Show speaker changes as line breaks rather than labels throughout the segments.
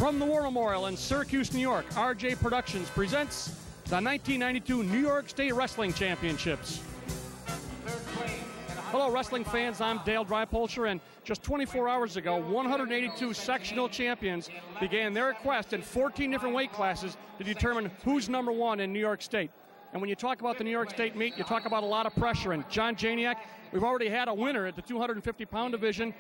From the War Memorial in Syracuse, New York, RJ Productions presents the 1992 New York State Wrestling Championships. Hello, wrestling fans. I'm Dale Drypolsher, and just 24 hours ago, 182 sectional champions began their quest in 14 different weight classes to determine who's number one in New York State. And when you talk about the New York State meet, you talk about a lot of pressure. And John Janiak, we've already had a winner at the 250-pound division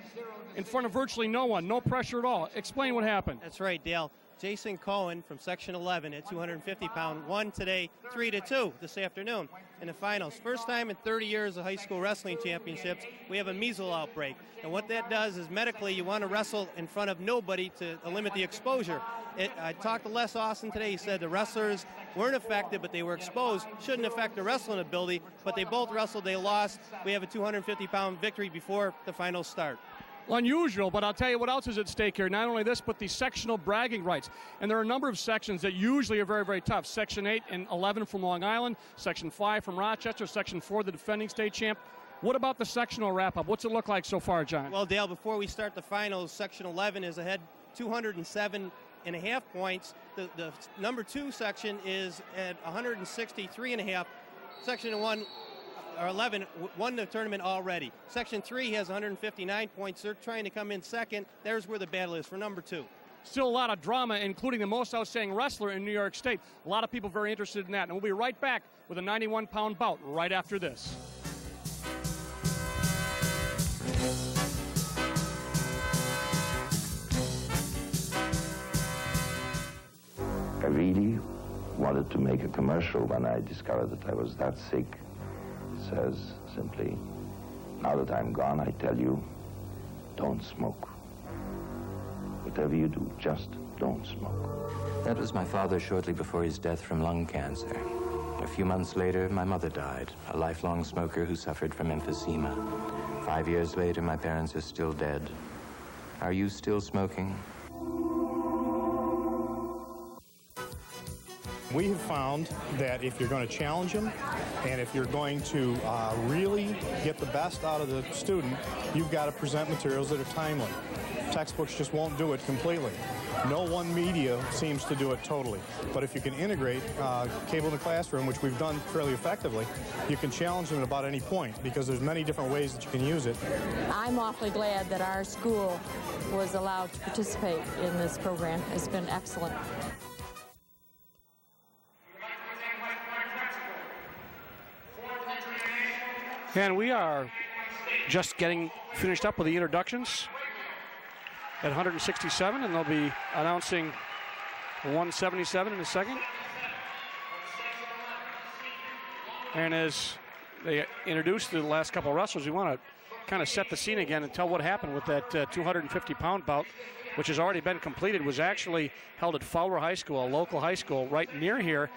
in front of virtually no one. No pressure at all. Explain what happened.
That's right, Dale. Jason Cohen from Section 11 at 250-pound won today 3-2 this afternoon in the finals. First time in 30 years of high school wrestling championships, we have a measles outbreak. And what that does is medically you want to wrestle in front of nobody to limit the exposure. I talked to Les Austin today. He said the wrestlers weren't affected, but they were exposed. Shouldn't affect their wrestling ability, but they both wrestled. They lost. We have a 250-pound victory before the finals start.
Unusual, but I'll tell you what else is at stake here. Not only this, but the sectional bragging rights. And there are a number of sections that usually are very, very tough. Section 8 and 11 from Long Island, Section 5 from Rochester, Section 4, the defending state champ. What about the sectional wrap-up? What's it look like so far, John?
Well, Dale, before we start the finals, Section 11 is ahead 207.5 points. The number 2 section is at 163.5. Section 1 or 11 won the tournament already. Section 3 has 159 points. They're trying to come in second. There's where the battle is for number 2.
Still a lot of drama, including the most outstanding wrestler in New York State. A lot of people very interested in that. And we'll be right back with a 91-pound bout right after this.
I really wanted to make a commercial when I discovered that I was that sick. It says simply, now that I'm gone, I tell you, don't smoke. Whatever you do, just don't smoke.
That was my father shortly before his death from lung cancer. A few months later, my mother died, a lifelong smoker who suffered from emphysema. 5 years later, my parents are still dead. Are you still smoking?
We have found that if you're going to challenge them and if you're going to really get the best out of the student, you've got to present materials that are timely. Textbooks just won't do it completely. No one media seems to do it totally. But if you can integrate cable in the classroom, which we've done fairly effectively, you can challenge them at about any point because there's many different ways that you can use it.
I'm awfully glad that our school was allowed to participate in this program. It's been excellent.
And we are just getting finished up with the introductions at 167, and they'll be announcing 177 in a second. And as they introduce the last couple of wrestlers, we want to kind of set the scene again and tell what happened with that 250-pound bout, which has already been completed. It was actually held at Fowler High School, a local high school right near here,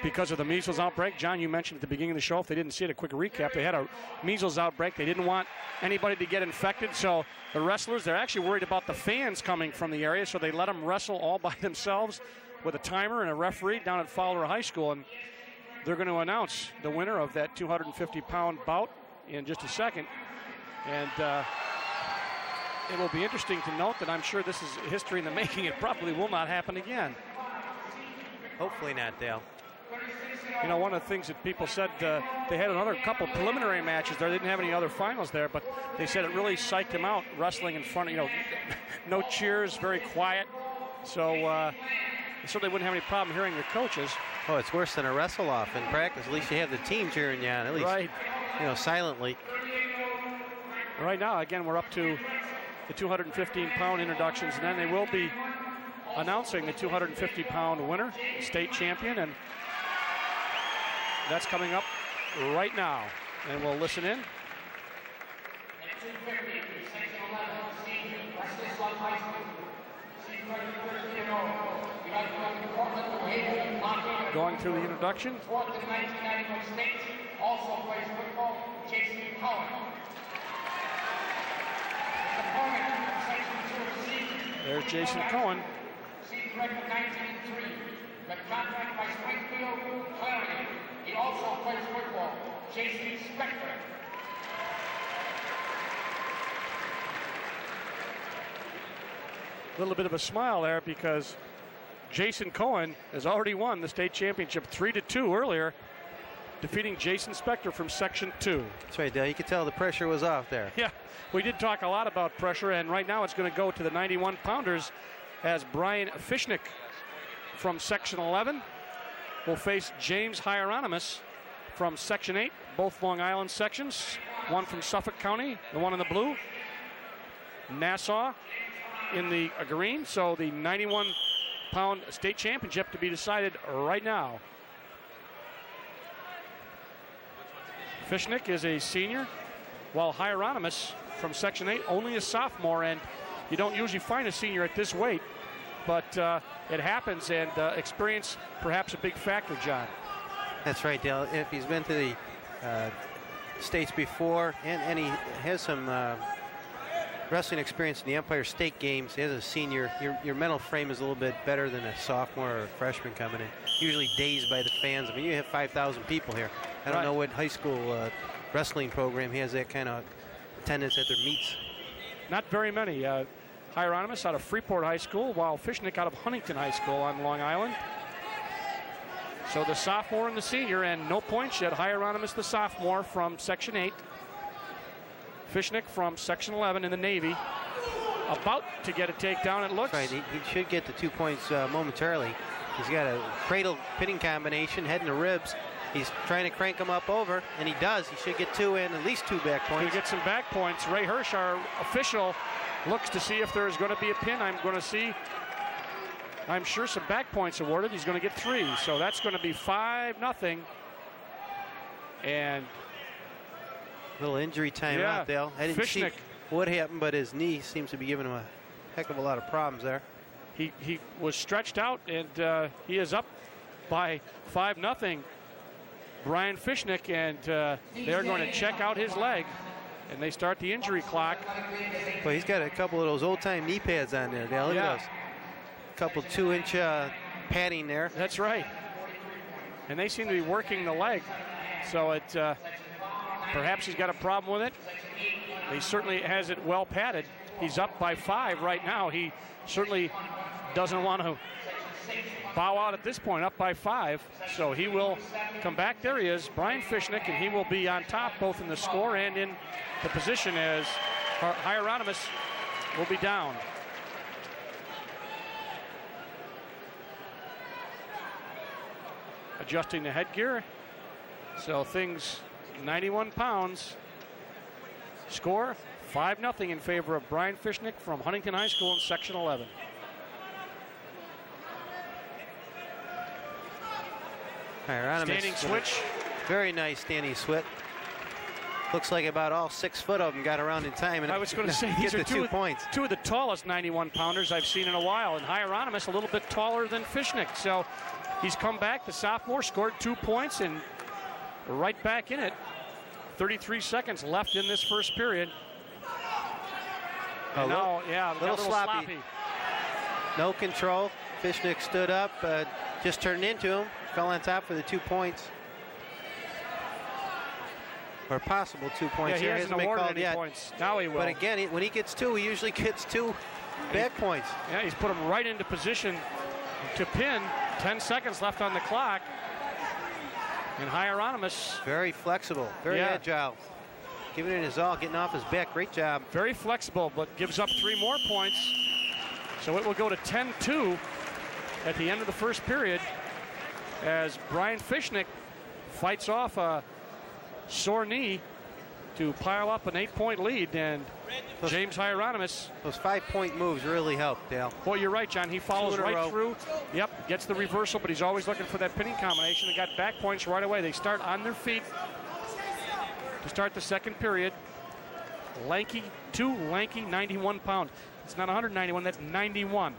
because of the measles outbreak. John, you mentioned at the beginning of the show, if they didn't see it, a quick recap, they had a measles outbreak. They didn't want anybody to get infected, so the wrestlers, they're actually worried about the fans coming from the area, so they let them wrestle all by themselves with a timer and a referee down at Fowler High School, and they're going to announce the winner of that 250-pound bout in just a second. And it will be interesting to note that I'm sure this is history in the making. It probably will not happen again.
Hopefully not, Dale.
You know, one of the things that people said, they had another couple preliminary matches there. They didn't have any other finals there, but they said it really psyched them out, wrestling in front of, no cheers, very quiet. So they certainly wouldn't have any problem hearing their coaches.
Oh, it's worse than a wrestle-off in practice. At least you have the team cheering you on, at least,
right.
Silently.
Right now, again, we're up to the 215-pound introductions, and then they will be announcing the 250-pound winner, state champion, and that's coming up right now. And we'll listen in. Going through the introduction. Also plays football, Jason Cohen. There's Jason Cohen. Season record 19-3. The contract by Springfield, Clarion. He also plays football, Jason Spector. little bit of a smile there because Jason Cohen has already won the state championship 3-2 earlier, defeating Jason Spector from Section 2.
That's right, Dale. You could tell the pressure was off there.
Yeah, we did talk a lot about pressure, and right now it's going to go to the 91-pounders as Brian Fishnick from Section 11 will face James Hieronymus from Section 8, both Long Island sections, one from Suffolk County, the one in the blue, Nassau in the green. So the 91-pound state championship to be decided right now. Fishnick is a senior, while Hieronymus from Section 8 only a sophomore, and you don't usually find a senior at this weight, but it happens, and experience perhaps a big factor, John.
That's right, Dale. If he's been to the states before, and he has some wrestling experience in the Empire State Games as a senior, your mental frame is a little bit better than a sophomore or a freshman coming in. Usually dazed by the fans. I mean, you have 5,000 people here. I don't know what high school wrestling program has that kind of attendance at their meets.
Not very many. Hieronymus out of Freeport High School, while Fishnick out of Huntington High School on Long Island. So the sophomore and the senior, and no points yet. Hieronymus, the sophomore from Section 8. Fishnick from Section 11 in the Navy. About to get a takedown, it looks.
That's right, he should get the 2 points momentarily. He's got a cradle pinning combination, head in the ribs. He's trying to crank him up over, and he does. He should get 2 and at least 2 back points.
He'll get some back points. Ray Hirsch, our official, looks to see if there's going to be a pin. I'm sure some back points awarded. He's going to get 3. So that's going to be 5-0. And
a little injury time out, Dale. I didn't see what happened, but his knee seems to be giving him a heck of a lot of problems there.
He was stretched out, and he is up by 5-0. Brian Fishnick, and they're going to check out his leg, and they start the injury clock.
Well, he's got a couple of those old-time knee pads on there, Dale. Look at those. A couple 2-inch padding there.
That's right. And they seem to be working the leg, so it perhaps he's got a problem with it. He certainly has it well padded. He's up by 5 right now. He certainly doesn't want to bow out at this point, up by 5. So he will come back. There he is, Brian Fishnick, and he will be on top both in the score and in the position as Hieronymus will be down. Adjusting the headgear. So things 91 pounds. Score 5-0 in favor of Brian Fishnick from Huntington High School in Section 11.
Hieronymus,
standing switch.
Very nice standing switch. Looks like about all 6 foot of them got around in time. And
I was going to say, these are two of the tallest 91-pounders I've seen in a while. And Hieronymus a little bit taller than Fishnick. So he's come back. The sophomore scored 2 points and right back in it. 33 seconds left in this first period.
A little sloppy. No control. Fishnick stood up, just turned into him, fell on top for the 2 points. Or possible 2 points.
Yeah, he hasn't awarded any points. Now he will.
But again, when he gets 2, he usually gets 2 back points.
Yeah, he's put him right into position to pin. 10 seconds left on the clock. And Hieronymus.
Very flexible, very agile. Giving it his all, getting off his back. Great job.
Very flexible, but gives up 3 more points. So it will go to 10-2 at the end of the first period as Brian Fishnick fights off a sore knee to pile up an 8-point lead, and James Hieronymus.
Those 5-point moves really help, Dale.
Well, you're right, John. He follows right through. Yep, gets the reversal, but he's always looking for that pinning combination. They got back points right away. They start on their feet to start the second period. Lanky 91 pound. It's not 191, that's 91.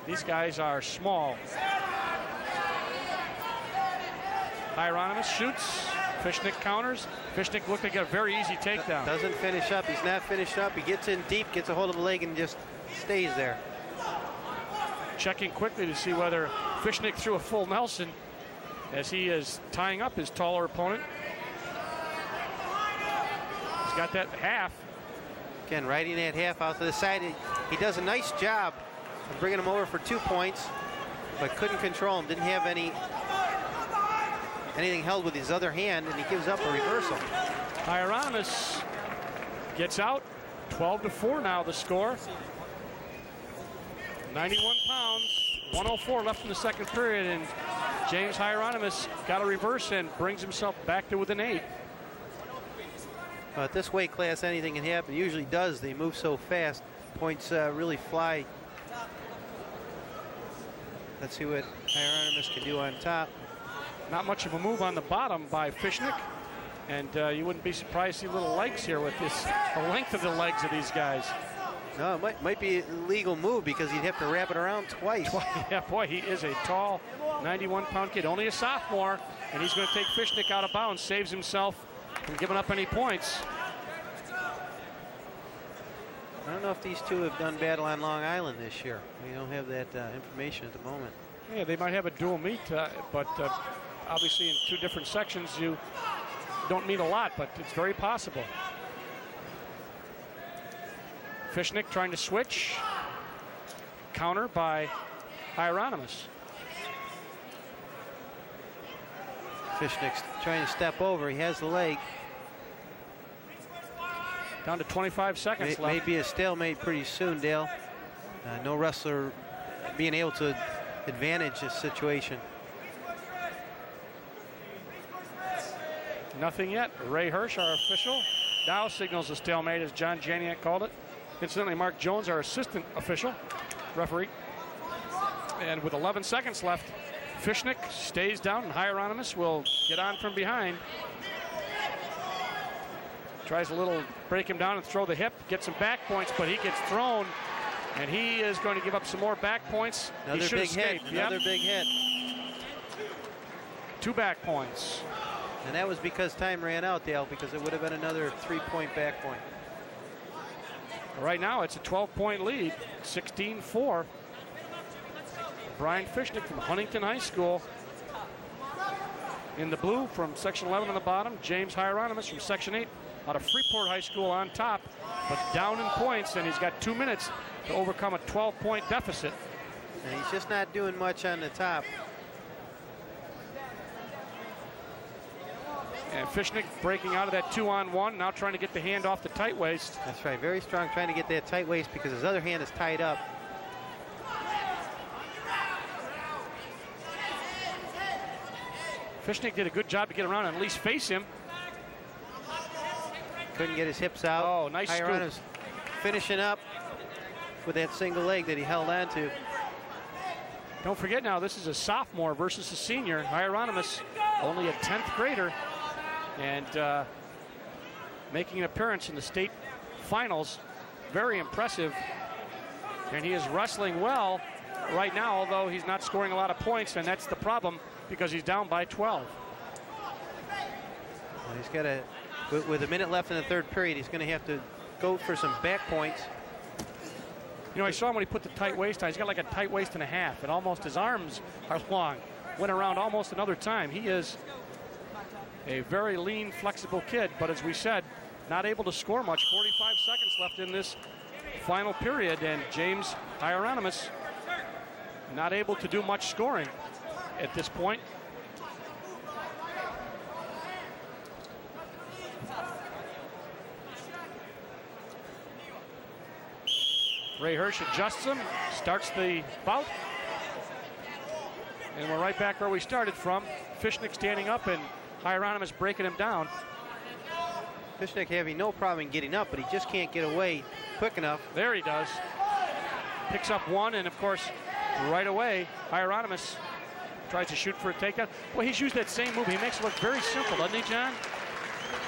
These guys are small. Hieronymus shoots. Fishnick counters. Fishnick looked like a very easy takedown.
Doesn't finish up. He's not finished up. He gets in deep, gets a hold of the leg, and just stays there.
Checking quickly to see whether Fishnick threw a full Nelson as he is tying up his taller opponent. He's got that half.
Again, riding that half out to the side. He does a nice job of bringing him over for 2 points, but couldn't control him. Didn't have anything held with his other hand, and he gives up a reversal.
Hieronymus gets out. 12-4 now the score. 91 pounds, 104 left in the second period, and James Hieronymus got a reverse and brings himself back to within 8.
At this weight class, anything can happen. It usually does. They move so fast. Points really fly. Let's see what Hieronymus can do on top.
Not much of a move on the bottom by Fishnick. And you wouldn't be surprised to see little legs here with this, the length of the legs of these guys.
No, it might be a legal move because he'd have to wrap it around twice.
Yeah, boy, he is a tall 91-pound kid, only a sophomore, and he's going to take Fishnick out of bounds, saves himself from giving up any points.
I don't know if these two have done battle on Long Island this year. We don't have that information at the moment.
Yeah, they might have a dual meet, but obviously in 2 different sections, you don't meet a lot, but it's very possible. Fishnick trying to switch. Counter by Hieronymus.
Fishnick's trying to step over. He has the leg.
Down to 25 seconds left.
May be a stalemate pretty soon, Dale. No wrestler being able to advantage this situation.
Nothing yet. Ray Hirsch, our official, now signals a stalemate, as John Janiak called it. Incidentally, Mark Jones, our assistant official, referee. And with 11 seconds left, Fishnick stays down, and Hieronymus will get on from behind. Tries a little break him down and throw the hip, get some back points, but he gets thrown, and he is going to give up some more back points.
Another big hit. Another big hit.
2 back points.
And that was because time ran out, Dale, because it would have been another 3-point back point.
Right now, it's a 12-point lead, 16-4. Brian Fishnick from Huntington High School. In the blue from Section 11 on the bottom, James Hieronymus from Section 8 out of Freeport High School on top, but down in points, and he's got 2 minutes to overcome a 12-point deficit.
And he's just not doing much on the top.
And Fishnick breaking out of that 2-on-1, now trying to get the hand off the tight waist.
That's right, very strong, trying to get that tight waist because his other hand is tied up.
Fishnick did a good job to get around and at least face him.
Couldn't get his hips out.
Oh, nice scoop.
Finishing up with that single leg that he held on to.
Don't forget now, this is a sophomore versus a senior. Hieronymus, only a 10th grader, and making an appearance in the state finals. Very impressive. And he is wrestling well right now, although he's not scoring a lot of points, and that's the problem because he's down by 12.
Well, he's got with a minute left in the third period, he's going to have to go for some back points.
You know, I saw him when he put the tight waist on. He's got like a tight waist and a half, and almost his arms are long. Went around almost another time. He is a very lean, flexible kid, but as we said, not able to score much. 45 seconds left in this final period, and James Hieronymus not able to do much scoring at this point. Ray Hirsch adjusts him, starts the bout. And we're right back where we started from. Fishnick standing up and Hieronymus breaking him down.
Fishnick having no problem in getting up, but he just can't get away quick enough.
There he does. Picks up one, and of course, right away, Hieronymus tries to shoot for a takedown. Well, he's used that same move. He makes it look very simple, doesn't he, John?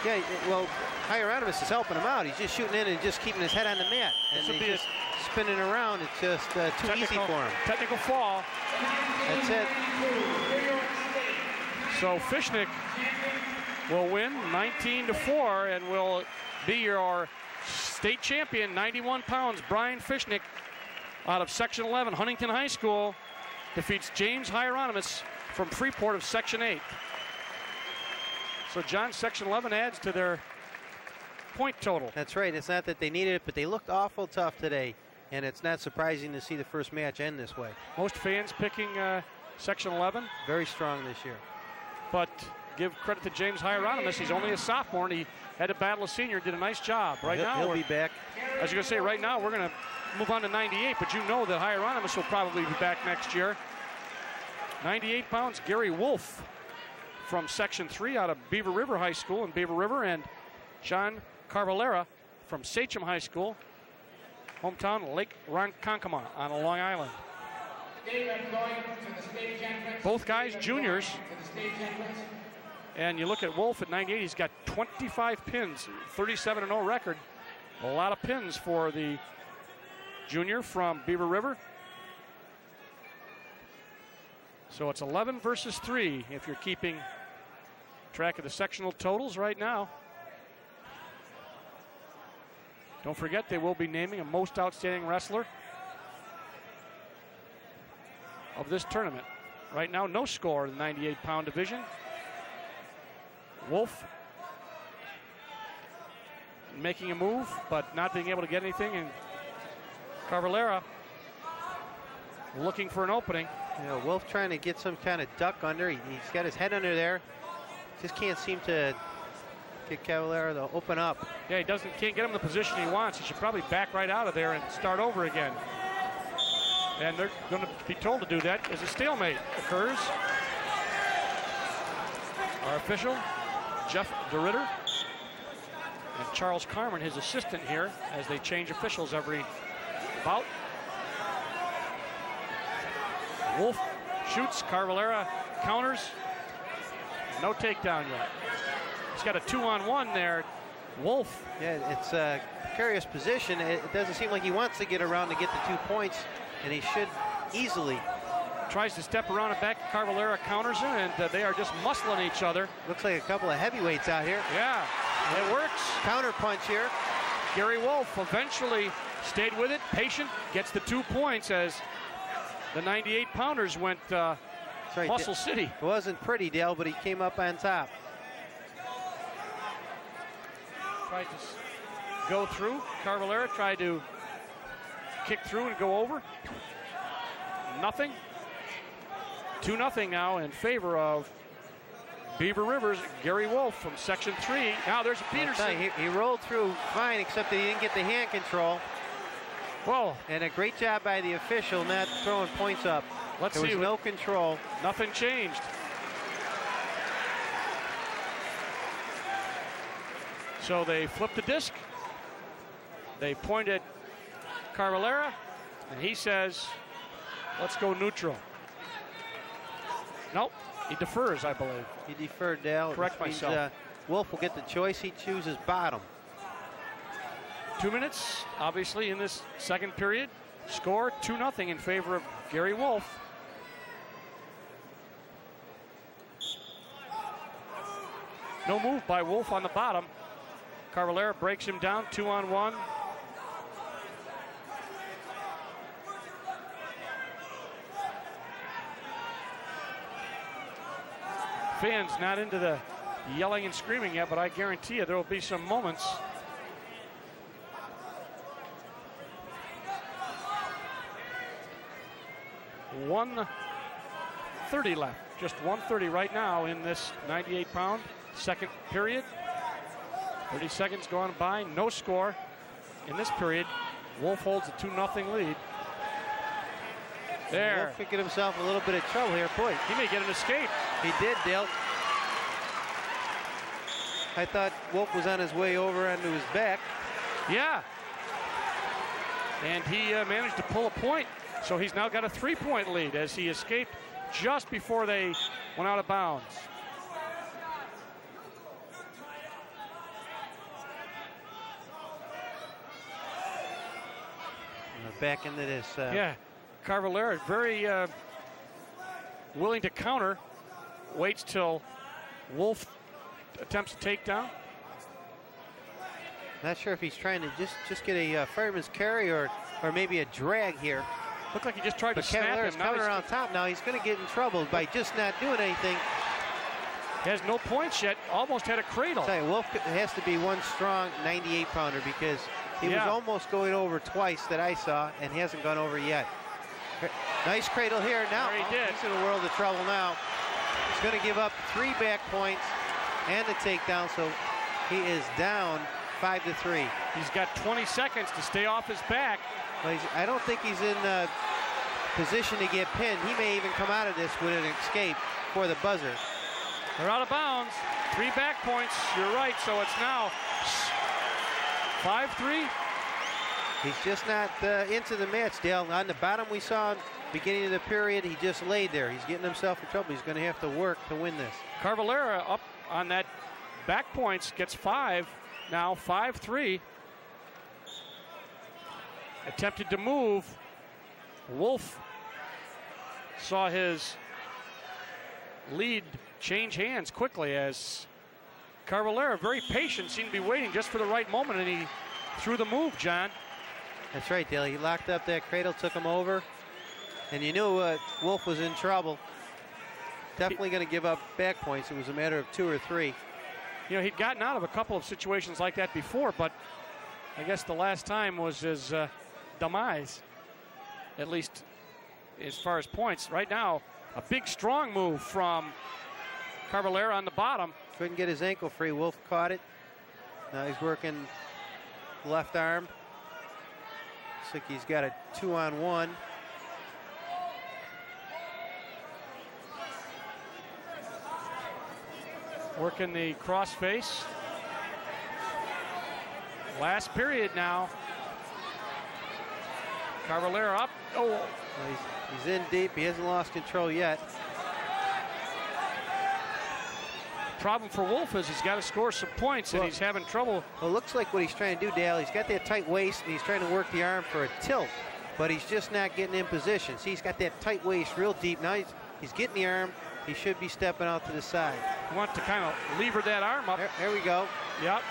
Yeah, well, Hieronymus is helping him out. He's just shooting in and just keeping his head on the mat. And he's just spinning around. It's just too easy for him.
Technical fall.
That's it.
So Fishnick will win 19-4 and will be your state champion. 91 pounds. Brian Fishnick out of Section 11, Huntington High School, defeats James Hieronymus from Freeport of Section 8. So John, Section 11 adds to their point total.
That's right. It's not that they needed it, but they looked awful tough today. And it's not surprising to see the first match end this way.
Most fans picking Section 11.
Very strong this year.
But give credit to James Hieronymus. He's only a sophomore, and he had to battle a senior, did a nice job. Right now,
he'll be back.
I was going to say, right now, we're going to move on to 98, but you know that Hieronymus will probably be back next year. 98 pounds, Gary Wolf from Section 3 out of Beaver River High School in Beaver River, and John Carvalera from Sachem High School, hometown Lake Ronkonkoma on Long Island. Both guys juniors. And you look at Wolf at 98, he's got 25 pins, 37-0 record. A lot of pins for the junior from Beaver River. So it's 11 versus 3 if you're keeping track of the sectional totals right now. Don't forget, they will be naming a most outstanding wrestler of this tournament. Right now, no score in the 98-pound division. Wolf making a move, but not being able to get anything, and Carvalera looking for an opening.
You know, Wolf trying to get some kind of duck under. He's got his head under there. Just can't seem to get Carvalera to open up.
Yeah, can't get him the position he wants. He should probably back right out of there and start over again. And they're going to be told to do that as a stalemate occurs. Our official, Jeff Blatnick, and Charles Carmen, his assistant here, as they change officials every bout. Wolf shoots, Carvalera counters. No takedown yet. He's got a 2-on-1 there. Wolf.
Yeah, it's a precarious position. It doesn't seem like he wants to get around to get the 2 points, and he should easily.
Tries to step around and back. Carvalera counters him, and they are just muscling each other.
Looks like a couple of heavyweights out here.
Yeah, it works.
Counter punch here.
Gary Wolf eventually stayed with it, patient, gets the 2 points as the 98-pounders went
right,
Muscle City.
It wasn't pretty, Dale, but he came up on top.
Tried to go through. Carvalera tried to kick through and go over. Nothing. 2-0 now in favor of Beaver River's Gary Wolf from Section 3. Now there's Peterson.
He rolled through fine, except that he didn't get the hand control.
Whoa.
And a great job by the official not throwing points up.
Let's see.
There was no control.
Nothing changed. So they flipped the disc. They pointed Carvalera, and he says, let's go neutral. Nope, he defers, I believe.
He deferred, Dale.
Correct myself.
Wolf will get the choice. He chooses bottom.
2 minutes, obviously, in this second period. Score 2-0 in favor of Gary Wolf. No move by Wolf on the bottom. Carvalera breaks him down, 2-on-1. Fans not into the yelling and screaming yet, but I guarantee you there will be some moments. .130 left, just 1:30 right now in this 98-pound second period. 30 seconds gone by, no score in this period. Wolf holds a 2-0 lead. There.
Wolf could get himself a little bit of trouble here. Boy,
he may get an escape.
He did, Dale. I thought Wolf was on his way over onto his back.
Yeah. And he managed to pull a point. So he's now got a 3-point lead as he escaped just before they went out of bounds.
Back into this.
Yeah, Carvalera very willing to counter. Waits till Wolf attempts a takedown.
Not sure if he's trying to just get a fireman's carry or maybe a drag here.
Looked like he just tried to snap him.
Coming around top now. He's going to get in trouble by just not doing anything.
Has no points yet. Almost had a cradle.
I'll tell you, Wolf has to be one strong 98-pounder because he was almost going over twice that I saw and he hasn't gone over yet. Nice cradle here. Now he's in a world of trouble now. He's going to give up 3 back points and a takedown, so he is down 5-3.
He's got 20 seconds to stay off his back.
Well, I don't think he's in position to get pinned. He may even come out of this with an escape for the buzzer.
They're out of bounds. 3 back points. You're right. So it's now 5-3.
He's just not into the match, Dale. On the bottom we saw beginning of the period, he just laid there. He's getting himself in trouble. He's going to have to work to win this.
Carvalera up on that back points, gets 5. Now 5-3. Attempted to move. Wolf saw his lead change hands quickly as Carvalera, very patient, seemed to be waiting just for the right moment, and he threw the move, John.
That's right, Dale. He locked up that cradle, took him over, and you knew Wolf was in trouble. Definitely going to give up back points. It was a matter of 2 or 3.
You know, he'd gotten out of a couple of situations like that before, but I guess the last time was his demise, at least as far as points. Right now, a big, strong move from Carvalera on the bottom.
Couldn't get his ankle free. Wolf caught it. Now he's working left arm. Looks like he's got a 2-on-1.
Working the cross face. Last period now. Carvalera up. Oh.
Well, he's in deep. He hasn't lost control yet.
Problem for Wolf is he's got to score some points, and he's having trouble.
Well, it looks like what he's trying to do, Dale, he's got that tight waist, and he's trying to work the arm for a tilt, but he's just not getting in position. See, he's got that tight waist real deep. Now he's getting the arm. He should be stepping out to the side.
You want to kind of lever that arm up.
There we go.
Yep.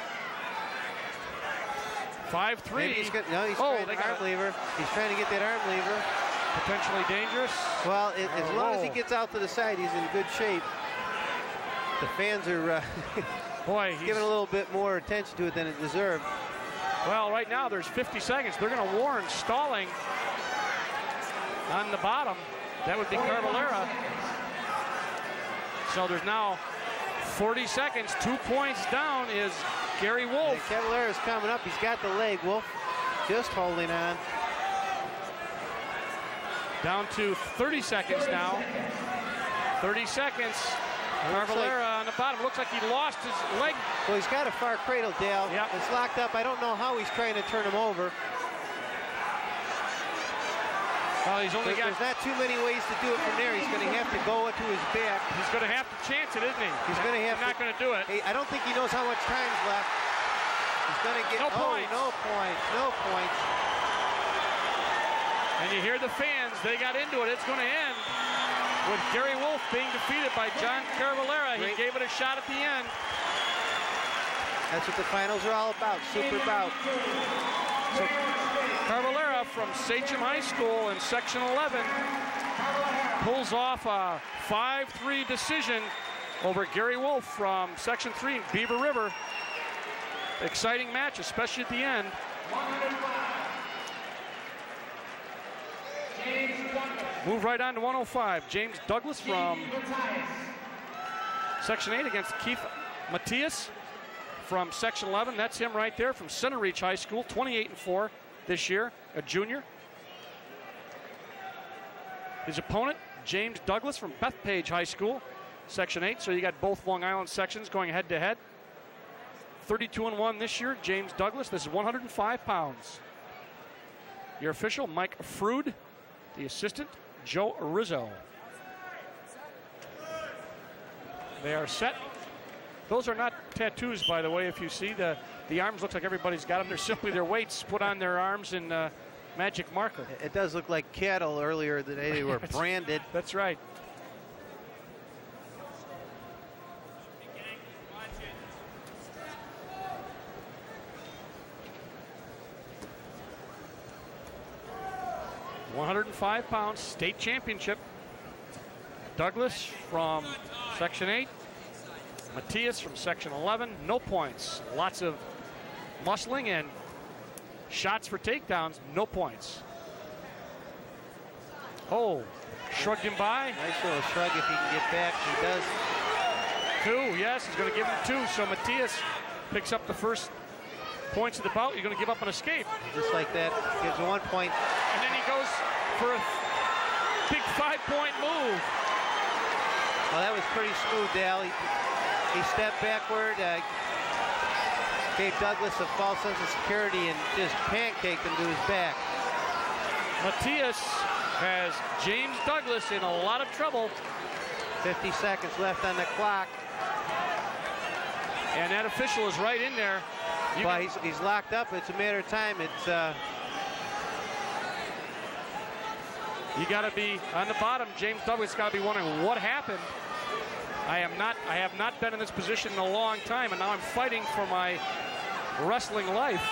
5-3.
He's trying to arm lever. He's trying to get that arm lever.
Potentially dangerous.
Well, as long as he gets out to the side, he's in good shape. The fans are giving a little bit more attention to it than it deserved.
Well, right now there's 50 seconds. They're going to warn stalling on the bottom. That would be Carvalera. So there's now 40 seconds. 2 points down is Gary Wolf.
Carvalera's coming up. He's got the leg. Wolf just holding on.
Down to 30 seconds now. 30 seconds. Carvalera on the bottom. Looks like he lost his leg.
Well, he's got a far cradle, Dale.
Yep.
It's locked up. I don't know how he's trying to turn him over.
Well, there's
not too many ways to do it from there. He's going to have to go to his back.
He's going to have to chance it, isn't he?
He's going to have
not going to do it.
I don't think he knows how much time's left. He's going to get
no points.
No points.
And you hear the fans. They got into it. It's going to end with Gary Wolf being defeated by John Carvalera. He gave it a shot at the end.
That's what the finals are all about. Super bout.
So Carvalera from Sachem High School in Section 11 pulls off a 5-3 decision over Gary Wolf from Section 3 in Beaver River. Exciting match, especially at the end. Move right on to 105. James Douglas from Section 8 against Keith Matias from Section 11. That's him right there from Center Reach High School, 28-4 this year, a junior. His opponent, James Douglas from Bethpage High School, Section 8. So you got both Long Island sections going head-to-head. 32-1 this year, James Douglas. This is 105 pounds. Your official, Mike Frood. The assistant, Joe Rizzo. They are set. Those are not tattoos, by the way. If you see the arms, looks like everybody's got them. They're simply their weights put on their arms in magic marker.
It does look like cattle earlier today. They were branded.
That's right. $105 pounds, state championship. Douglas from Section 8 Matias from section 11, no points. Lots of muscling and shots for takedowns, no points. Oh, shrugged him by.
Nice little shrug if he can get back. He does.
2, yes, he's going to give him 2. So Matias picks up the first points of the bout. You're going to give up an escape.
Just like that, gives 1 point.
And then he goes for a big 5-point move.
Well, that was pretty smooth, Dal. He stepped backward, gave Douglas a false sense of security, and just pancaked him to his back.
Matias has James Douglas in a lot of trouble.
50 seconds left on the clock.
And that official is right in there.
Well, he's locked up. It's a matter of time. It's
you got to be on the bottom. James Douglas got to be wondering what happened. I have not been in this position in a long time, and now I'm fighting for my wrestling life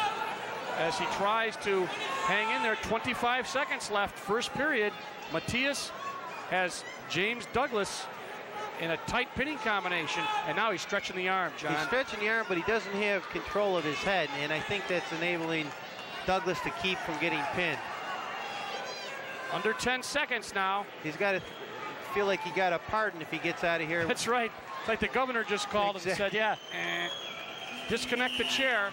as he tries to hang in there. 25 seconds left, first period. Matias has James Douglas in a tight pinning combination, and now he's stretching the arm, John.
He's stretching the arm, but he doesn't have control of his head, and I think that's enabling Douglas to keep from getting pinned.
Under 10 seconds now.
He's got to feel like he got a pardon if he gets out of here.
That's right. It's like the governor just called and said, yeah, disconnect the chair.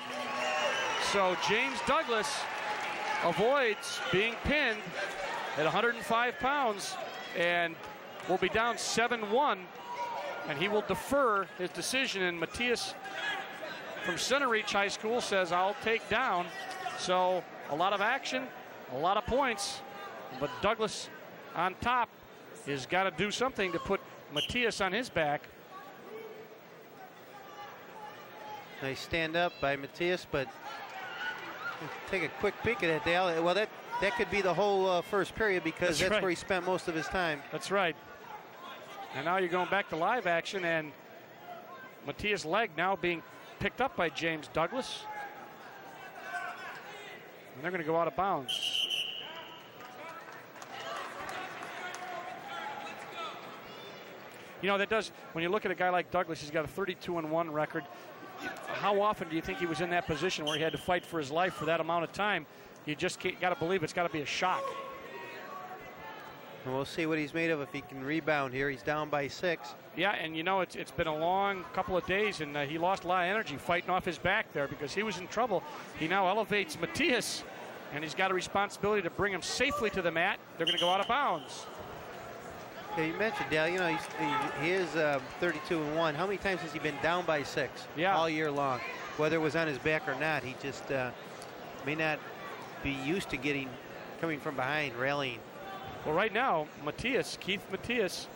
So James Douglas avoids being pinned at 105 pounds and will be down 7-1, and he will defer his decision. And Matias from Center Reach High School says, I'll take down. So a lot of action, a lot of points, but Douglas on top has got to do something to put Matias on his back.
Nice stand up by Matias, but take a quick peek at that, Dale. Well, that could be the whole first period, because that's
right.
where he spent most of his time.
That's right. And now you're going back to live action, and Matias' leg now being picked up by James Douglas. And they're going to go out of bounds. You know, that does, when you look at a guy like Douglas, he's got a 32-1 record. How often do you think he was in that position where he had to fight for his life for that amount of time? You just got to believe it's got to be a shock.
And we'll see what he's made of if he can rebound here. He's down by 6.
Yeah, and you know, it's been a long couple of days, and he lost a lot of energy fighting off his back there because he was in trouble. He now elevates Matias, and he's got a responsibility to bring him safely to the mat. They're going to go out of bounds.
Yeah, you mentioned, Dale, you know, he is 32-1. How many times has he been down by 6 all year long? Whether it was on his back or not, he just may not be used to coming from behind, rallying.
Well, right now, Keith Matias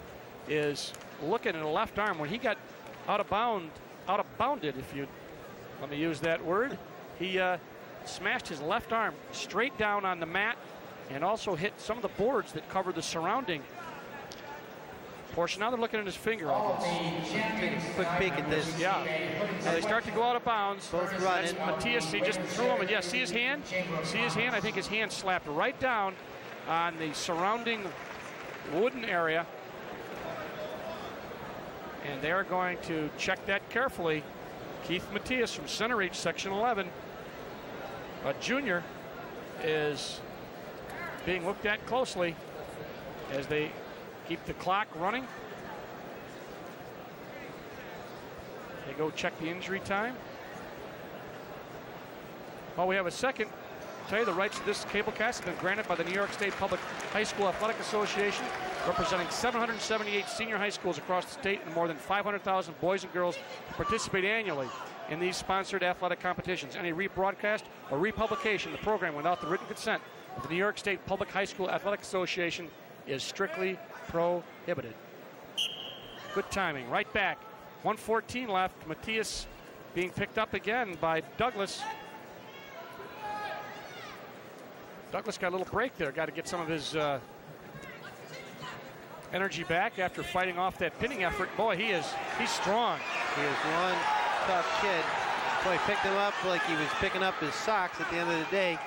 is looking at a left arm. When he got out of bounded, if you let me use that word, he smashed his left arm straight down on the mat and also hit some of the boards that cover the surrounding portion. Now they're looking at his finger, I guess.
Take a quick peek at this.
Yeah. Now they start to go out of bounds.
Both running.
Matias, he just threw him. And yeah, see his hand? See his hand? I think his hand slapped right down on the surrounding wooden area. And they're going to check that carefully. Keith Matias from Center Reach, Section 11, a junior, is being looked at closely as they keep the clock running. They go check the injury time. While we have a second, I'll tell you the rights to this cablecast have been granted by the New York State Public High School Athletic Association, representing 778 senior high schools across the state and more than 500,000 boys and girls who participate annually in these sponsored athletic competitions. Any rebroadcast or republication of the program without the written consent of the New York State Public High School Athletic Association is strictly prohibited. Good timing. Right back. 1:14 left. Matias being picked up again by Douglas. Douglas got a little break there. Got to get some of his energy back after fighting off that pinning effort. Boy, he's strong.
He is one tough kid. Boy, picked him up like he was picking up his socks at the end of the day.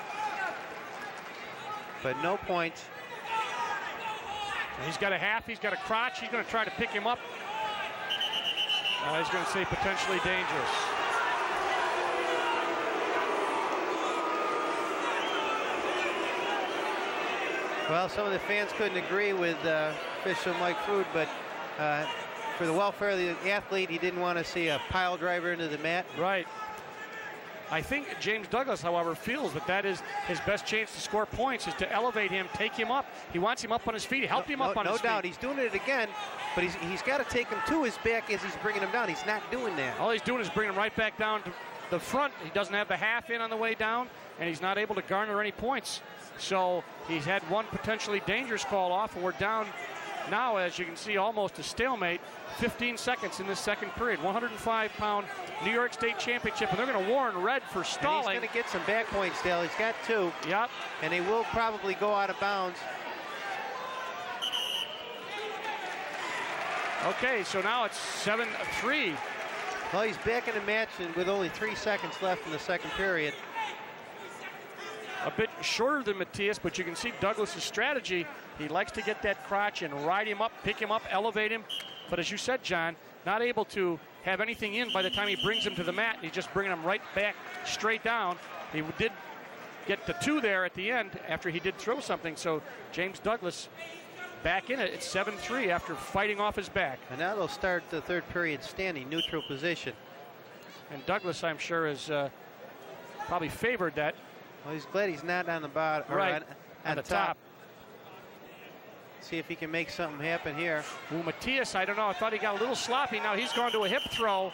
But no points.
He's got a half, he's got a crotch. He's going to try to pick him up. He's going to say potentially dangerous.
Well, some of the fans couldn't agree with official Mike Frood, but for the welfare of the athlete, he didn't want to see a pile driver into the mat.
Right. I think James Douglas, however, feels that is his best chance to score points, is to elevate him, take him up. He wants him up on his feet, help him up on his feet.
No doubt, he's doing it again, but he's got to take him to his back as he's bringing him down. He's not doing that.
All he's doing is bringing him right back down to the front. He doesn't have the half in on the way down, and he's not able to garner any points. So he's had one potentially dangerous call off, and we're down now, as you can see, almost a stalemate. 15 seconds in this second period. 105-pound New York State Championship, and they're going to warn red for stalling.
And he's going to get some back points, Dale. He's got 2.
Yep.
And they will probably go out of bounds.
Okay, so now it's 7-3.
Well, he's back in the match and with only 3 seconds left in the second period.
A bit shorter than Matias, but you can see Douglas's strategy. He likes to get that crotch and ride him up, pick him up, elevate him. But as you said, John, not able to have anything in by the time he brings him to the mat. He's just bringing him right back straight down. He did get to 2 there at the end after he did throw something. So James Douglas back in it. It's 7-3 after fighting off his back.
And now they'll start the third period standing, neutral position.
And Douglas, I'm sure, is probably favored that.
Well, he's glad he's not on the bottom,
right,
on the top. See if he can make something happen here.
Ooh, Matias, I don't know. I thought he got a little sloppy. Now he's gone to a hip throw.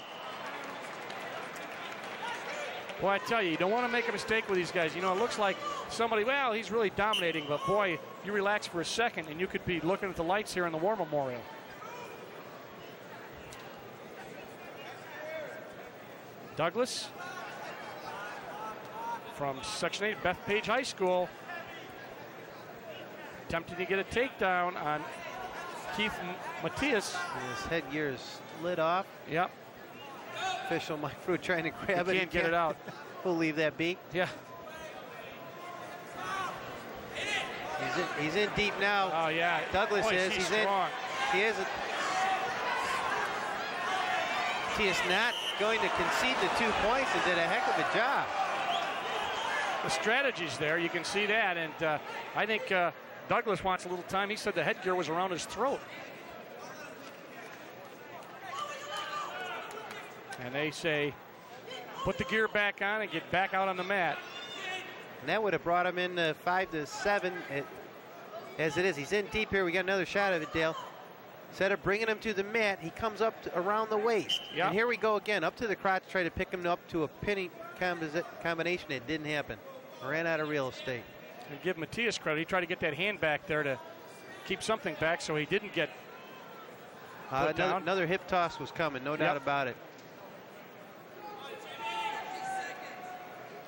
Boy, I tell you don't want to make a mistake with these guys. You know, it looks like somebody, well, he's really dominating, but boy, you relax for a second and you could be looking at the lights here in the War Memorial. Douglas from Section 8, Bethpage High School, attempting to get a takedown on Keith Matias.
His headgear is slid off.
Yep.
Official Mike Frood trying to grab it.
He can't get it out.
We'll leave that be.
Yeah.
He's in deep now.
Oh, yeah.
Douglas
Boy,
is.
He's
strong. He is. He is not going to concede the 2 points and did a heck of a job.
The strategy's there. You can see that. And I think Douglas wants a little time. He said the headgear was around his throat. And they say, put the gear back on and get back out on the mat.
And that would have brought him in 5-7 as it is. He's in deep here. We got another shot of it, Dale. Instead of bringing him to the mat, he comes up around the waist.
Yep.
And here we go again, up to the crotch, try to pick him up to a pinning combination. It didn't happen. Ran out of real estate.
And give Matias credit. He tried to get that hand back there to keep something back so he didn't get put down.
Another hip toss was coming, no doubt about it.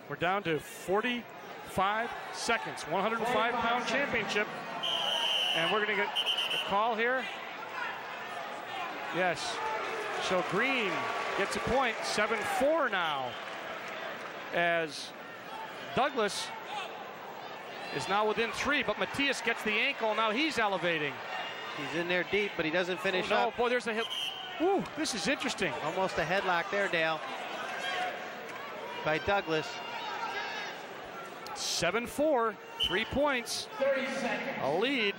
We're down to 45 seconds. 105-pound championship. And we're going to get a call here. Yes. So Green gets a point. 7-4 now. As Douglas is now within 3, but Matias gets the ankle. Now he's elevating.
He's in there deep, but he doesn't finish
up.
up.
Boy, there's a hip. Ooh, this is interesting.
Almost a headlock there, Dale, by Douglas.
7-4, 3 points.
30 seconds.
A lead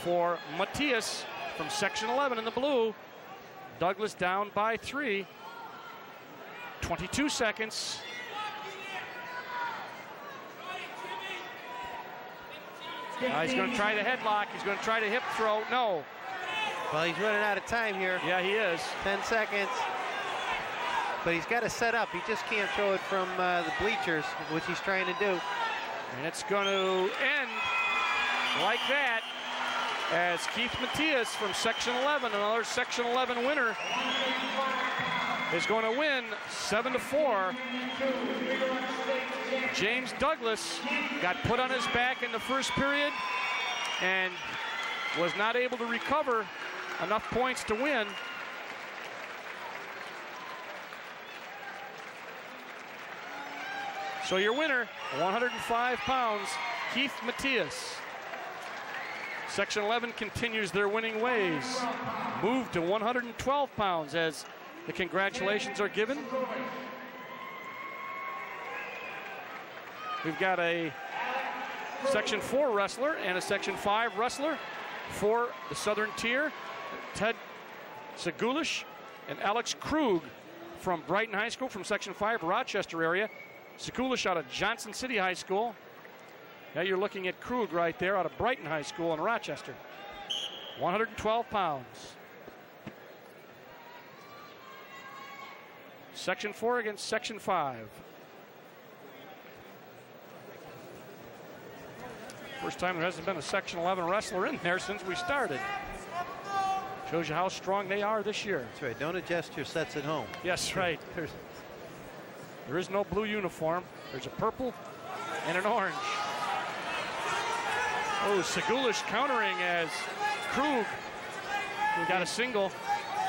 for Matias from Section 11 in the blue. Douglas down by 3. 22 seconds. He's going to try the headlock. He's going to try the hip throw. No.
Well, he's running out of time here.
Yeah, he is.
10 seconds. But he's got to set up. He just can't throw it from the bleachers, which he's trying to do.
And it's going to end like that as Keith Matias from Section 11, another Section 11 winner, is going to win 7-4. James Douglas got put on his back in the first period and was not able to recover enough points to win. So your winner, 105 pounds, Keith Matias. Section 11 continues their winning ways. Moved to 112 pounds as the congratulations are given. We've got a Section 4 wrestler and a Section 5 wrestler for the Southern Tier. Ted Segulish and Alex Krug from Brighton High School from Section 5, Rochester area. Segulish out of Johnson City High School. Now you're looking at Krug right there out of Brighton High School in Rochester. 112 pounds. Section 4 against Section 5. First time there hasn't been a Section 11 wrestler in there since we started. Shows you how strong they are this year.
That's right. Don't adjust your sets at home.
Yes, right. There is no blue uniform. There's a purple and an orange. Oh, Segulish countering as Krug got a single.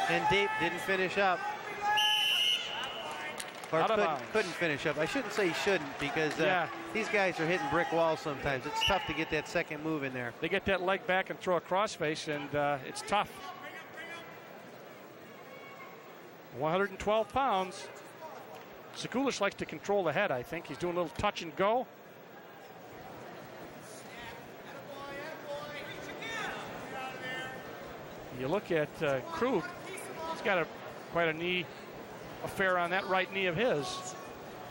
And Deep didn't finish up. Or
Out of bounds.
couldn't finish up. I shouldn't say he shouldn't, because these guys are hitting brick walls sometimes. It's tough to get that second move in there.
They get that leg back and throw a crossface, and it's tough. 112 pounds. Segulish likes to control the head, I think. He's doing a little touch and go. You look at Krug. He's got quite a knee affair on that right knee of his.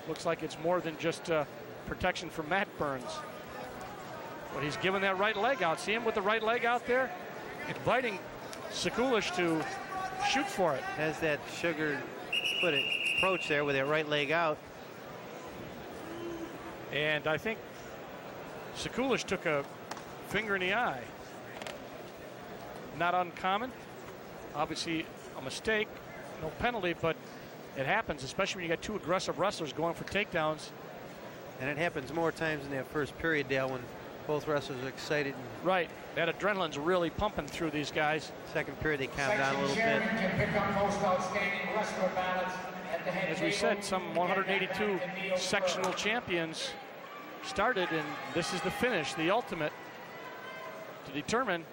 Looks like it's more than just protection from Matt Burns. But he's giving that right leg out. See him with the right leg out there? Inviting Segulish to shoot for it.
Has that sugar foot approach there with that right leg out.
And I think Segulish took a finger in the eye. Not uncommon. Obviously a mistake, no penalty, but it happens, especially when you got two aggressive wrestlers going for takedowns.
And it happens more times in that first period, Dale, when both wrestlers are excited.
Right. That adrenaline's really pumping through these guys.
Second period, they calm down a little bit.
As we said, some 182 sectional champions started, and this is the finish, the ultimate, to determine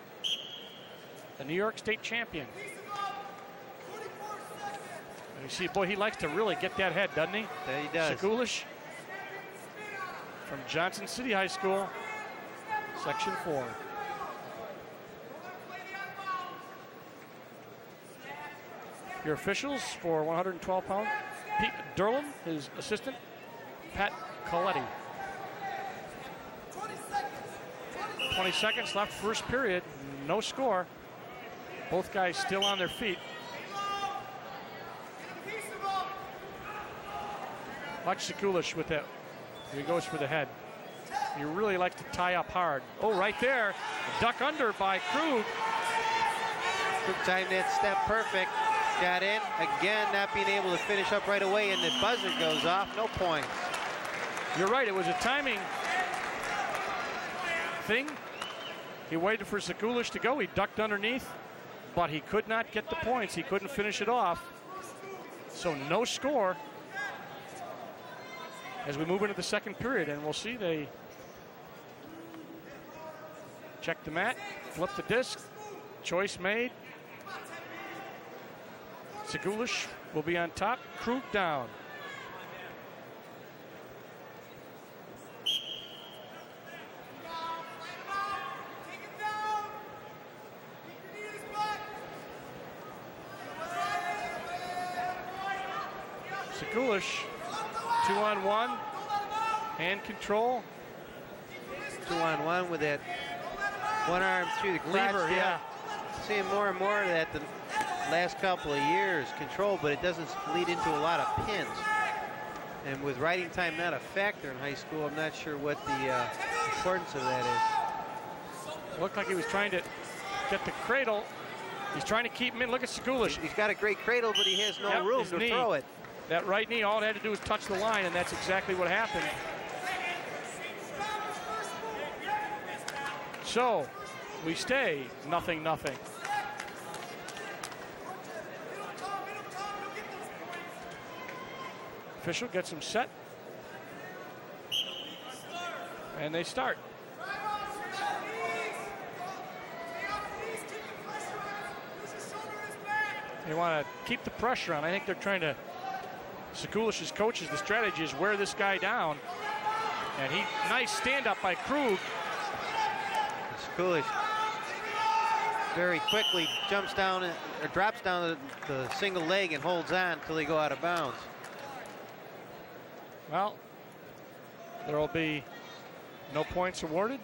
the New York State champion. And you see, boy, he likes to really get that head, doesn't he?
Yeah, he does.
Segulish from Johnson City High School, Section 4. Your officials for 112 pounds, Pete Durlam, his assistant, Pat Coletti. 20 seconds left, first period, no score. Both guys still on their feet. Watch Segulish with that. He goes for the head. He really likes to tie up hard. Oh, right there. Duck under by Krug.
Krug timed that step perfect. Got in. Again, not being able to finish up right away, and the buzzer goes off. No points.
You're right. It was a timing thing. He waited for Segulish to go. He ducked underneath, but he could not get the points. He couldn't finish it off. So no score as we move into the second period, and we'll see they check the mat, flip the disc, choice made. Segulish will be on top, Krug down. Segulish, 2-on-1, hand control.
2-on-1 with that one arm through the crotch.
Lever, yeah.
Seeing more and more of that the last couple of years. Control, but it doesn't lead into a lot of pins. And with riding time not a factor in high school, I'm not sure what the importance of that is.
Looked like he was trying to get the cradle. He's trying to keep him in. Look at Segulish.
He's got a great cradle, but he has no room to throw it.
That right knee, all it had to do was touch the line, and that's exactly what happened. So, we stay 0-0. Official gets him set. And they start. They want to keep the pressure on. I think they're trying to, Sekulish's coaches, the strategy is wear this guy down. And nice stand up by Krug.
Sekulic very quickly jumps down or drops down the single leg and holds on until they go out of bounds.
Well, there will be no points awarded.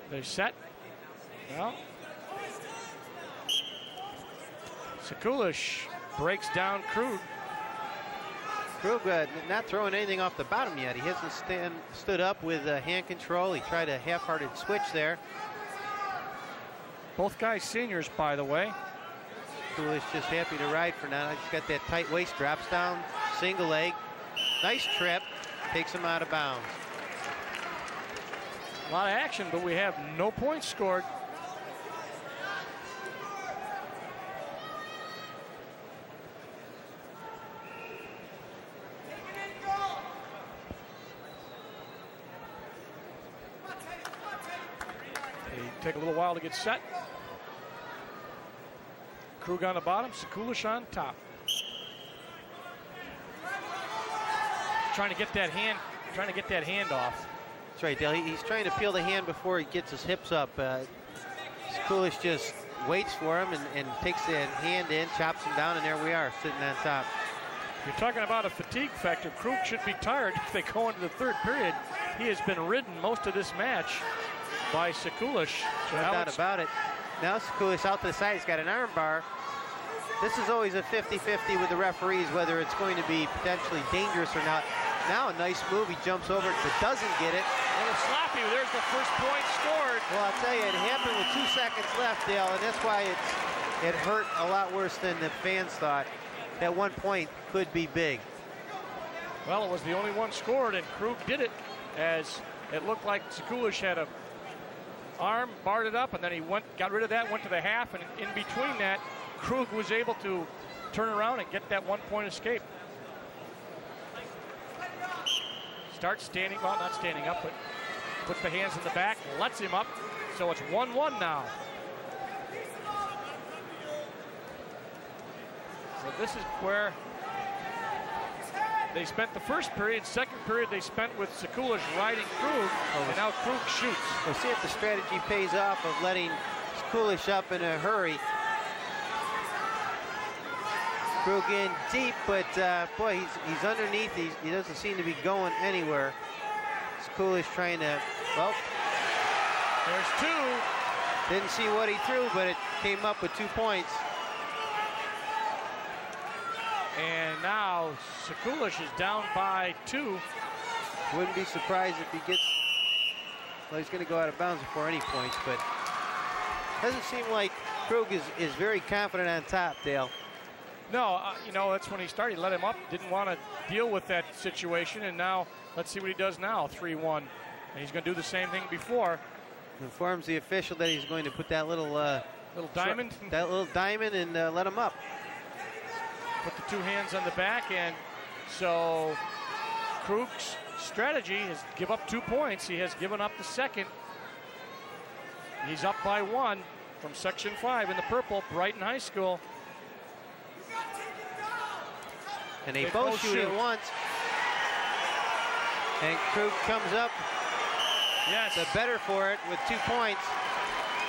They set. Well, Sekulic breaks down Krug.
Krug not throwing anything off the bottom yet. He hasn't stood up with hand control. He tried a half-hearted switch there.
Both guys seniors, by the way.
Sekulic just happy to ride for now. He's got that tight waist, drops down, single leg. Nice trip, takes him out of bounds.
A lot of action, but we have no points scored. They take a little while to get set. Krug on the bottom, Sekulic on top. Trying to get that hand off.
That's right, Dale. He's trying to peel the hand before he gets his hips up. Sekulic just waits for him and takes that hand in, chops him down, and there we are, sitting on top.
You're talking about a fatigue factor. Krug should be tired if they go into the third period. He has been ridden most of this match by Sekulic.
No doubt about it. Now Sekulic out to the side. He's got an arm bar. This is always a 50-50 with the referees, whether it's going to be potentially dangerous or not. Now a nice move. He jumps over it, but doesn't get it.
A little sloppy. There's the first point scored.
Well, I'll tell you, it happened with 2 seconds left, Dale, and that's why it hurt a lot worse than the fans thought. That 1 point could be big.
Well, it was the only one scored, and Krug did it, as it looked like Sekulic had a arm, barred it up, and then he got rid of that, went to the half, and in between that, Krug was able to turn around and get that 1 point escape. Starts standing, well, not standing up, but puts the hands in the back, lets him up, so it's 1-1 now. So this is where they spent the first period. Second period they spent with Sekulic riding Krug, and now Krug shoots.
We'll see if the strategy pays off of letting Sekulic up in a hurry. Krug in deep, but boy, he's underneath. He doesn't seem to be going anywhere. Sekulic trying to, well,
there's two.
Didn't see what he threw, but it came up with 2 points.
And now Sekulic is down by 2.
Wouldn't be surprised if he gets, well, he's going to go out of bounds before any points, but doesn't seem like Krug is very confident on top, Dale.
No, you know, that's when he started. He let him up, didn't want to deal with that situation, and now let's see what he does now, 3-1. And he's going to do the same thing before.
Informs the official that he's going to put that little
diamond,
and let him up.
Put the 2 hands on the back, and so Krug's strategy is give up 2 points. He has given up the second. He's up by 1 from Section 5 in the purple, Brighton High School.
And they both shoot at once. And Krug comes up.
Yes.
The better for it with 2 points.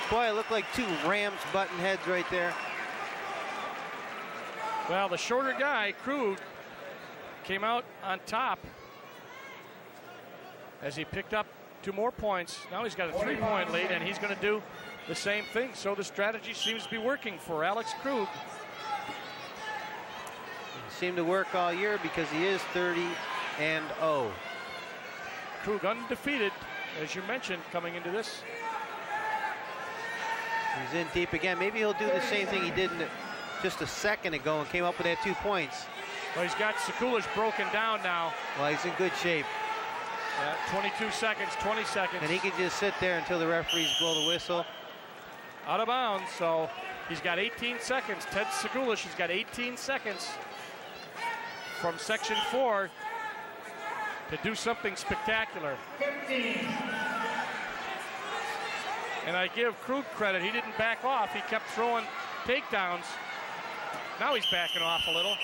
Boy, it looked like 2 Rams button heads right there.
Well, the shorter guy, Krug, came out on top as he picked up 2 more points. Now he's got a 3-point lead, and he's going to do the same thing. So the strategy seems to be working for Alex Krug.
Seemed to work all year because he is 30-0.
Krug undefeated, as you mentioned, coming into this.
He's in deep again. Maybe he'll do the same thing he did just a second ago and came up with that 2 points.
Well, he's got Sekulic broken down now.
Well, he's in good shape.
22 seconds, 20 seconds.
And he can just sit there until the referees blow the whistle.
Out of bounds, so he's got 18 seconds. Ted Sekulic has got 18 seconds from Section 4 to do something spectacular. And I give Krug credit. He didn't back off. He kept throwing takedowns. Now he's backing off a little.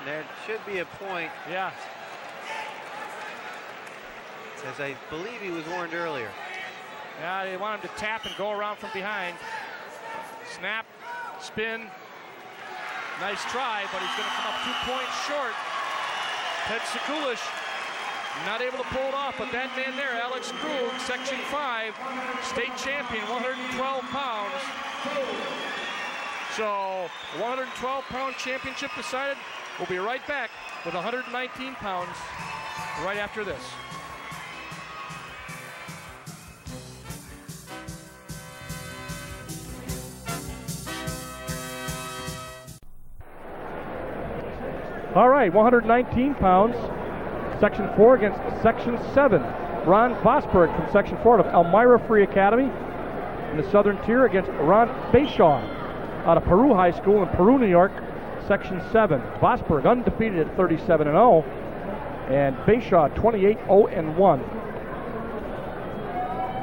There should be a point.
Yeah.
As I believe he was warned earlier.
Yeah, they want him to tap and go around from behind. Snap, spin. Nice try, but he's going to come up 2 points short. Ted Sekulic not able to pull it off, but that man there, Alex Krug, Section 5, state champion, 112 pounds. So, 112-pound championship decided. We'll be right back with 119 pounds right after this. All right, 119 pounds, Section 4 against Section 7. Ron Vosberg from Section 4 of Elmira Free Academy in the Southern Tier against Ron Bashaw out of Peru High School in Peru, New York, Section 7. Vosberg undefeated at 37-0, and Bashaw 28-0-1.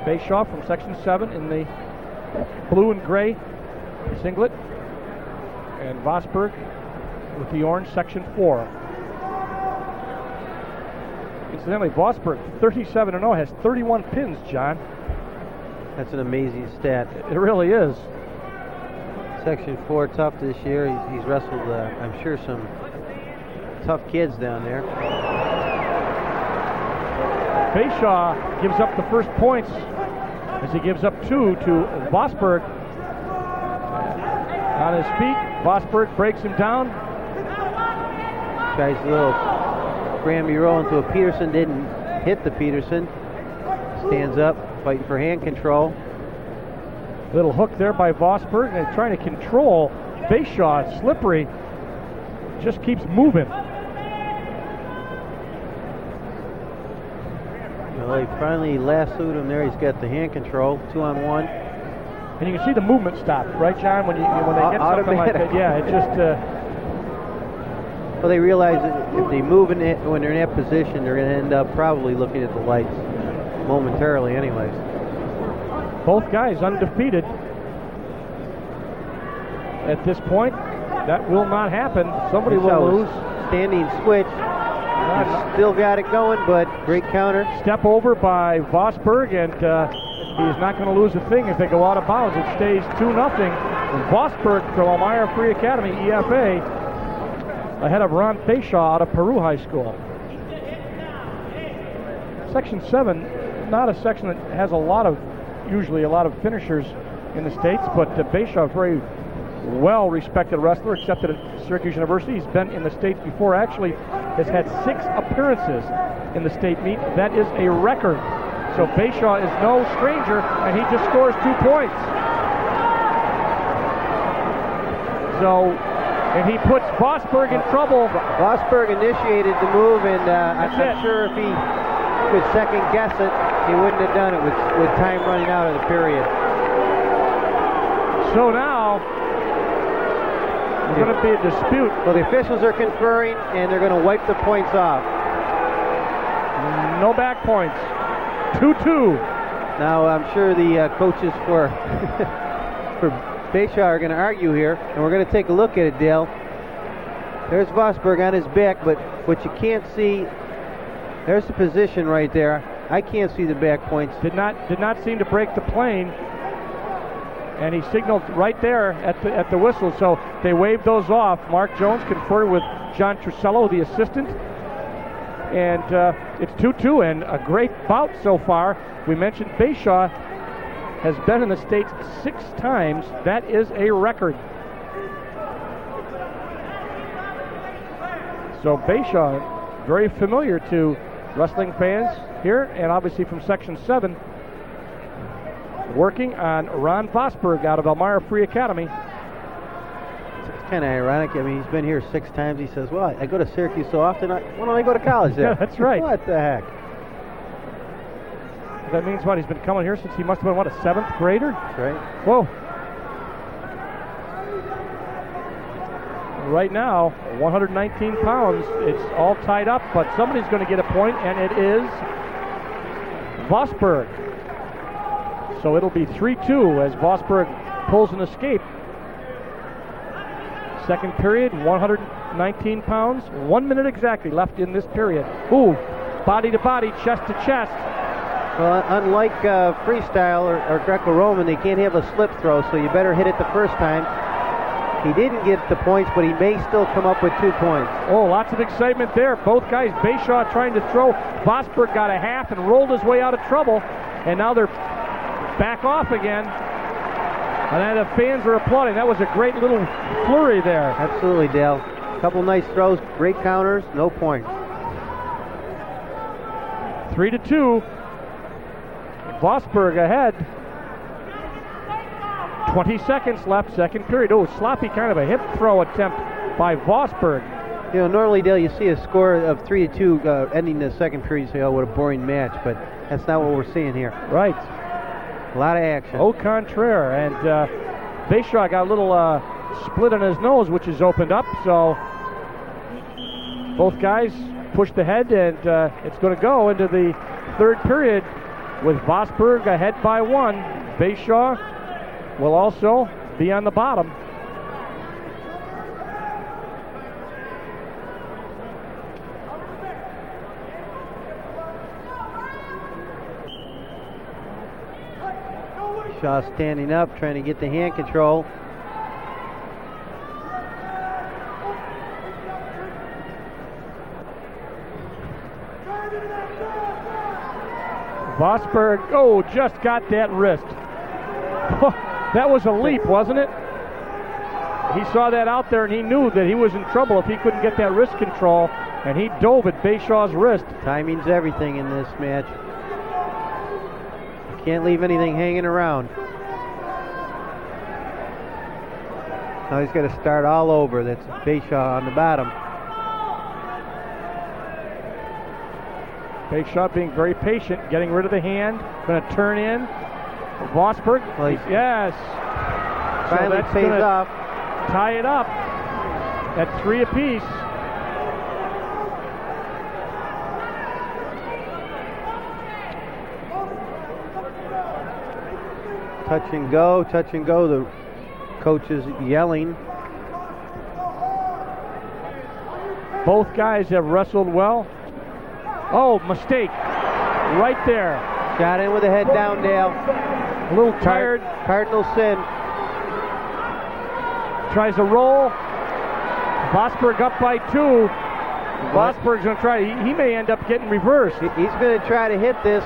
Bashaw from Section 7 in the blue and gray singlet, and Vosberg with the orange, Section 4. Incidentally, Vosberg, 37-0, has 31 pins, John.
That's an amazing stat.
It really is.
Section 4 tough this year. He's wrestled, I'm sure, some tough kids down there.
Bashaw gives up the first points as he gives up 2 to Vosberg. On his feet, Vosberg breaks him down.
Tries a little Grammy roll into a Peterson, didn't hit the Peterson. Stands up, fighting for hand control.
Little hook there by Vosberg, and they're trying to control Bashaw. It's slippery, just keeps moving.
Well, he finally lassoed him there. He's got the hand control, 2-on-1.
And you can see the movement stop, right, John? When they get something like that, yeah, it just.
Well, they realize that if they move in it, when they're in that position, they're going to end up probably looking at the lights momentarily, anyways.
Both guys undefeated at this point. That will not happen. Somebody will lose.
Standing switch. He's still got it going, but great counter.
Step over by Vosberg, and he's not going to lose a thing if they go out of bounds. It stays 2-0. Vosberg from Elmira Free Academy, EFA, ahead of Ron Bashaw out of Peru High School. Section 7, not a section that has usually a lot of finishers in the States, but Bashaw, a very well-respected wrestler, accepted at Syracuse University. He's been in the States before, actually has had 6 appearances in the state meet. That is a record. So Bashaw is no stranger, and he just scores 2 points. So, and he puts Vosberg in trouble.
Vosberg initiated the move, and I'm not sure if he could second guess it, he wouldn't have done it with time running out of the period.
So now, there's going to be a dispute.
Well, the officials are conferring, and they're going to wipe the points off.
No back points. 2-2.
Now, I'm sure the coaches for Bashaw are going to argue here, and we're going to take a look at it, Dale. There's Vosberg on his back, but what you can't see, there's the position right there. I can't see the back points.
Did not seem to break the plane, and he signaled right there at the whistle. So they waved those off. Mark Jones conferred with John Trusello, the assistant, and it's 2-2 and a great bout so far. We mentioned Bashaw has been in the States 6 times. That is a record. So Bashaw, very familiar to wrestling fans here, and obviously from Section 7, working on Ron Vosberg out of Elmira Free Academy.
It's kind of ironic. I mean, he's been here 6 times. He says, well, I go to Syracuse so often, why don't I go to college there?
Yeah, that's right.
What the heck?
That means what? He's been coming here since he must have been, what, a 7th grader?
That's right.
Whoa. Right now, 119 pounds. It's all tied up, but somebody's going to get a point, and it is Vosberg. So it'll be 3-2 as Vosburg pulls an escape. Second period, 119 pounds, 1 minute exactly left in this period. Ooh, body to body, chest to chest.
Well, unlike freestyle or Greco-Roman, they can't have a slip throw, so you better hit it the first time. He didn't get the points, but he may still come up with 2 points.
Oh, lots of excitement there. Both guys, Bayshaw trying to throw. Vosburg got a half and rolled his way out of trouble, and now they're back off again. And then the fans are applauding. That was a great little flurry there.
Absolutely, Dale. A couple nice throws, great counters, no points.
3-2. Vosburg ahead. 20 seconds left, second period. Oh, sloppy kind of a hip throw attempt by Vosburg.
You know, normally, Dale, you see a score of 3-2 ending the second period. You say, oh, what a boring match, but that's not what we're seeing here.
Right.
A lot of action.
Au contraire, and Bayshaw got a little split on his nose, which is opened up, so both guys pushed ahead, and it's going to go into the third period with Vosburg ahead by 1. Bayshaw will also be on the bottom.
Shaw standing up, trying to get the hand control.
Vosburg, oh, just got that wrist. That was a leap, wasn't it? He saw that out there and he knew that he was in trouble if he couldn't get that wrist control, and he dove at Bayshaw's wrist.
Timing's everything in this match. Can't leave anything hanging around. Now he's got to start all over. That's Bayshaw on the bottom.
Bayshaw being very patient, getting rid of the hand. Going to turn in. Vosburg,
well,
yes.
Finally
so
pays off.
Tie it up at 3 apiece.
Touch and go, touch and go. The coach is yelling.
Both guys have wrestled well. Oh, mistake. Right there.
Shot in with the head down, Dale.
A little tired.
Cardinal sin.
Tries to roll. Vosburg up by 2. Vosburg's going to try. He may end up getting reversed.
He's going to try to hit this.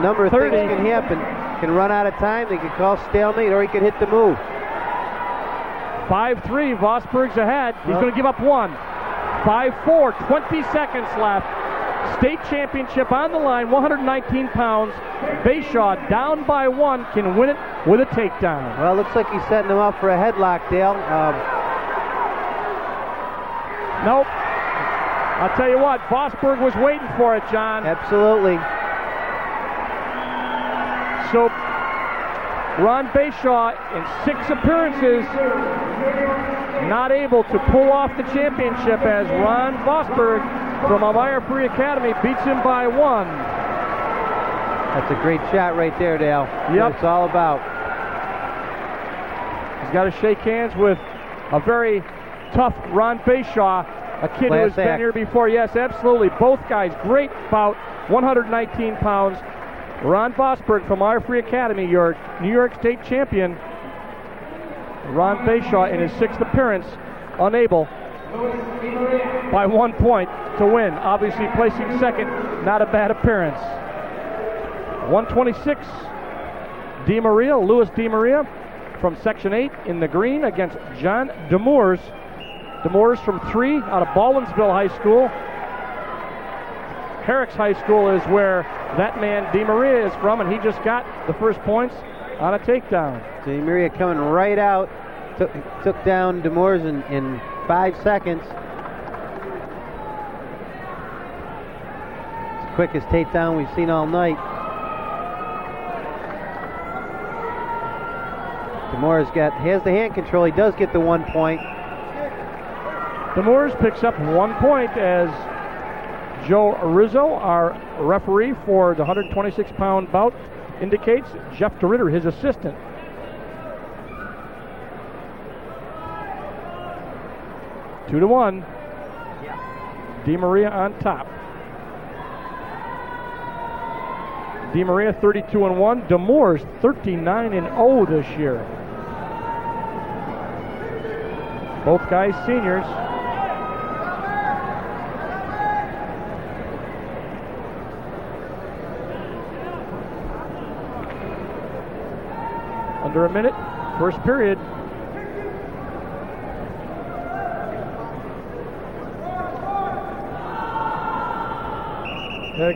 Number of
30.
things can happen. Can run out of time. They can call stalemate, or he could hit the move.
5-3. Vosburg's ahead. He's going to give up 1. 5-4. 20 seconds left. State championship on the line. 119 pounds. Bayshaw down by 1. Can win it with a takedown.
Well, looks like he's setting him up for a headlock, Dale.
Nope. I'll tell you what. Vosburg was waiting for it, John.
Absolutely.
So, Ron Bayshaw, in 6 appearances, not able to pull off the championship as Ron Vosburg from Elmira Free Academy beats him by 1.
That's a great shot right there, Dale.
Yep.
That's it's all about.
He's got to shake hands with a very tough Ron Bayshaw, a kid who has been here before. Yes, absolutely. Both guys, great bout, 119 pounds. Ron Vosburg from our Free Academy, your New York State champion. Ron Bayshaw in his 6th appearance, unable by 1 point to win. Obviously placing second, not a bad appearance. 126, Louis DeMaria from Section 8 in the green against John Demores. Demores from 3 out of Baldwinsville High School. Herrick's High School is where that man DeMaria is from, and he just got the first points on a takedown.
DeMaria coming right out, took down Demores in 5 seconds. It's the quickest takedown we've seen all night. Demores has the hand control. He does get the 1 point.
Demores picks up 1 point as Joe Rizzo, our referee for the 126-pound bout,
indicates. Jeff DeRitter, his assistant. Two to one. DeMaria on top. DeMaria 32-1. Demores 39-0 this year. Both guys seniors. Under a minute, first period. They're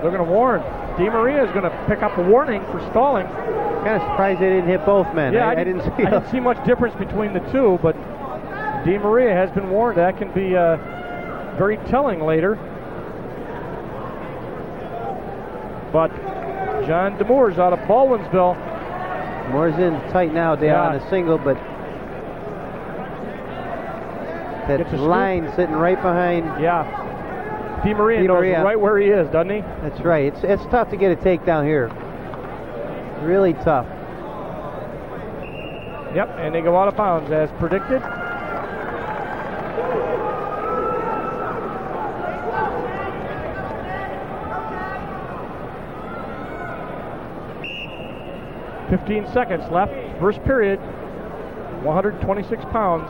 going to warn. DeMaria is going to pick up a warning for stalling.
Kind of surprised they didn't hit both men.
Yeah,
I didn't see.
I didn't see much difference between the two, but DeMaria has been warned. That can be very telling later. But John Demores out of Baldwinsville.
Moore's in tight now, Dale, on a single, but that line sitting right behind.
Yeah. DeMaria knows right where he is, doesn't he?
That's right. It's tough to get a takedown here. Really tough.
Yep, and they go out of bounds as predicted. .15 seconds left, first period. 126 pounds.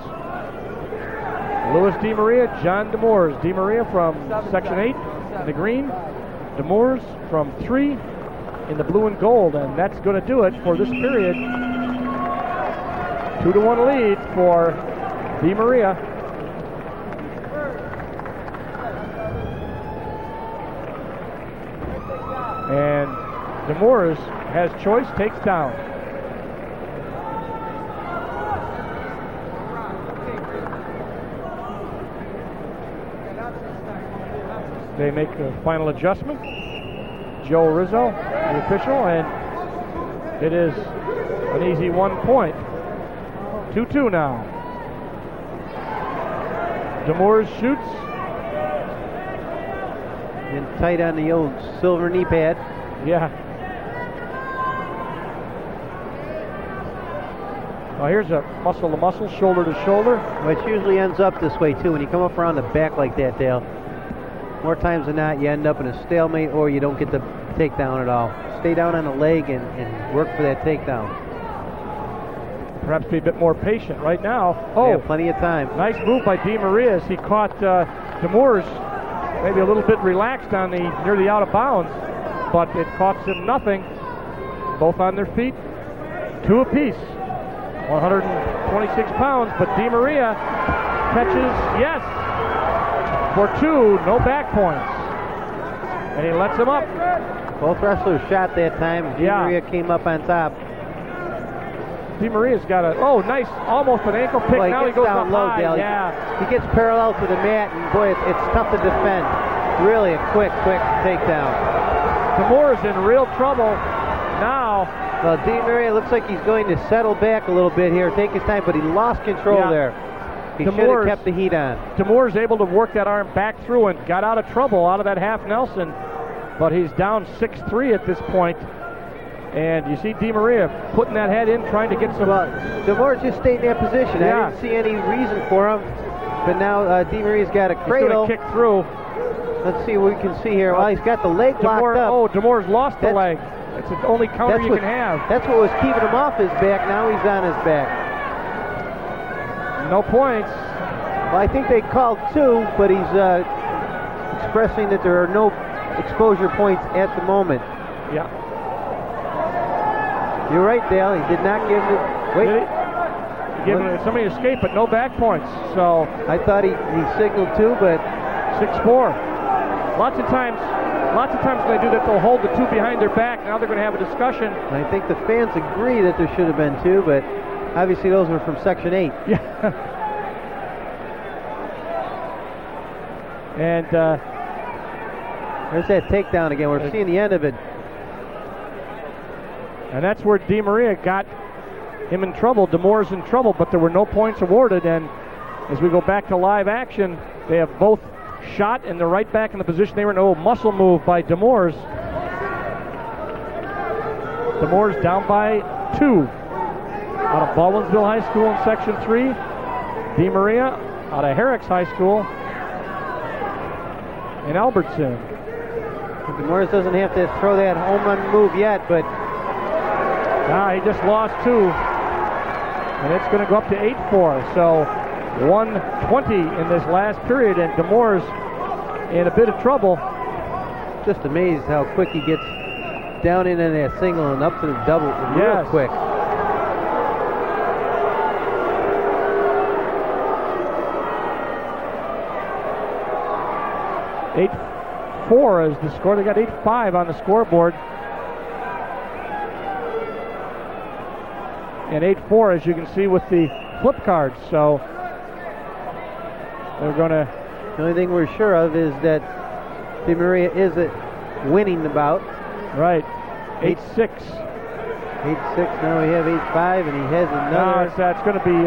Louis DeMaria, John Demores. DeMaria from Section 8 in the green. Demores from 3 in the blue and gold. And that's going to do it for this period. 2-1 lead for DeMaria. And Demores has choice, takes down. They make a final adjustment. Joe Rizzo, the official, and it is an easy 1 point. 2-2 now. Demores shoots.
And tight on the old silver knee pad.
Yeah. Well, here's a muscle-to-muscle, shoulder-to-shoulder.
Which usually ends up this way, too. When you come up around the back like that, Dale, more times than not, you end up in a stalemate or you don't get the takedown at all. Stay down on the leg and work for that takedown.
Perhaps be a bit more patient right now.
Oh, plenty of time.
Nice move by DeMaria as he caught Demores maybe a little bit relaxed on near the out of bounds, but it costs him nothing. Both on their feet, 2 apiece. 126 pounds, but DeMaria catches, yes, for 2, no back points. And he lets him up.
Both wrestlers shot that time. DeMaria came up on top.
DeMaria's got nice, almost an ankle pick. Now he goes down low, Dale. Yeah.
He gets parallel to the mat, and boy, it's tough to defend. Really a quick takedown.
Demores in real trouble now.
Well, DeMaria looks like he's going to settle back a little bit here, take his time, but he lost control there. He should have kept the heat on.
Demores able to work that arm back through and got out of trouble out of that half Nelson, but he's down 6-3 at this point. And you see DeMaria putting that head in, trying to get some...
Well, Demores just stayed in that position. I didn't see any reason for him, but now DeMaria's got a cradle.
He's going to kick through.
Let's see what we can see here. Well, he's got the leg locked up.
Oh, Demores lost the leg. It's the only counter you can have.
That's what was keeping him off his back. Now he's on his back.
No points.
Well, I think they called 2, but he's expressing that there are no exposure points at the moment.
Yeah.
You're right, Dale. He did not give it. Wait.
Somebody escaped, but no back points. So
I thought he signaled 2, but
6-4. Lots of times when they do that, they'll hold the 2 behind their back. Now they're going to have a discussion.
I think the fans agree that there should have been 2, but obviously those were from Section 8.
Yeah. And
there's that takedown again. We're seeing the end of it.
And that's where DeMaria got him in trouble. Demores in trouble, but there were no points awarded. And as we go back to live action, they have both shot and they're right back in the position they were in. Oh, muscle move by Demores. Demores down by 2. Out of Baldwinsville High School in Section 3. DeMaria out of Herrick's High School in Albertson.
Demores doesn't have to throw that home run move yet, but
he just lost 2. And it's going to go up to 8-4. So 1:20 in this last period, and Demores in a bit of trouble.
Just amazed how quick he gets down into that single and up to the double real quick.
8-4 is the score. They got 8-5 on the scoreboard. And 8-4, as you can see, with the flip cards. So they're going to...
The only thing we're sure of is that DeMaria is winning the bout.
Right. 8-6.
8-6. Now we have 8-5, and he has another.
No, that's going to be...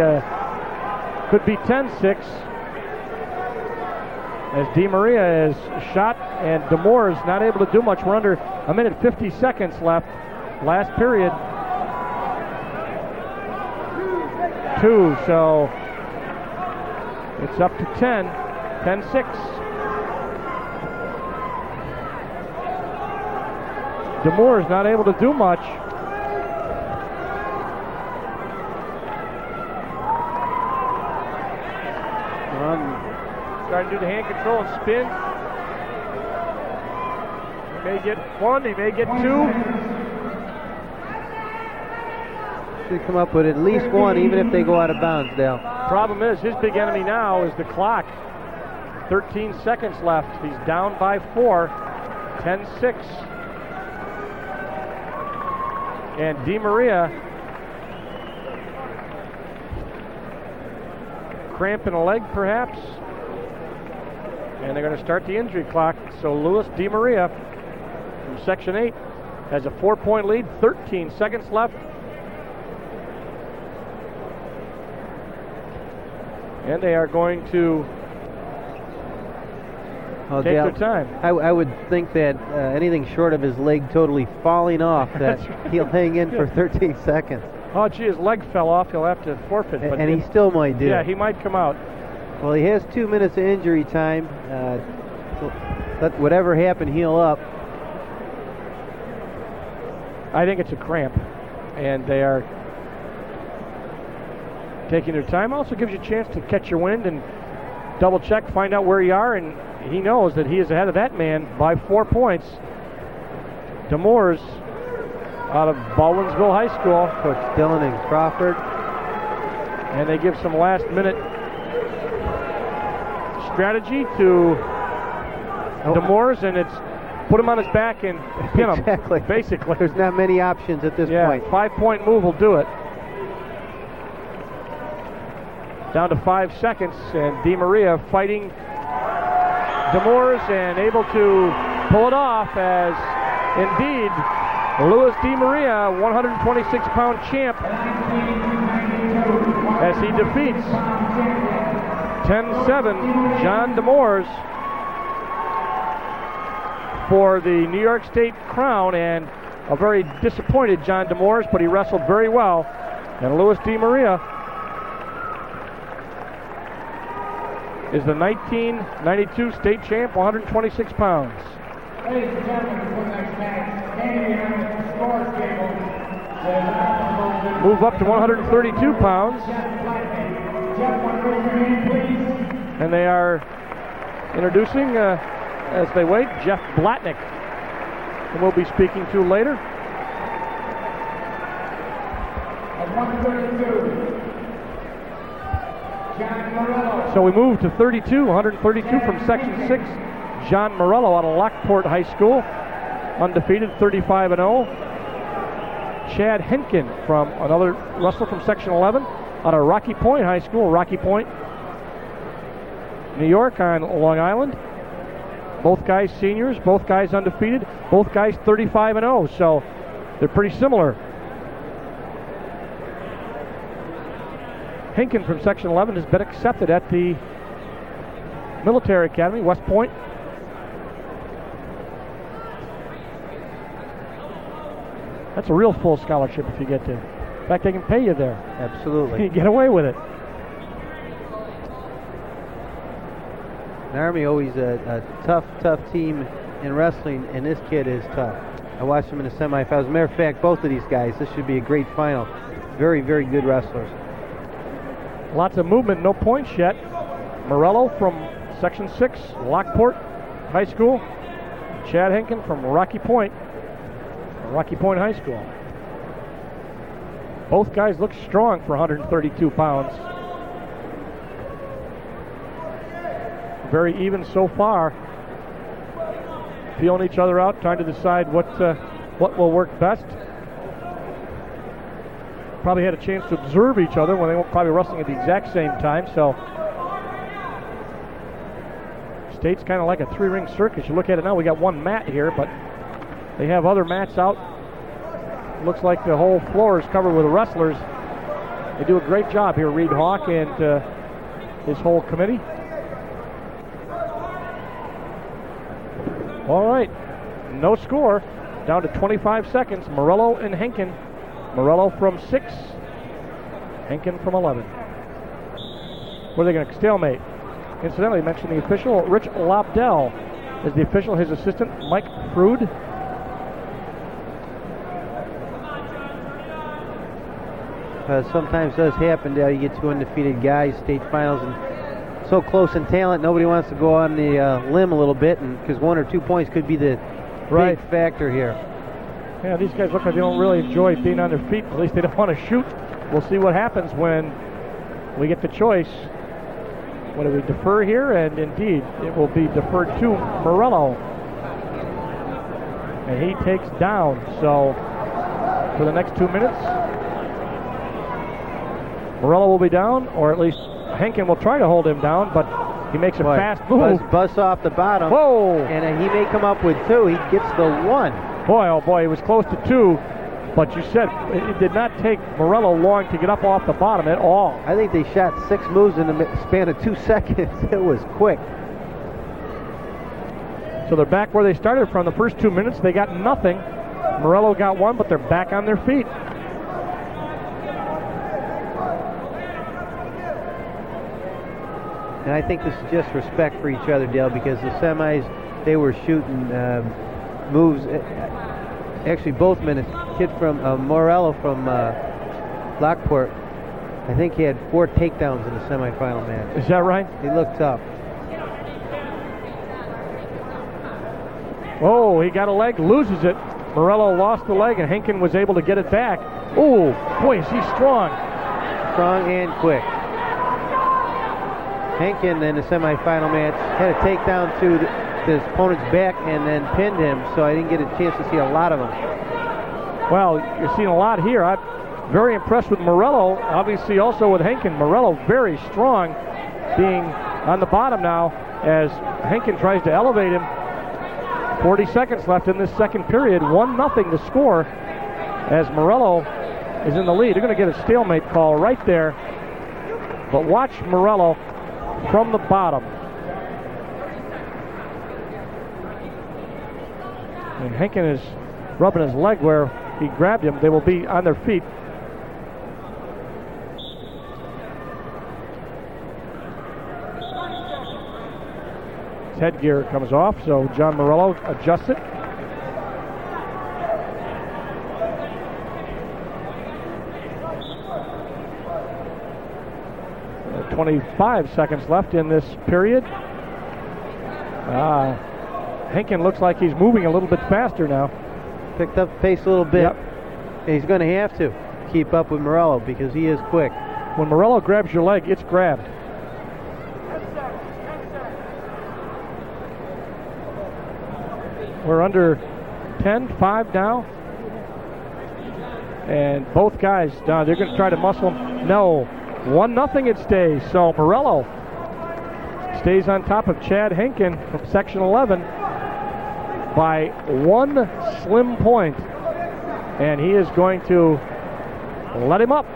could be 10-6. As DeMaria is shot, and Demores not able to do much. We're under a minute 50 seconds left. Last period. 2, so it's up to 10. 10-6. Demores not able to do much. Starting to do the hand control and spin. He may get 1, he may get 2.
Should come up with at least 1, even if they go out of bounds, Dale.
Problem is, his big enemy now is the clock. 13 seconds left. He's down by 4. 10-6. And DeMaria cramp in a leg, perhaps. And they're going to start the injury clock. So Louis DeMaria from Section 8 has a 4-point lead. 13 seconds left. And they are going to take their time.
I would think that anything short of his leg totally falling off, that he'll hang in for 13 seconds.
Oh, gee, his leg fell off. He'll have to forfeit. But
and he still might do.
Yeah, he might come out.
Well, he has 2 minutes of injury time. So let whatever happened heal up.
I think it's a cramp, and they are taking their time. Also gives you a chance to catch your wind and double check, find out where you are, and he knows that he is ahead of that man by 4 points. Demores out of Baldwinsville High School.
Coach Dillon and Crawford.
And they give some last minute strategy to Demores, and it's put him on his back and pin him.
Exactly.
Basically.
There's not many options at this point.
5-point move will do it. Down to 5 seconds, and DeMaria fighting Demores and able to pull it off, as indeed Louis DeMaria, 126-pound champ, as he defeats 10-7 John Demores for the New York State crown, and a very disappointed John Demores, but he wrestled very well. And Louis DeMaria is the 1992 state champ, 126 pounds.
Ladies and gentlemen, before the next match, standing on the scores table,
move up to 132 pounds. And they are introducing, as they wait, Jeff Blatnick, who we'll be speaking to later.
At 132.
So we move to 32, 132 from Section 6. John Morello out of Lockport High School, undefeated, 35-0. Chad Henkin, from another wrestler from Section 11, out of Rocky Point High School, Rocky Point, New York on Long Island. Both guys seniors, both guys undefeated, both guys 35-0, so they're pretty similar. Henkin from Section 11 has been accepted at the Military Academy, West Point. That's a real full scholarship if you get there. In fact, they can pay you there.
Absolutely.
You get away with it.
The Army always a tough team in wrestling, and this kid is tough. I watched him in the semifinals. As a matter of fact, both of these guys, this should be a great final. Very, very good wrestlers.
Lots of movement, no points yet. Morello from Section 6, Lockport High School. Chad Henkin from Rocky Point High School. Both guys look strong for 132 pounds. Very even so far. Feeling each other out, trying to decide what will work best. Probably had a chance to observe each other when they were probably wrestling at the exact same time. So State's kind of like a three-ring circus. You look at it now, we got one mat here, but they have other mats out. Looks like the whole floor is covered with wrestlers. They do a great job here, Reed Hawk and his whole committee. All right, no score, down to 25 seconds. Morello and Henkin. Morello from 6, Henkin from 11. Were they going to stalemate? Incidentally, mention the official, Rich Lobdell is the official, his assistant, Mike Frood.
Sometimes does happen, Dale. You get two undefeated guys, state finals, and so close in talent, nobody wants to go on the limb a little bit, and because 1 or 2 points could be the big factor here.
Yeah, these guys look like they don't really enjoy being on their feet. At least they don't want to shoot. We'll see what happens when we get the choice. What do we defer here? And indeed, it will be deferred to Morello. And he takes down. So for the next 2 minutes, Morello will be down, or at least Henkin will try to hold him down, but he makes a fast move.
Buzz off the bottom.
Whoa!
And he may come up with 2. He gets the 1.
Boy, oh boy, he was close to 2, but you said it did not take Morello long to get up off the bottom at all.
I think they shot 6 moves in the span of 2 seconds. It was quick.
So they're back where they started from. The first 2 minutes, they got nothing. Morello got 1, but they're back on their feet.
And I think this is just respect for each other, Dale, because the semis, they were shooting moves. Actually, both minutes. Kid from Morello from Lockport, I think he had 4 takedowns in the semifinal match.
Is that right?
He looked tough.
Oh, he got a leg, loses it. Morello lost the leg, and Henkin was able to get it back. Oh, boy, is he strong.
Strong and quick. Henkin in the semifinal match had a takedown to his opponent's back and then pinned him, so I didn't get a chance to see a lot of them.
Well, you're seeing a lot here. I'm very impressed with Morello, obviously also with Henkin. Morello very strong, being on the bottom now as Henkin tries to elevate him. 40 seconds left in this second period. 1-0 the score as Morello is in the lead. They're going to get a stalemate call right there. But watch Morello from the bottom. And Henkin is rubbing his leg where he grabbed him. They will be on their feet. His headgear comes off, so John Morello adjusts it. Uh, 25 seconds left in this period. Henkin looks like he's moving a little bit faster now.
Picked up pace a little bit.
Yep.
He's going to have to keep up with Morello because he is quick.
When Morello grabs your leg, it's grabbed. We're under 10-5 now. And both guys, they're going to try to muscle him. No, 1-0 it stays. So Morello stays on top of Chad Henkin from Section 11 by 1 slim point. And he is going to let him up.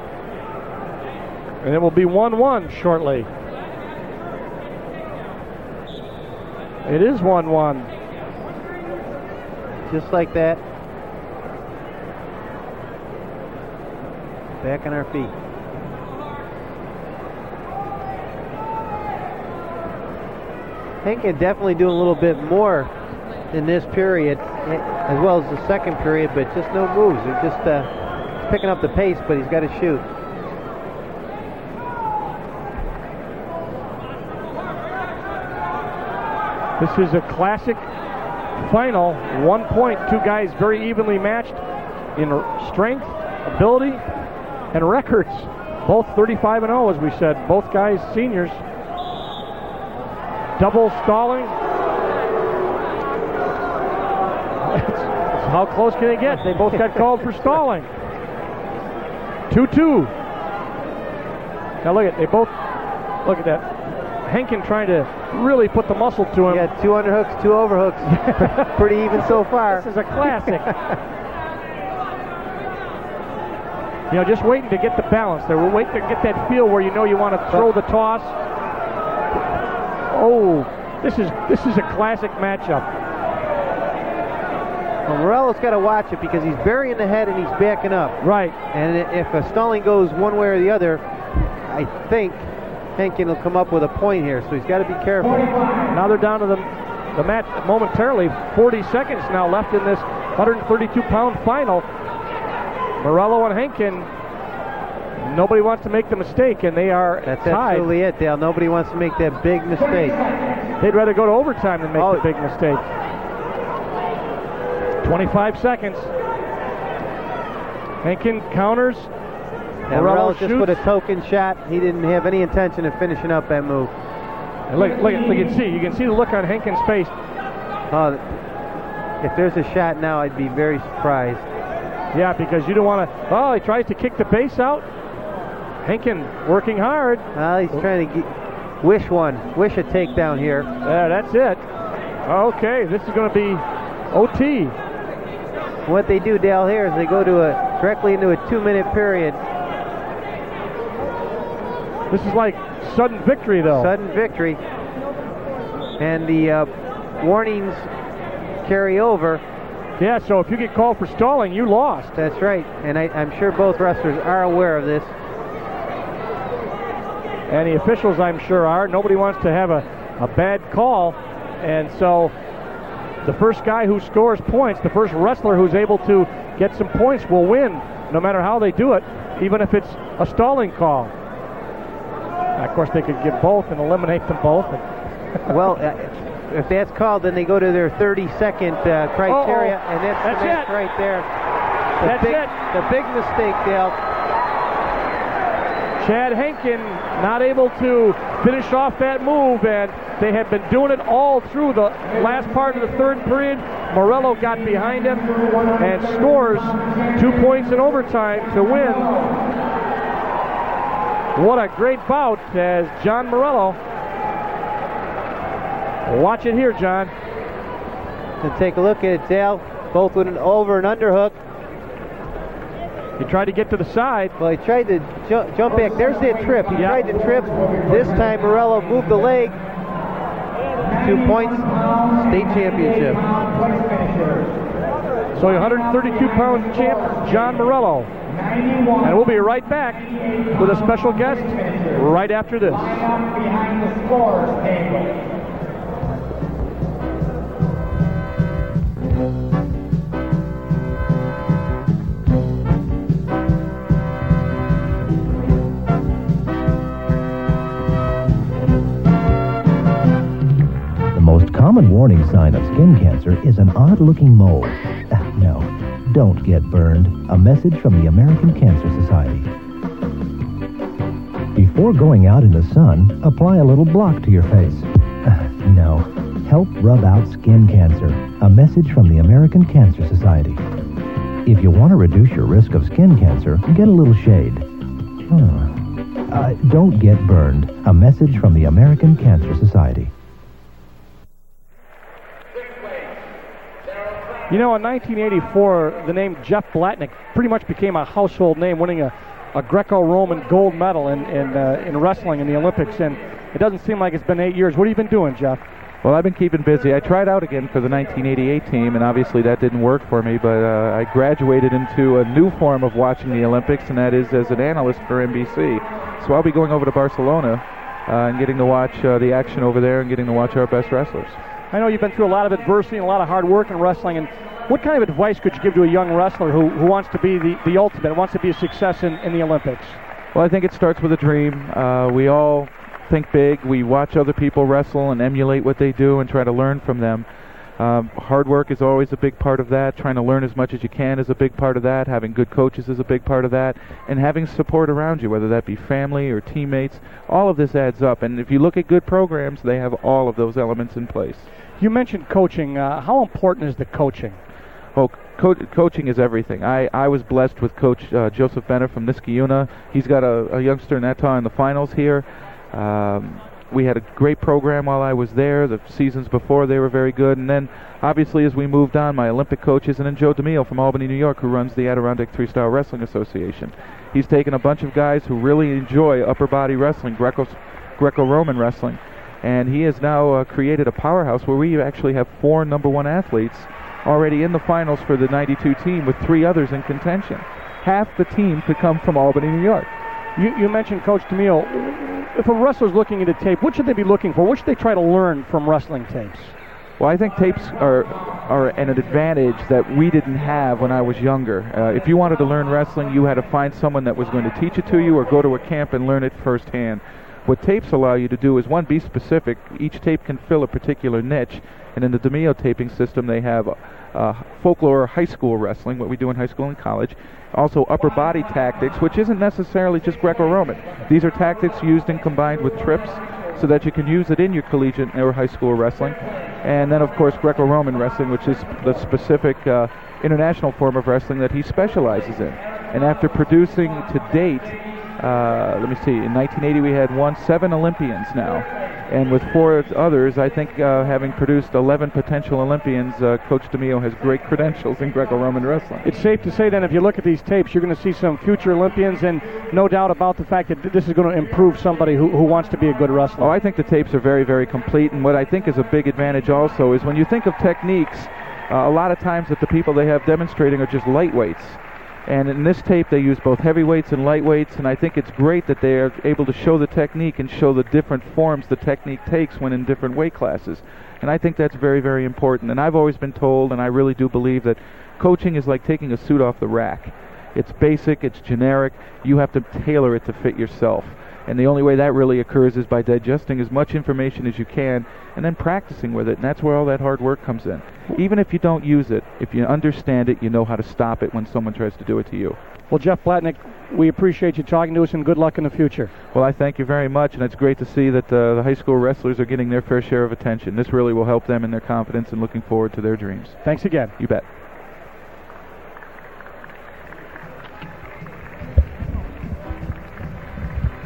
And it will be 1-1 shortly. It is 1-1.
Just like that. back on our feet. Hank can definitely do a little bit more in this period, as well as the second period, but just no moves. They're just picking up the pace, but he's got to shoot.
This is a classic final. 1 point, two guys very evenly matched in strength, ability, and records. Both 35-0, as we said. Both guys seniors. Double stalling. How close can they get? They both got called for stalling. 2-2. Now look at, look at that. Henkin trying to really put the muscle to him.
You got 2 underhooks, 2 overhooks. Pretty even so far.
This is a classic. You know, just waiting to get the balance there. We're waiting to get that feel where you know you want to throw the toss. Oh, this is a classic matchup.
Well, Morello's got to watch it because he's burying the head and he's backing up.
Right.
And if a stalling goes one way or the other, I think Henkin will come up with a point here, so he's got to be careful.
Now they're down to the match momentarily. 40 seconds now left in this 132-pound final. Morello and Henkin, nobody wants to make the mistake, and they are
That's
tied.
Absolutely it, Dale. Nobody wants to make that big mistake.
They'd rather go to overtime than make the big mistake. 25 seconds. Henkin counters.
And Morello just put a token shot. He didn't have any intention of finishing up that move.
And look, you can see the look on Henkin's face.
Oh, if there's a shot now, I'd be very surprised.
Yeah, because you don't want to. Oh, he tries to kick the base out. Henkin working hard.
Well, he's trying to wish a takedown here.
That's it. Okay, this is going to be OT.
What they do, Dale, here is they go to directly into a 2-minute period.
This is like sudden victory, though.
Sudden victory. And the warnings carry over.
Yeah, so if you get called for stalling, you lost.
That's right. And I'm sure both wrestlers are aware of this.
And the officials, I'm sure, are. Nobody wants to have a bad call. And so the first guy who scores points, the first wrestler who's able to get some points will win, no matter how they do it, even if it's a stalling call. Of course, they could give both and eliminate them both.
Well, if that's called, then they go to their 30-second criteria, and that's the match right there. The big mistake, Dale.
Chad Henkin not able to finish off that move, and they had been doing it all through the last part of the third period. Morello got behind him and scores 2 points in overtime to win. What a great bout as John Morello. Watch it here, John.
And take a look at it, Dale. Both with an over and underhook.
He tried to get to the side.
Well, he tried to jump back. There's that trip. He tried to trip. This time, Morello moved the leg. 2 points, state championship.
So 132-pound champ, John Morello. And we'll be right back with a special guest right after this.
Behind the scores table.
The most common warning sign of skin cancer is an odd-looking mole. No, don't get burned. A message from the American Cancer Society. Before going out in the sun, apply a little block to your face. No, help rub out skin cancer. A message from the American Cancer Society. If you want to reduce your risk of skin cancer, get a little shade. Don't get burned. A message from the American Cancer Society.
You know, in 1984, the name Jeff Blatnick pretty much became a household name, winning a Greco-Roman gold medal in wrestling in the Olympics, and it doesn't seem like it's been 8 years. What have you been doing, Jeff?
Well, I've been keeping busy. I tried out again for the 1988 team, and obviously that didn't work for me, but I graduated into a new form of watching the Olympics, and that is as an analyst for NBC. So I'll be going over to Barcelona and getting to watch the action over there and getting to watch our best wrestlers.
I know you've been through a lot of adversity and a lot of hard work in wrestling, and what kind of advice could you give to a young wrestler who wants to be the ultimate, wants to be a success in the Olympics?
Well, I think it starts with a dream. We all think big. We watch other people wrestle and emulate what they do and try to learn from them. Hard work is always a big part of that. Trying to learn as much as you can is a big part of that. Having good coaches is a big part of that. And having support around you, whether that be family or teammates, all of this adds up. And if you look at good programs, they have all of those elements in place.
You mentioned coaching. How important is the coaching?
Well, coaching is everything. I was blessed with Coach Joseph Benner from Niskayuna. He's got a youngster in that time in the finals here. We had a great program while I was there. The seasons before, they were very good. And then, obviously, as we moved on, my Olympic coaches, and then Joe DeMille from Albany, New York, who runs the Adirondack Three-Star Wrestling Association. He's taken a bunch of guys who really enjoy upper body wrestling, Greco-Roman wrestling, and he has now created a powerhouse where we actually have 4 #1 athletes already in the finals for the 92 team with 3 others in contention. Half the team could come from Albany, New York.
You mentioned Coach DeMille. If a wrestler's looking at a tape, what should they be looking for? What should they try to learn from wrestling tapes?
Well, I think tapes are an advantage that we didn't have when I was younger. If you wanted to learn wrestling, you had to find someone that was going to teach it to you or go to a camp and learn it firsthand. What tapes allow you to do is, one, be specific. Each tape can fill a particular niche. And in the DeMille taping system, they have folklore high school wrestling, what we do in high school and college. Also upper body tactics, which isn't necessarily just Greco-Roman. These are tactics used and combined with trips so that you can use it in your collegiate or high school wrestling. And then, of course, Greco-Roman wrestling, which is the specific international form of wrestling that he specializes in. And after producing to date, let me see, in 1980 we had 7 Olympians now. And with 4 others, I think having produced 11 potential Olympians, Coach DeMille has great credentials in Greco-Roman wrestling.
It's safe to say then, if you look at these tapes, you're going to see some future Olympians, and no doubt about the fact that this is going to improve somebody who wants to be a good wrestler.
Oh, I think the tapes are very, very complete, and what I think is a big advantage also is when you think of techniques, a lot of times that the people they have demonstrating are just lightweights. And in this tape, they use both heavyweights and lightweights, and I think it's great that they are able to show the technique and show the different forms the technique takes when in different weight classes. And I think that's very, very important. And I've always been told, and I really do believe, that coaching is like taking a suit off the rack. It's basic, it's generic, you have to tailor it to fit yourself. And the only way that really occurs is by digesting as much information as you can and then practicing with it, and that's where all that hard work comes in. Even if you don't use it, if you understand it, you know how to stop it when someone tries to do it to you.
Well, Jeff Blatnick, we appreciate you talking to us, and good luck in the future.
Well, I thank you very much, and it's great to see that the high school wrestlers are getting their fair share of attention. This really will help them in their confidence and looking forward to their dreams.
Thanks again.
You bet.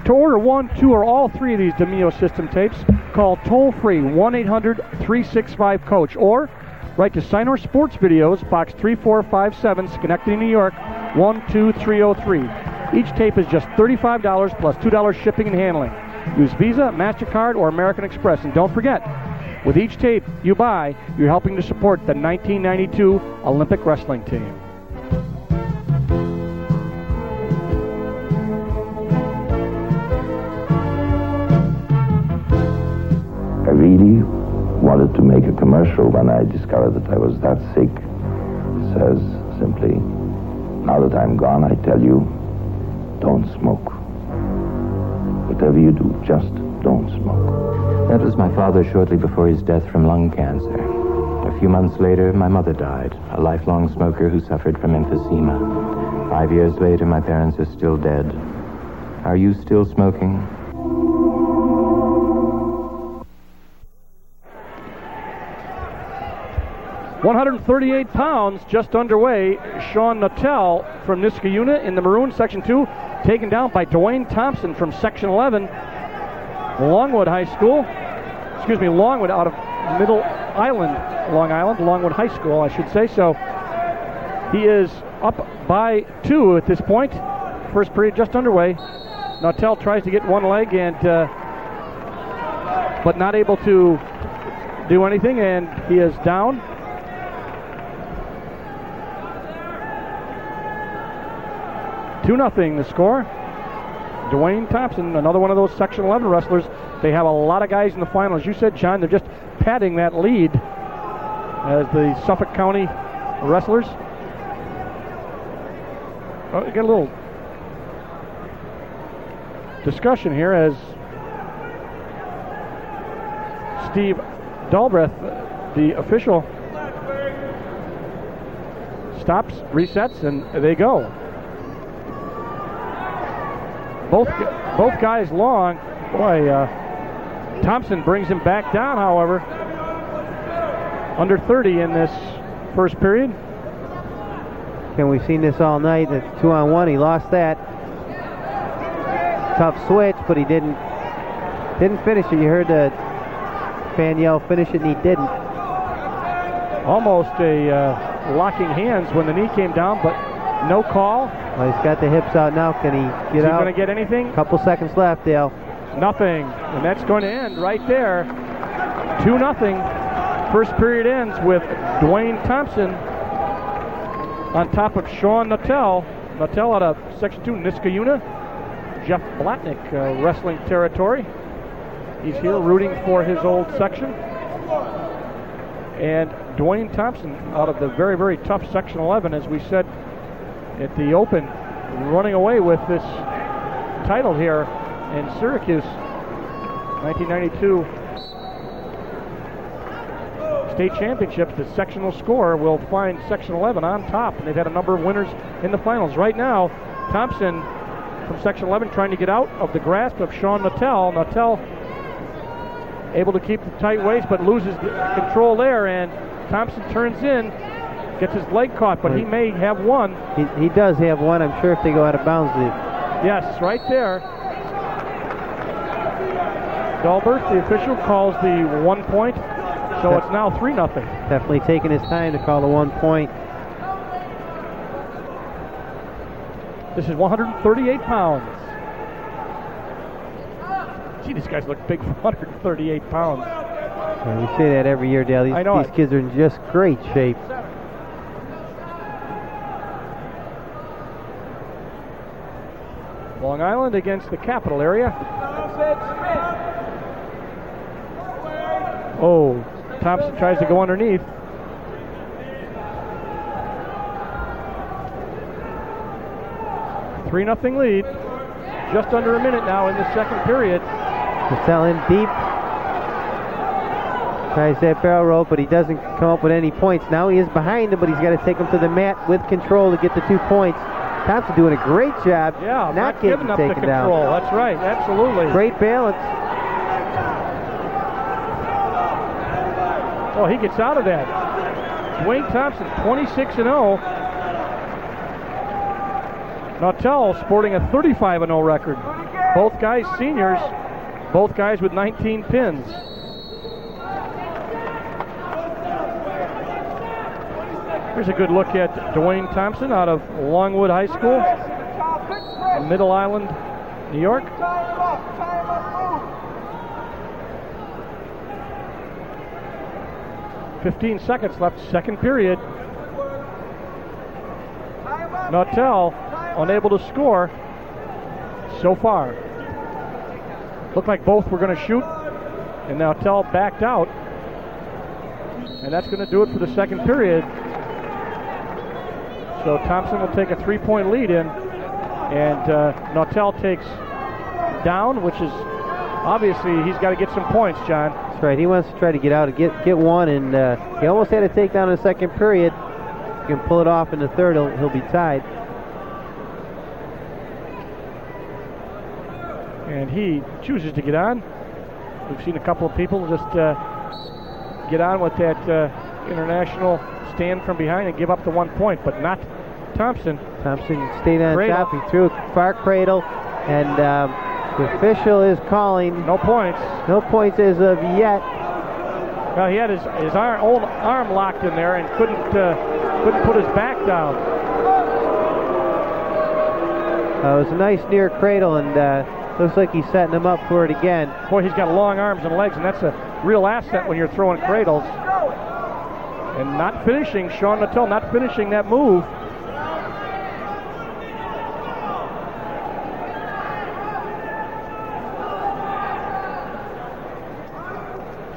To order 1, 2, or all 3 of these DeMille system tapes, call toll-free 1-800-365-COACH or write to Sinor Sports Videos, Box 3457, Schenectady, New York, 12303. Each tape is just $35 plus $2 shipping and handling. Use Visa, MasterCard, or American Express. And don't forget, with each tape you buy, you're helping to support the 1992 Olympic wrestling team.
I really wanted to make a commercial when I discovered that I was that sick. It says simply, now that I'm gone, I tell you, don't smoke. Whatever you do, just don't smoke.
That was my father shortly before his death from lung cancer. A few months later, my mother died, a lifelong smoker who suffered from emphysema. 5 years later, my parents are still dead. Are you still smoking?
£138 just underway. Sean Nuttall from Niskayuna in the maroon, Section 2, taken down by Dwayne Thompson from Section 11, Longwood High School. Excuse me, Longwood out of Middle Island, Long Island, Longwood High School, I should say. So he is up by 2 at this point. First period just underway. Nuttall tries to get one leg, and but not able to do anything, and he is down. Two nothing the score. Dwayne Thompson, another one of those Section 11 wrestlers. They have a lot of guys in the final. As you said, John, they're just padding that lead as the Suffolk County wrestlers. Oh, we got a little discussion here as Steve Dalbreth, the official, stops, resets, and they go. Both guys long. Boy, Thompson brings him back down, however. Under 30 in this first period.
And we've seen this all night. It's 2-on-1. He lost that. Tough switch, but he didn't finish it. You heard the fan yell, "Finish it," and he didn't.
Almost a locking hands when the knee came down, but no call.
Well, he's got the hips out now. Can he get out?
Is he going to get anything?
Couple seconds left, Dale.
Nothing, and that's going to end right there. 2-0. First period ends with Dwayne Thompson on top of Sean Nuttall. Nuttall out of Section 2, Niskayuna. Jeff Blatnick, wrestling territory. He's here rooting for his old section. And Dwayne Thompson out of the very, very tough Section 11, as we said at the Open, running away with this title here in Syracuse. 1992 state championships. The sectional score will find Section 11 on top, and they've had a number of winners in the finals. Right now, Thompson from Section 11 trying to get out of the grasp of Sean Nuttall. Nuttall able to keep the tight waist, but loses control there, and Thompson turns in, gets his leg caught, but he may have one.
He does have one. I'm sure if they go out of bounds.
Yes, right there. Dalbert, the official, calls the 1 point, so it's now 3-0.
Definitely taking his time to call the 1 point.
This is 138 pounds. Gee, these guys look big for 138 pounds.
Yeah, we say that every year, Dale. These kids are in just great shape.
Long Island against the capital area. Oh, Thompson tries to go underneath. Three 3-0 lead. Just under a minute now in the second period.
Nuttall in deep. Tries that barrel roll, but he doesn't come up with any points. Now he is behind him, but he's got to take him to the mat with control to get the 2 points. Thompson doing a great job.
Yeah,
not getting
giving up the
taken
control.
down.
That's right, absolutely.
Great balance.
Oh, he gets out of that. Dwayne Thompson, 26-0. Nuttall sporting a 35-0 record. Both guys seniors, both guys with 19 pins. Here's a good look at Dwayne Thompson out of Longwood High School, Middle Island, New York. "15 seconds left, second period. Nuttall unable to score so far. Looked like both were going to shoot, and Nuttall backed out. And that's going to do it for the second period. So Thompson will take a 3-point lead in, and Nuttall takes down, which is obviously he's got to get some points, John.
That's right. He wants to try to get out and get one, and he almost had a takedown in the second period. If he can pull it off in the third, he'll be tied.
And he chooses to get on. We've seen a couple of people just get on with that international stand from behind and give up the 1 point, but not Thompson.
Thompson stayed on
Cradle.
top. He threw a far cradle, and the official is calling.
No points.
No points as of yet.
Well, he had his own arm locked in there and couldn't put his back down.
It was a nice near cradle, and looks like he's setting him up for it again.
Boy, he's got long arms and legs, and that's a real asset when you're throwing cradles. And not finishing, Sean Nuttall not finishing that move.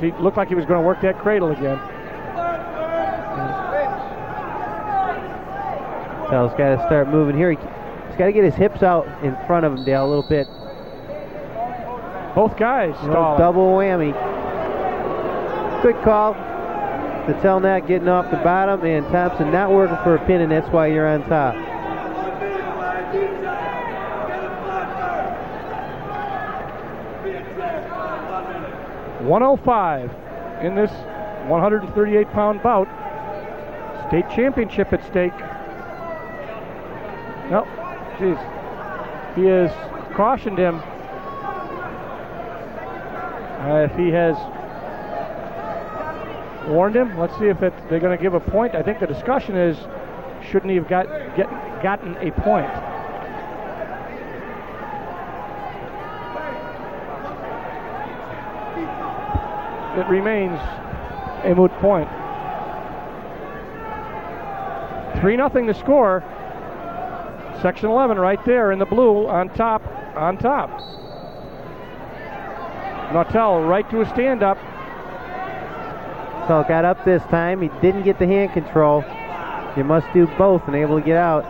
He looked like he was going to work that cradle again.
Nuttall's got to start moving here. He's got to get his hips out in front of him, Dale, a little bit.
Both guys stalling.
Double whammy. Good call. Nuttall not getting off the bottom, and Thompson not working for a pin, and that's why you're on top.
.105 in this 138-pound bout. State championship at stake. No, geez. He has cautioned him. If he has warned him, let's see if they're going to give a point. I think the discussion is, shouldn't he have gotten a point? It remains a moot point. 3-0 the score. Section 11 right there in the blue on top. Nuttall right to a stand-up.
So got up this time. He didn't get the hand control. You must do both and able to get out.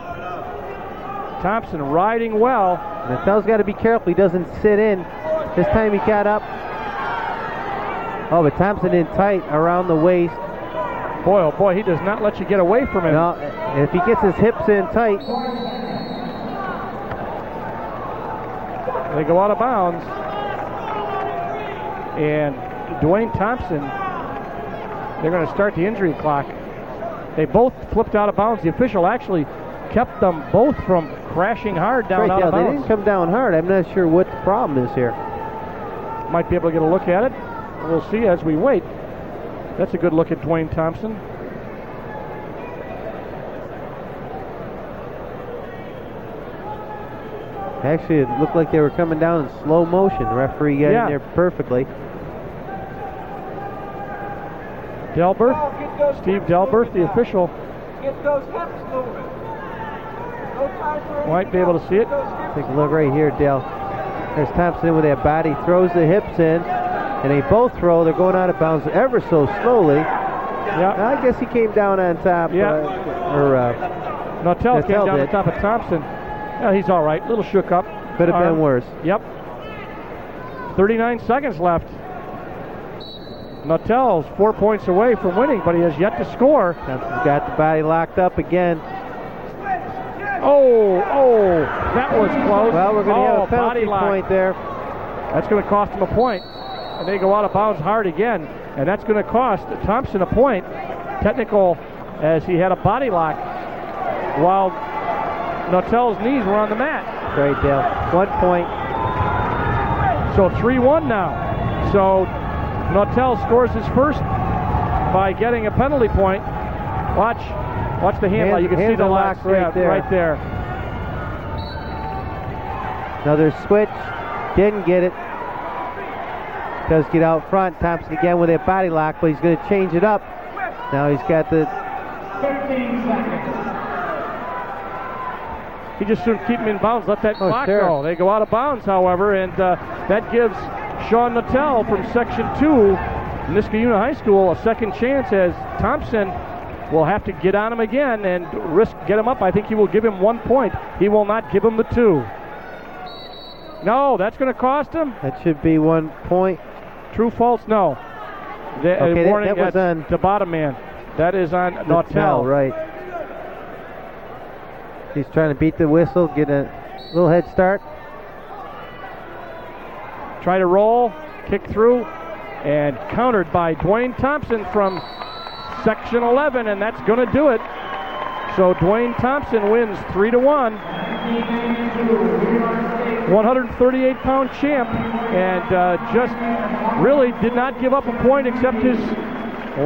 Thompson riding well.
Nuttall's got to be careful he doesn't sit in. This time he got up. Oh, but Thompson in tight around the waist.
Boy, oh boy, he does not let you get away from him.
No, if he gets his hips in tight.
They go out of bounds. And Dwayne Thompson, they're going to start the injury clock. They both flipped out of bounds. The official actually kept them both from crashing hard down out of bounds.
They didn't come down hard. I'm not sure what the problem is here.
Might be able to get a look at it. We'll see as we wait. That's a good look at Dwayne Thompson.
Actually, it looked like they were coming down in slow motion. The referee got in there perfectly.
Delbert, Steve Delbert, the official.
Get those hips moving.
Might be able to see it.
Take a look right here, Dale. There's Thompson with that body, throws the hips in, and they both throw. They're going out of bounds ever so slowly.
Yeah.
I guess he came down on top.
Nuttall came down on top of Thompson. Yeah, he's all right. A little shook up.
Could have been worse.
Yep. 39 seconds left. Nuttall's 4 points away from winning, but he has yet to score.
Thompson's got the body locked up again.
Oh, that was close.
Well, we're going to have a penalty point there.
That's going to cost him a point. And they go out of bounds hard again. And that's going to cost Thompson a point. Technical, as he had a body lock while Nuttall's knees were on the mat.
Great, Dale. 1 point.
So 3-1 now. So Nuttall scores his first by getting a penalty point. Watch the hand lock. You can see the lock
right there.
Right there.
Another switch. Didn't get it. Does get out front. Thompson again with a body lock, but he's going to change it up. Now he's got the
15 seconds.
He just shouldn't keep him in bounds. Let that clock go. They go out of bounds, however, and that gives Sean Nuttall from Section 2, Niskayuna High School, a second chance, as Thompson will have to get on him again and get him up. I think he will give him 1 point. He will not give him the 2. No, that's going to cost him.
That should be 1 point.
True, false, no. Warning
that was on
the bottom man. That is on Nuttall.
Right. He's trying to beat the whistle, get a little head start.
Try to roll, kick through, and countered by Dwayne Thompson from Section 11, and that's going to do it. So Dwayne Thompson wins 3-1. 138-pound champ, and just really did not give up a point except his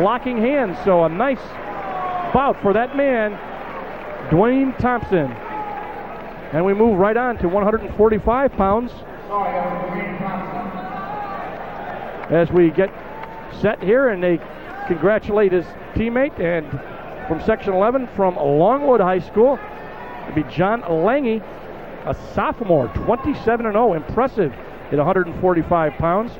locking hands. So a nice bout for that man, Dwayne Thompson. And we move right on to 145 pounds as we get set here, and they congratulate his teammate. And from Section 11 from Longwood High School, it'd be John Lange, a sophomore, 27-0, impressive at 145 pounds.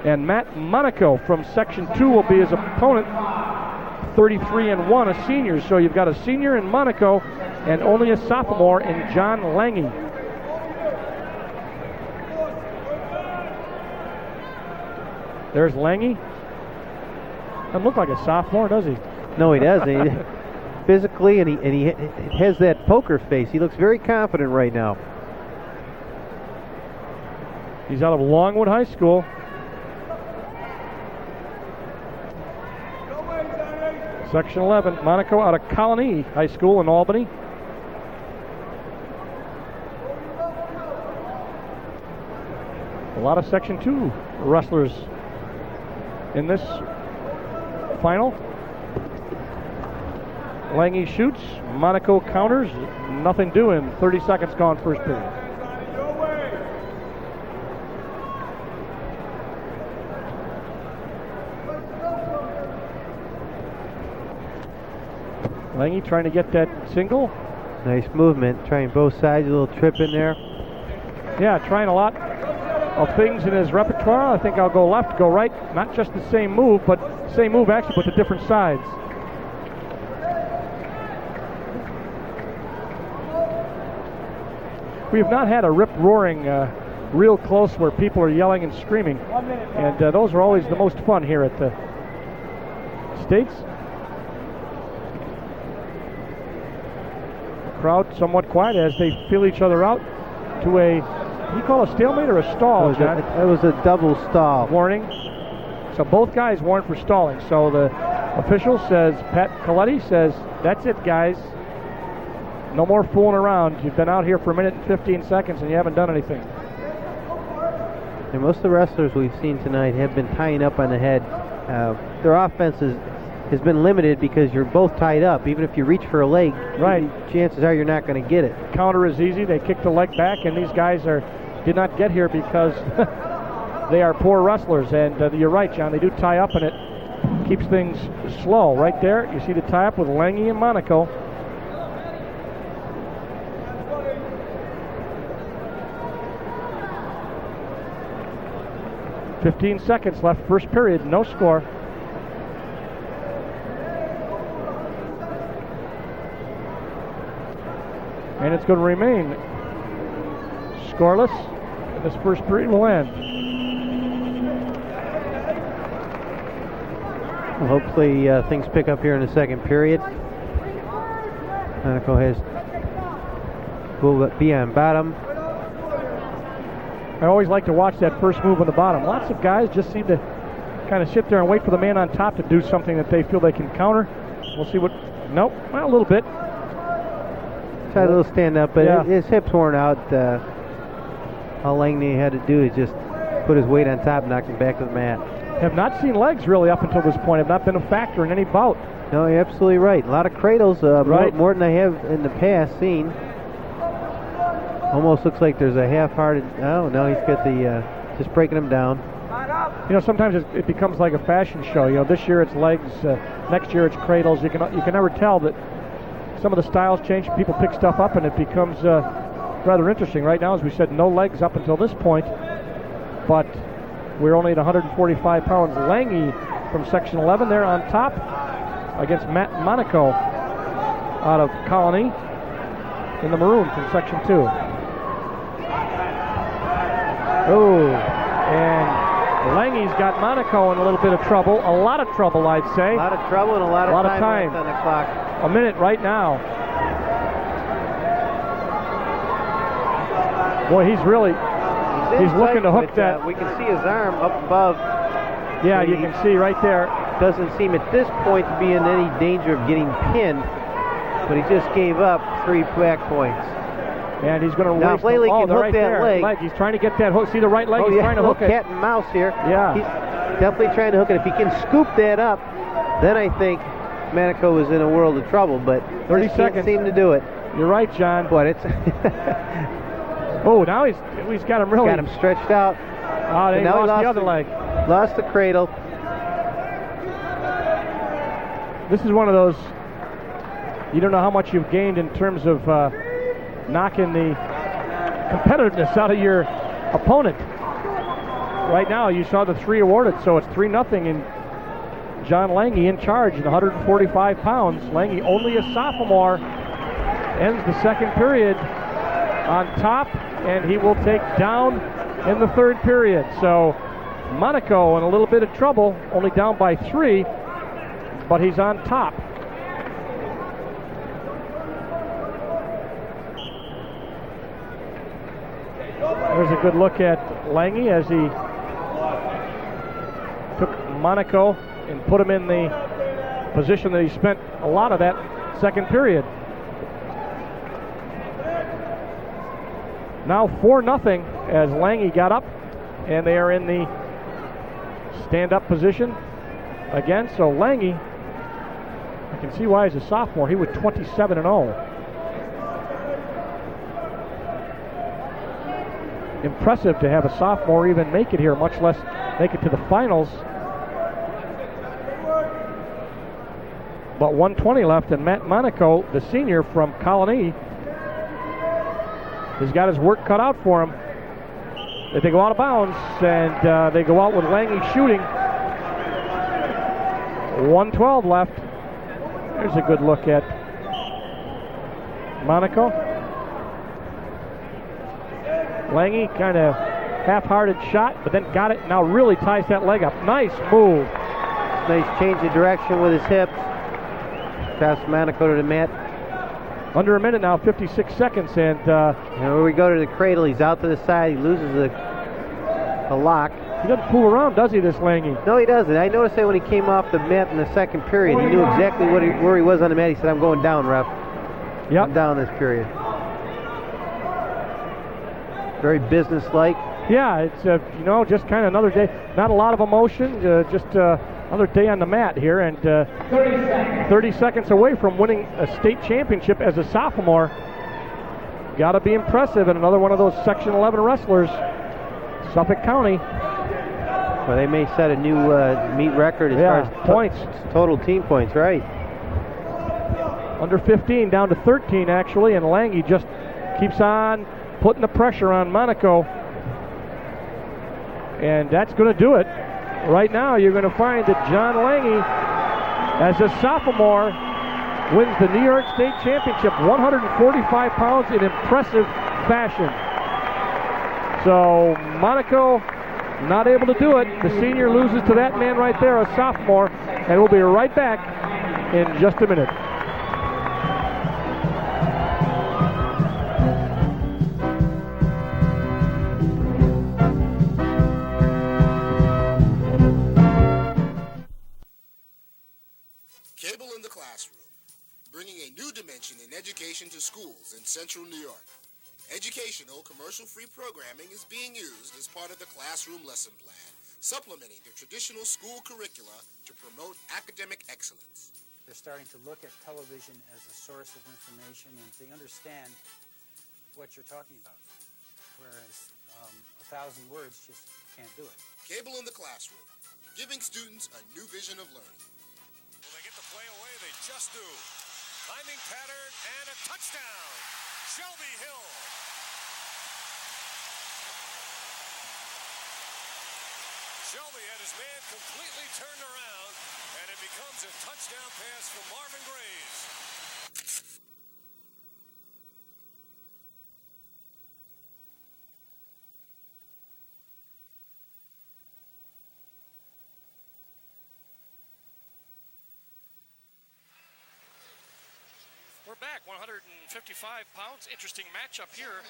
And Matt Monaco from Section 2 will be his opponent, 33-1, a senior. So you've got a senior in Monaco and only a sophomore in John Lange. There's Lange. Doesn't look like a sophomore, does he?
No, he doesn't. Physically, and he has that poker face. He looks very confident right now.
He's out of Longwood High School. Section 11, Monaco out of Colony High School in Albany. A lot of Section 2 wrestlers in this final. Lange shoots, Monaco counters, nothing doing. 30 seconds gone, first period. Lange trying to get that single.
Nice movement, trying both sides, a little trip in there.
Yeah, trying a lot of things in his repertoire. I think I'll go left, go right. Not just the same move, but same move actually, but the different sides. We have not had a rip-roaring real close where people are yelling and screaming. And those are always the most fun here at the States. Crowd somewhat quiet as they feel each other out to a, you call a stalemate or a stall, John?
It was a double stall.
Warning. So both guys warned for stalling. So the official says, Pat Coletti says, that's it, guys. No more fooling around. You've been out here for a minute and 15 seconds and you haven't done anything.
And most of the wrestlers we've seen tonight have been tying up on the head. Their offense has been limited because you're both tied up. Even if you reach for a leg,
right,
chances are you're not going to get it.
Counter is easy. They kick the leg back, and these guys did not get here because they are poor wrestlers. And you're right, John. They do tie up, and it keeps things slow. Right there, you see the tie up with Lange and Monaco. "15 seconds left, first period, no score." And it's going to remain scoreless. This first period will end.
Well, hopefully things pick up here in the second period. Monaco will be on bottom.
I always like to watch that first move on the bottom. Lots of guys just seem to kind of sit there and wait for the man on top to do something that they feel they can counter. We'll see what... Nope, well, a little bit.
Tried a little stand up, but
yeah,
his hip's worn out. All Lange had to do is just put his weight on top and knock him back to the mat.
Have not seen legs really up until this point. Have not been a factor in any bout.
No, you're absolutely right. A lot of cradles,
right,
more than I have in the past seen. Almost looks like there's a half-hearted... Oh, no, he's got the... just breaking him down.
You know, sometimes it becomes like a fashion show. You know, this year it's legs, next year it's cradles. You can never tell that some of the styles change. People pick stuff up, and it becomes rather interesting. Right now, as we said, no legs up until this point, but we're only at 145 pounds. Lange from Section 11 there on top against Matt Monaco out of Colony in the maroon from Section 2. Oh, and Lange's got Monaco in a little bit of trouble. A lot of trouble, I'd say.
A lot of trouble and a lot of time left on the clock.
A minute right now. Boy, he's looking to hook that.
We can see his arm up above.
Yeah, you can see right there.
Doesn't seem at this point to be in any danger of getting pinned, but he just gave up 3 back points.
And he's going to
now Blatnick can hook
right
that leg.
He's trying to get that hook. See the right leg?
Oh,
He's trying to hook it.
Cat and mouse here.
Yeah.
He's definitely trying to hook it. If he can scoop that up, then I think Monaco is in a world of trouble, but
30 seconds.
Can't seem to do it.
You're right, John.
But it's...
Oh, now he's got him really...
Got him stretched out.
Oh, now he lost the other leg.
Lost the cradle.
this is one of those, you don't know how much you've gained in terms of knocking the competitiveness out of your opponent. Right now, you saw the 3 awarded, so it's 3-0 in John Lange in charge in 145 pounds. Lange, only a sophomore, ends the second period on top, and he will take down in the third period. So Monaco in a little bit of trouble, only down by 3, but he's on top. There's a good look at Lange as he took Monaco and put him in the position that he spent a lot of that second period. Now 4-0 as Lange got up, and they are in the stand-up position again. So Lange, I can see why he's a sophomore. He was 27-0. Impressive to have a sophomore even make it here, much less make it to the finals. But 1:20 left, and Matt Monaco, the senior from Colony, has got his work cut out for him. If they go out of bounds, and they go out with Lange shooting. 1:12 left. There's a good look at Monaco. Lange, kind of half-hearted shot, but then got it, now really ties that leg up. Nice move.
Nice change of direction with his hips. Past Monaco to the mat.
Under a minute now, 56 seconds, and
when we go to the cradle, he's out to the side. He loses the lock.
He doesn't fool around, does he, this Lange?
No, he doesn't. I noticed that when he came off the mat in the second period, he knew exactly where he was on the mat. He said, "I'm going down, ref.
Yep.
I'm down this period." Very business-like.
Yeah, it's just kind of another day. Not a lot of emotion, just another day on the mat here, and 30 seconds away from winning a state championship as a sophomore. Got to be impressive, and another one of those Section 11 wrestlers, Suffolk County.
Well, they may set a new meet record as far as
points,
total team points, right?
Under 15, down to 13 actually, and Lange just keeps on putting the pressure on Monaco, and that's going to do it. Right now, you're going to find that John Lange, as a sophomore, wins the New York State Championship, 145 pounds in impressive fashion. So Monaco not able to do it. The senior loses to that man right there, a sophomore, and we'll be right back in just a minute.
Cable in the Classroom, bringing a new dimension in education to schools in Central New York. Educational, commercial-free programming is being used as part of the classroom lesson plan, supplementing the traditional school curricula to promote academic excellence.
They're starting to look at television as a source of information, and they understand what you're talking about, whereas 1,000 words just can't do it.
Cable in the Classroom, giving students a new vision of learning.
Will they get the play away? They just do. Timing pattern and a touchdown. Shelby Hill. Shelby had his man completely turned around, and it becomes a touchdown pass from Marvin Graves.
We're back, 155 pounds. Interesting matchup here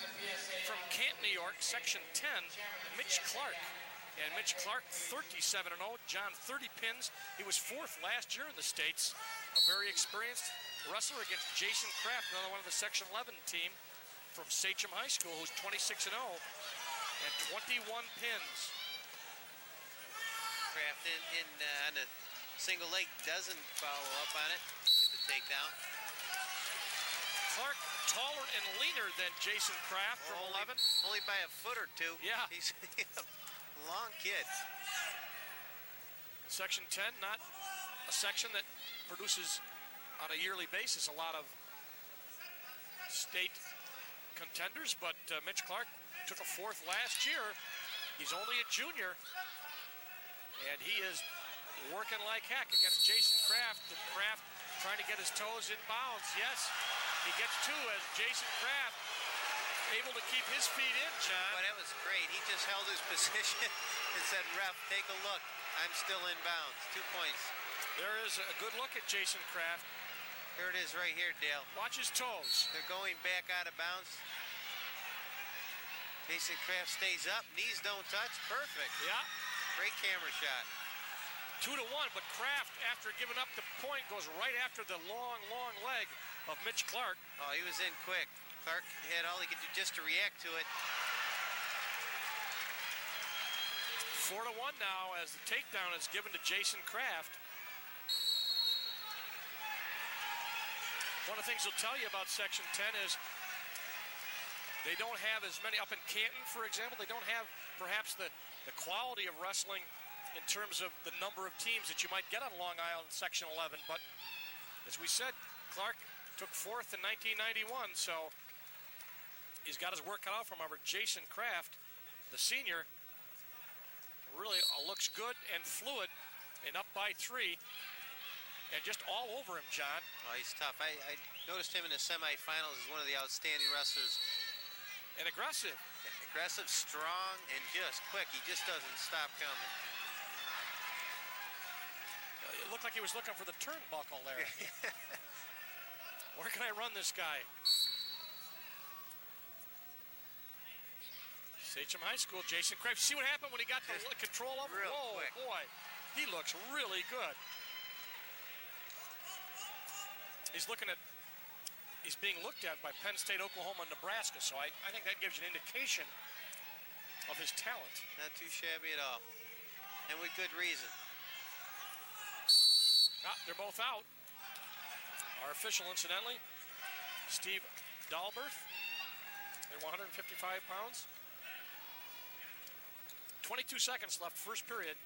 from Canton, New York, Section 10, Mitch Clark. And Mitch Clark, 37-0. John, 30 pins. He was 4th last year in the States. A very experienced wrestler against Jason Kraft, another one of the Section 11 team from Sachem High School, who's 26-0 and 21 pins.
Kraft on a single leg doesn't follow up on it. Get the takedown.
Clark taller and leaner than Jason Kraft from 11.
Only by a foot or two.
Yeah.
He's a long kid.
Section 10, not a section that produces on a yearly basis a lot of state contenders, but Mitch Clark took a 4th last year. He's only a junior, and he is working like heck against Jason Kraft. And Kraft trying to get his toes in bounds. Yes, he gets 2 as Jason Kraft able to keep his feet in, John.
Well, that was great. He just held his position and said, ref, take a look. I'm still in bounds. 2 points.
There is a good look at Jason Kraft.
Here it is right here, Dale.
Watch his toes.
They're going back out of bounds. Jason Kraft stays up. Knees don't touch. Perfect.
Yeah.
Great camera shot.
2-1, but Kraft, after giving up the point, goes right after the long leg of Mitch Clark.
Oh, he was in quick. Clark had all he could do just to react to it.
4-1 now as the takedown is given to Jason Kraft. One of the things they'll tell you about Section 10 is they don't have as many up in Canton, for example. They don't have perhaps the quality of wrestling in terms of the number of teams that you might get on Long Island in Section 11. But as we said, Clark took 4th in 1991, so he's got his work cut out from him. Jason Kraft, the senior, really looks good and fluid and up by 3 and just all over him, John.
Oh, he's tough. I noticed him in the semifinals as one of the outstanding wrestlers.
And aggressive.
Aggressive, strong, and just quick. He just doesn't stop coming.
It looked like he was looking for the turnbuckle there. Where can I run this guy? Sachem High School, Jason Kraft. See what happened when he got the control of him? Whoa,
quick.
Boy, he looks really good. He's being looked at by Penn State, Oklahoma, and Nebraska, so I think that gives you an indication of his talent.
Not too shabby at all, and with good reason.
They're both out. Our official, incidentally, Steve Dahlberth. They're 155 pounds. 22 seconds left, first period.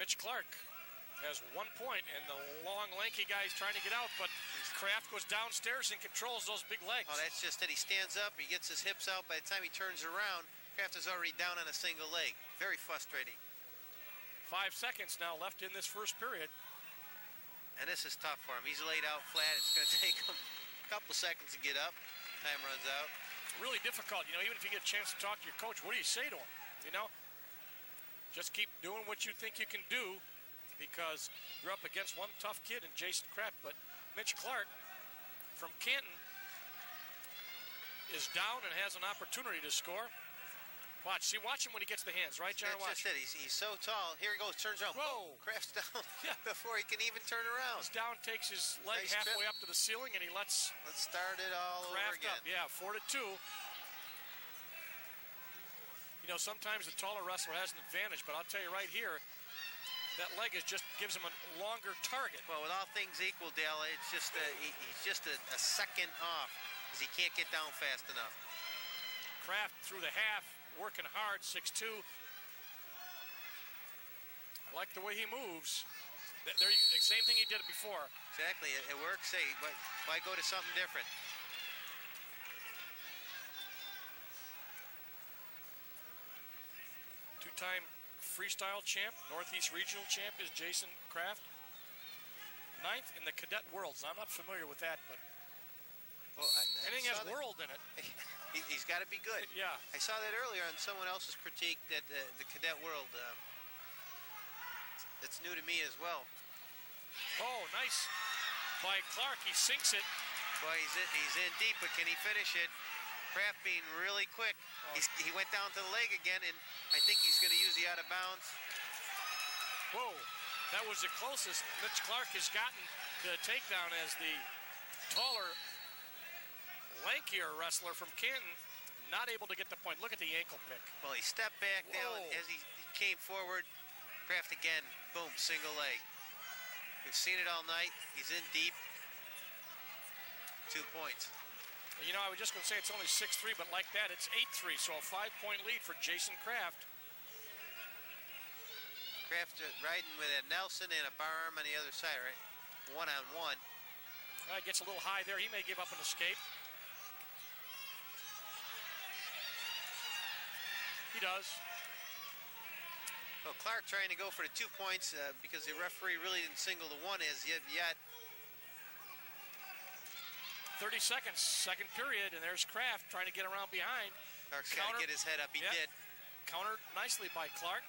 Mitch Clark has 1 point, and the long, lanky guy is trying to get out, but Kraft goes downstairs and controls those big legs.
Oh, that's just that he stands up, he gets his hips out. By the time he turns around, Kraft is already down on a single leg. Very frustrating.
5 seconds now left in this first period.
And this is tough for him. He's laid out flat. It's going to take him a couple seconds to get up. Time runs out.
Really difficult, even if you get a chance to talk to your coach, what do you say to him? Just keep doing what you think you can do, because you're up against one tough kid in Jason Kraft. But Mitch Clark from Canton is down and has an opportunity to score. Watch him when he gets the hands, right, John?
That's just it. He's so tall. Here he goes, turns around.
Whoa!
Kraft's down before he can even turn around.
He's down, takes his leg halfway up to the ceiling, and he lets
start it all
Kraft
over again.
Up. Yeah, 4-2. Sometimes the taller wrestler has an advantage, but I'll tell you right here, that leg just gives him a longer target.
Well, with all things equal, Dale, it's just he's just a second off because he can't get down fast enough.
Kraft through the half, working hard, 6'2". I like the way he moves. Same thing he did before.
Exactly, it works. Hey, why go to something different?
Two-time freestyle champ, Northeast Regional champ is Jason Kraft. 9th in the cadet worlds. I'm not familiar with that, but anything has world in it.
He's got to be good.
Yeah.
I saw that earlier on someone else's critique that the cadet world. It's new to me as well.
Oh, nice by Clark. He sinks it.
Well, he's in deep, but can he finish it? Kraft being really quick. He went down to the leg again, and I think he's going to use the out of bounds.
Whoa, that was the closest Mitch Clark has gotten to a takedown as the taller, lankier wrestler from Canton, not able to get the point. Look at the ankle pick.
Well, he stepped back now as he came forward. Kraft again, boom, single leg. We've seen it all night. He's in deep. 2 points.
I was just going to say it's only 6-3, but like that, it's 8-3. So a 5-point lead for Jason Kraft.
Kraft riding with a Nelson and a bar arm on the other side, right? One-on-one.
Gets a little high there. He may give up an escape. He does.
Well, Clark trying to go for the 2 points because the referee really didn't single the one as yet.
30 seconds, second period, and there's Kraft trying to get around behind.
Clark's got to get his head up. He did.
Countered nicely by Clark.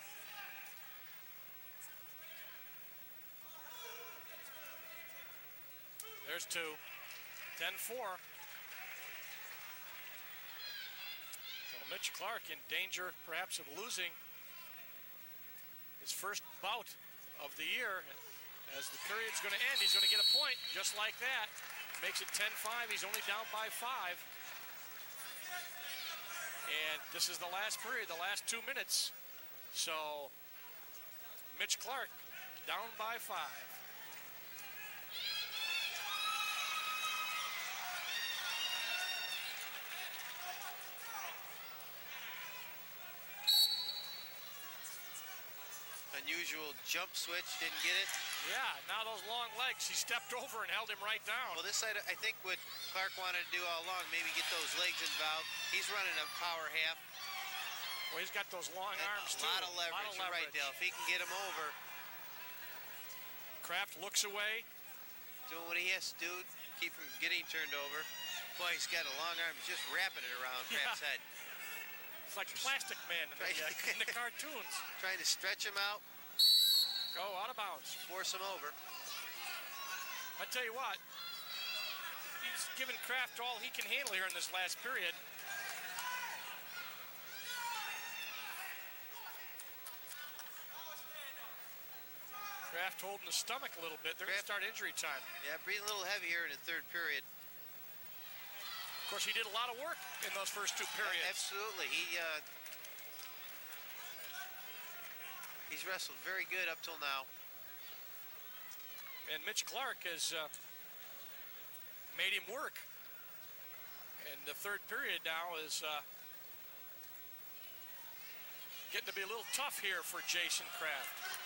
There's 2. 10-4. So Mitch Clark in danger, perhaps, of losing his first bout of the year. As the period's going to end, he's going to get a point just like that. Makes it 10-5. He's only down by 5. And this is the last period, the last 2 minutes. So Mitch Clark down by 5.
Unusual jump switch, didn't get it.
Yeah, now those long legs, he stepped over and held him right down.
Well, this side, I think what Clark wanted to do all along, maybe get those legs involved. He's running a power half.
Well, he's got those long arms, too.
A lot of leverage. You're right, Dale. If he can get him over.
Kraft looks away.
Doing what he has to do, keep him getting turned over. Boy, he's got a long arm. He's just wrapping it around Kraft's head.
It's like Plastic Man in the cartoons.
Trying to stretch him out.
Oh, out of bounds.
Force him over.
I tell you what, he's given Kraft all he can handle here in this last period. Kraft holding the stomach a little bit. They're going to start injury time.
Yeah, breathing a little heavier in the third period.
Of course, he did a lot of work in those first 2 periods.
Absolutely. He's wrestled very good up till now.
And Mitch Clark has made him work. And the third period now is getting to be a little tough here for Jason Kraft.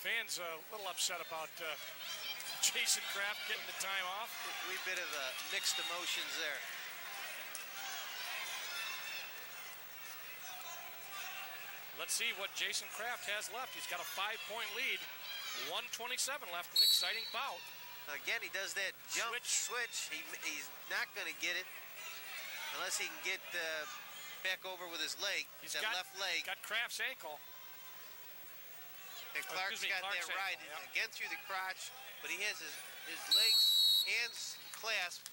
Fans a little upset about Jason Kraft getting the time off.
A wee bit of mixed emotions there.
Let's see what Jason Kraft has left. He's got a 5-point lead. 1:27 left, an exciting bout.
Again, he does that jump switch. He's not going to get it unless he can get back over with his leg.
He's
that
got,
left leg.
Got Kraft's ankle.
And Clark's got that right again through the crotch, but he has his legs, hands clasped.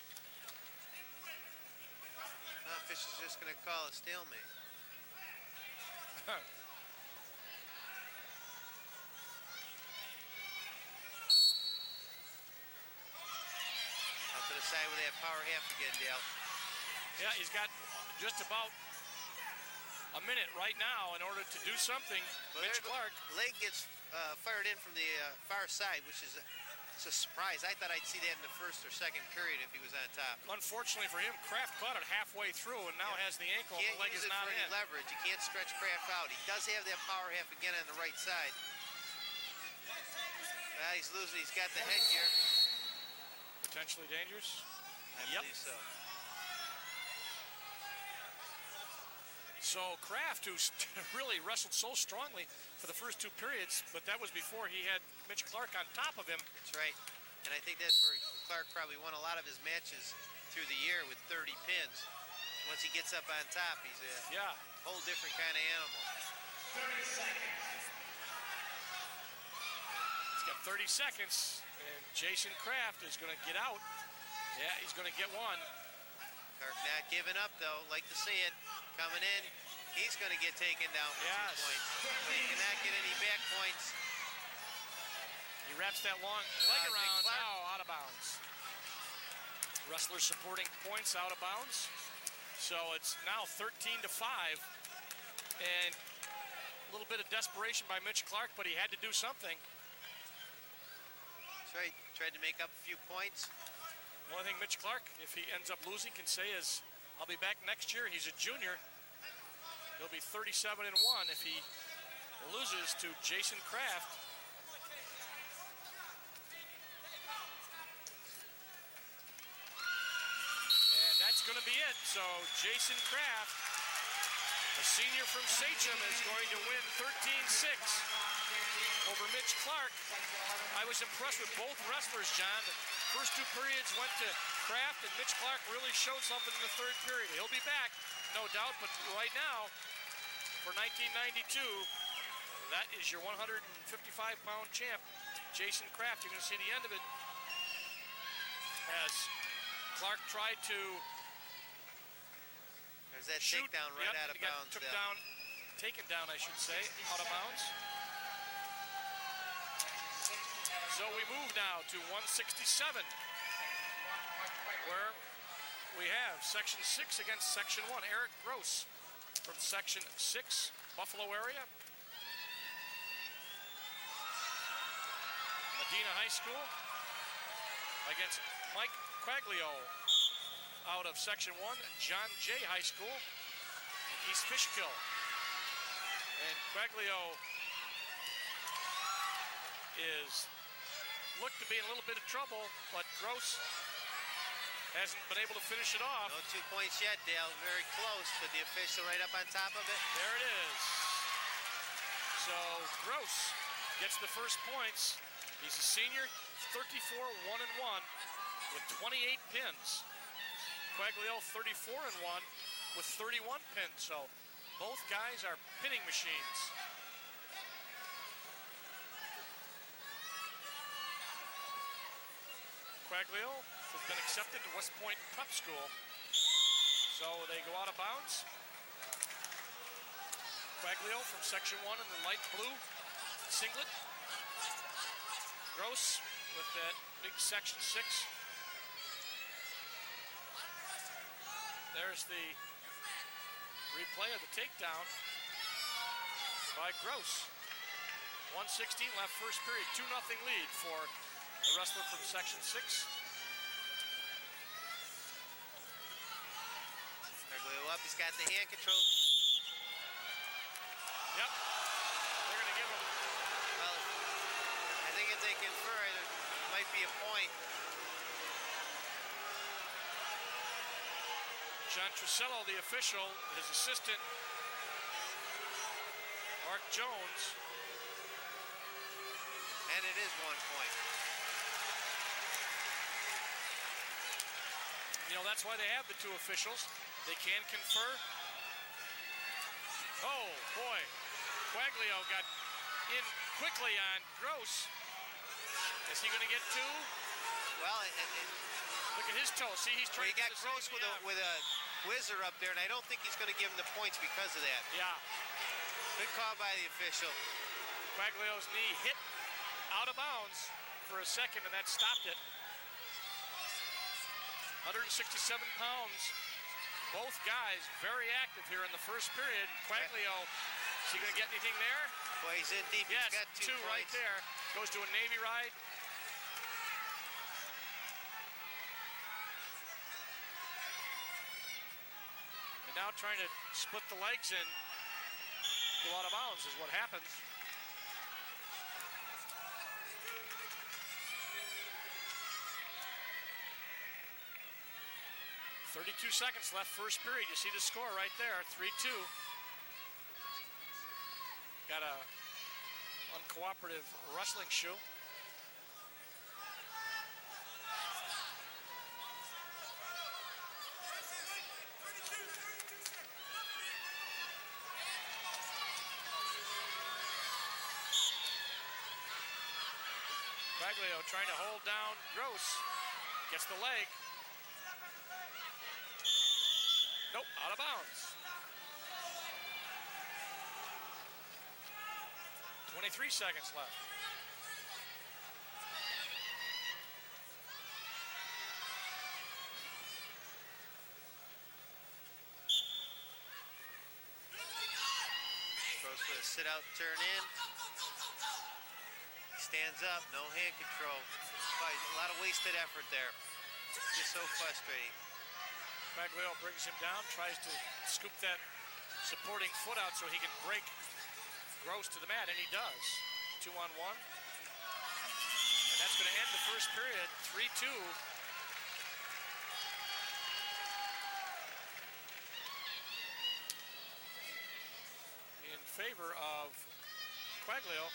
Fisher's just going to call a stalemate. Out to the side with that power half again, Dale.
Yeah, he's got just about a minute right now in order to do something.
Well,
Mitch Clark.
Leg gets fired in from the far side, which is it's a surprise. I thought I'd see that in the first or second period if he was on top.
Unfortunately for him, Kraft caught it halfway through and now has the ankle. And the leg is not in.
Leverage. You can't stretch Kraft out. He does have that power half again on the right side. Well, he's losing. He's got the headgear.
Potentially dangerous.
I believe so.
So Kraft, who's really wrestled so strongly for the first 2 periods, but that was before he had Mitch Clark on top of him.
That's right. And I think that's where Clark probably won a lot of his matches through the year with 30 pins. Once he gets up on top, he's a whole different kind of animal.
30 seconds. He's got 30 seconds, and Jason Kraft is going to get out. Yeah, he's going to get one.
Clark not giving up, though. Like to see it. Coming in, he's going to get taken down for 2 points. But he cannot get any back points.
He wraps that long leg around, now out of bounds. Wrestlers supporting points out of bounds. So it's now 13-5. And a little bit of desperation by Mitch Clark, but he had to do something.
That's right. Tried to make up a few points.
The only thing thing Mitch Clark, if he ends up losing, can say is, I'll be back next year. He's a junior. He'll be 37-1 if he loses to Jason Kraft. And that's going to be it. So Jason Kraft, a senior from Sachem, is going to win 13-6 over Mitch Clark. I was impressed with both wrestlers, John. The first two periods went to Kraft, and Mitch Clark really showed something in the third period. He'll be back, no doubt, but right now, for 1992, that is your 155-pound champ, Jason Kraft. You're going to see the end of it as Clark tried to
There's that
shoot.
takedown right out of bounds.
Taken down, I should say, out of bounds. So we move now to 167, where we have Section 6 against Section 1. Eric Gross from Section 6, Buffalo area. Medina High School against Mike Quaglio out of Section 1, John Jay High School in East Fishkill. And Quaglio is looked to be in a little bit of trouble, but Gross hasn't been able to finish it off.
No 2 points yet, Dale. Very close, but the official right up on top of it.
There it is. So Gross gets the first points. He's a senior, 34-1-1 with 28 pins. Quaglio 34-1 with 31 pins. So both guys are pinning machines. Quaglio has been accepted to West Point Prep School. So they go out of bounds. Quaglio from Section 1 in the light blue singlet. Gross with that big Section 6. There's the replay of the takedown by Gross. 1:16 left first period, 2-0 lead for the wrestler from Section 6.
Quaglio up, he's got the hand control.
Yep, they're going to give him.
Well, I think if they confer, it might be a point.
John Trusello, the official, his assistant, Mark Jones.
And it is 1 point.
You know, that's why they have the two officials. They can confer. Oh, boy. Quaglio got in quickly on Gross. Is he going to get two?
Well,
look at his toe. See, he's trying
to get Gross with a whizzer up there, and I don't think he's going to give him the points because of that.
Yeah.
Good call by the official.
Quaglio's knee hit out of bounds for a second, and that stopped it. 167 pounds. Both guys very active here in the first period. Quaglio, is he going to get anything there?
Well, he's in deep.
Yes,
he's got two
right there. Goes to a Navy ride. And now trying to split the legs and go out of bounds is what happens. 32 seconds left first period. You see the score right there, 3-2. Got a uncooperative wrestling shoe. Quaglio trying to hold down Gross. Gets the leg. Nope, out of bounds. 23 seconds left.
Gross with a sit out, turn in. Stands up, no hand control. A lot of wasted effort there. Just so frustrating.
Quaglio brings him down, tries to scoop that supporting foot out so he can break Gross to the mat, and he does. 2-on-1. And that's going to end the first period, 3-2. In favor of Quaglio.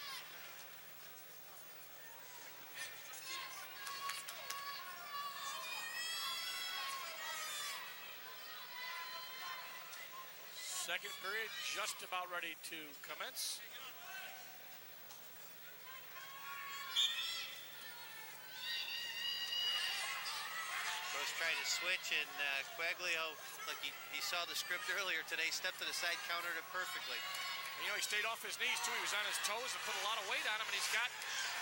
Second period just about ready to commence.
Gross tried to switch, and Quaglio, like he saw the script earlier today, stepped to the side, countered it perfectly.
And, you know, he stayed off his knees too. He was on his toes and put a lot of weight on him, and he's got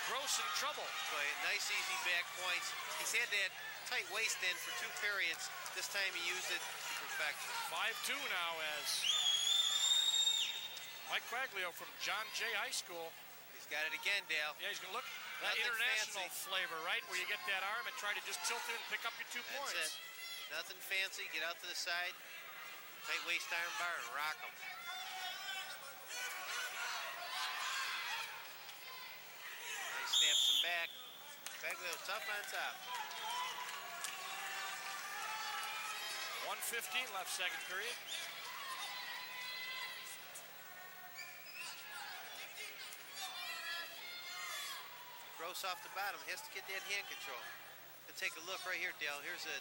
Gross in trouble.
Boy, nice easy back points. He's had that tight waist in for 2 periods. This time he used it to perfection.
5-2 now as Mike Quaglio from John Jay High School.
He's got it again, Dale.
Yeah, he's going to look that international flavor, right? Where you get that arm and try to just tilt it and pick up your 2 points.
That's it. Nothing fancy. Get out to the side. Tight waist iron bar and rock him. He snaps him back. Quaglio's tough on top.
1:15 left second period.
Gross off the bottom, has to get that hand control. And take a look right here, Dale. Here's the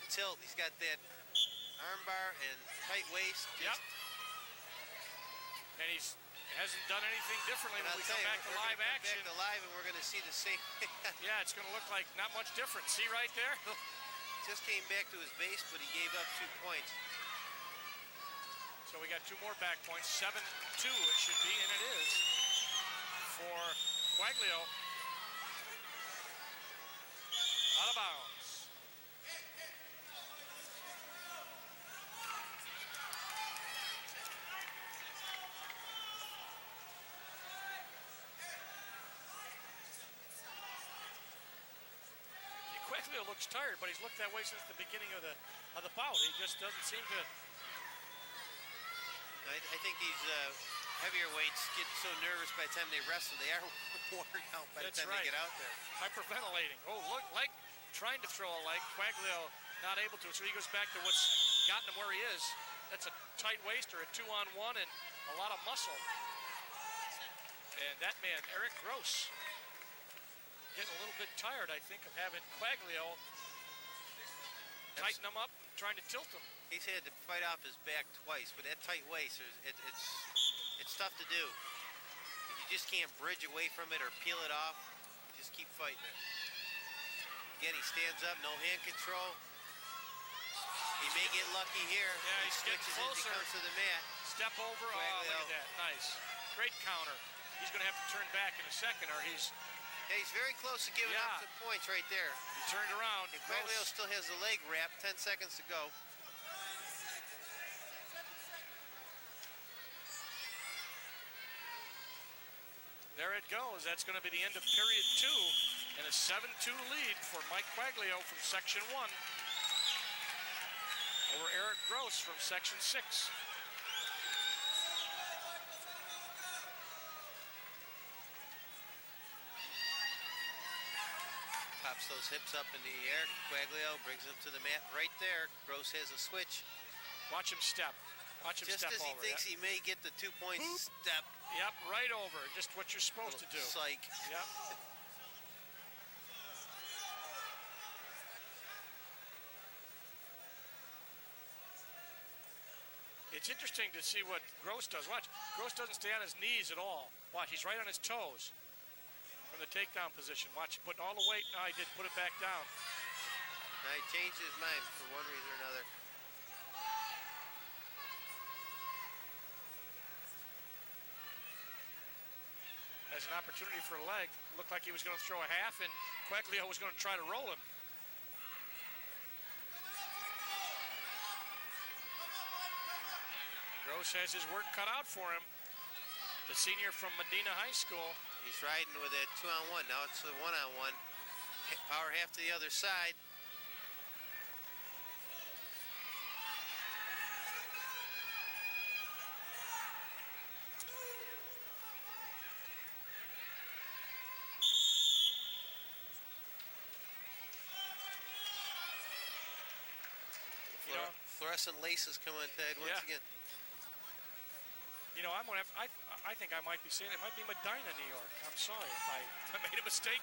tilt. He's got that arm bar and tight waist.
Yep. And he's hasn't done anything differently when we come back to live action.
Back to live, and we're going to see the same.
Yeah, it's going to look like not much different. See right there?
Just came back to his base, but he gave up 2 points.
So we got 2 more back points. 7-2 it should be, and it is for Quaglio. Out of bounds. Quaglio looks tired, but he's looked that way since the beginning of the bout. He just doesn't seem to.
I think these heavier weights get so nervous by the time they wrestle. They are worn out by the time they get out there.
Hyperventilating. Oh, look, leg, trying to throw a leg. Quaglio not able to, so he goes back to what's gotten him where he is. That's a tight waist or a 2-on-1 and a lot of muscle. And that man, Eric Gross, getting a little bit tired, I think, of having Quaglio tighten him up, trying to tilt him.
He's had to fight off his back twice, but that tight waist, it's tough to do. You just can't bridge away from it or peel it off. You just keep fighting it. Again, he stands up, no hand control. He may get lucky here.
Yeah, he's getting closer.
As he comes to the mat.
Step over. Oh, look at that. Nice. Great counter. He's going to have to turn back in a second, or he's...
Yeah, he's very close to giving up the points right there.
He turned around.
And Quaglio still has the leg wrapped. 10 seconds to go.
There it goes. That's going to be the end of period 2 and a 7-2 lead for Mike Quaglio from Section 1 over Eric Gross from Section 6.
Pops those hips up in the air. Quaglio brings him to the mat right there. Gross has a switch.
Watch him step. Watch him step over.
Just as he thinks he may get the 2 points, step.
Yep, right over. Just what you're supposed to do.
Psych.
Yep. It's interesting to see what Gross does. Watch, Gross doesn't stay on his knees at all. Watch, he's right on his toes from the takedown position. Watch, putting all the weight. No, he did put it back down.
Now he changed his mind for one reason or another.
As an opportunity for a leg. Looked like he was going to throw a half, and Quaglio was going to try to roll him. Gross has his work cut out for him. The senior from Medina High School.
He's riding with a 2-on-1. Now it's a 1-on-1. Power half to the other side. Fluorescent laces come on tag once again.
You know, I'm gonna have, I think I might be saying it might be Medina, New York. I'm sorry if I made a mistake,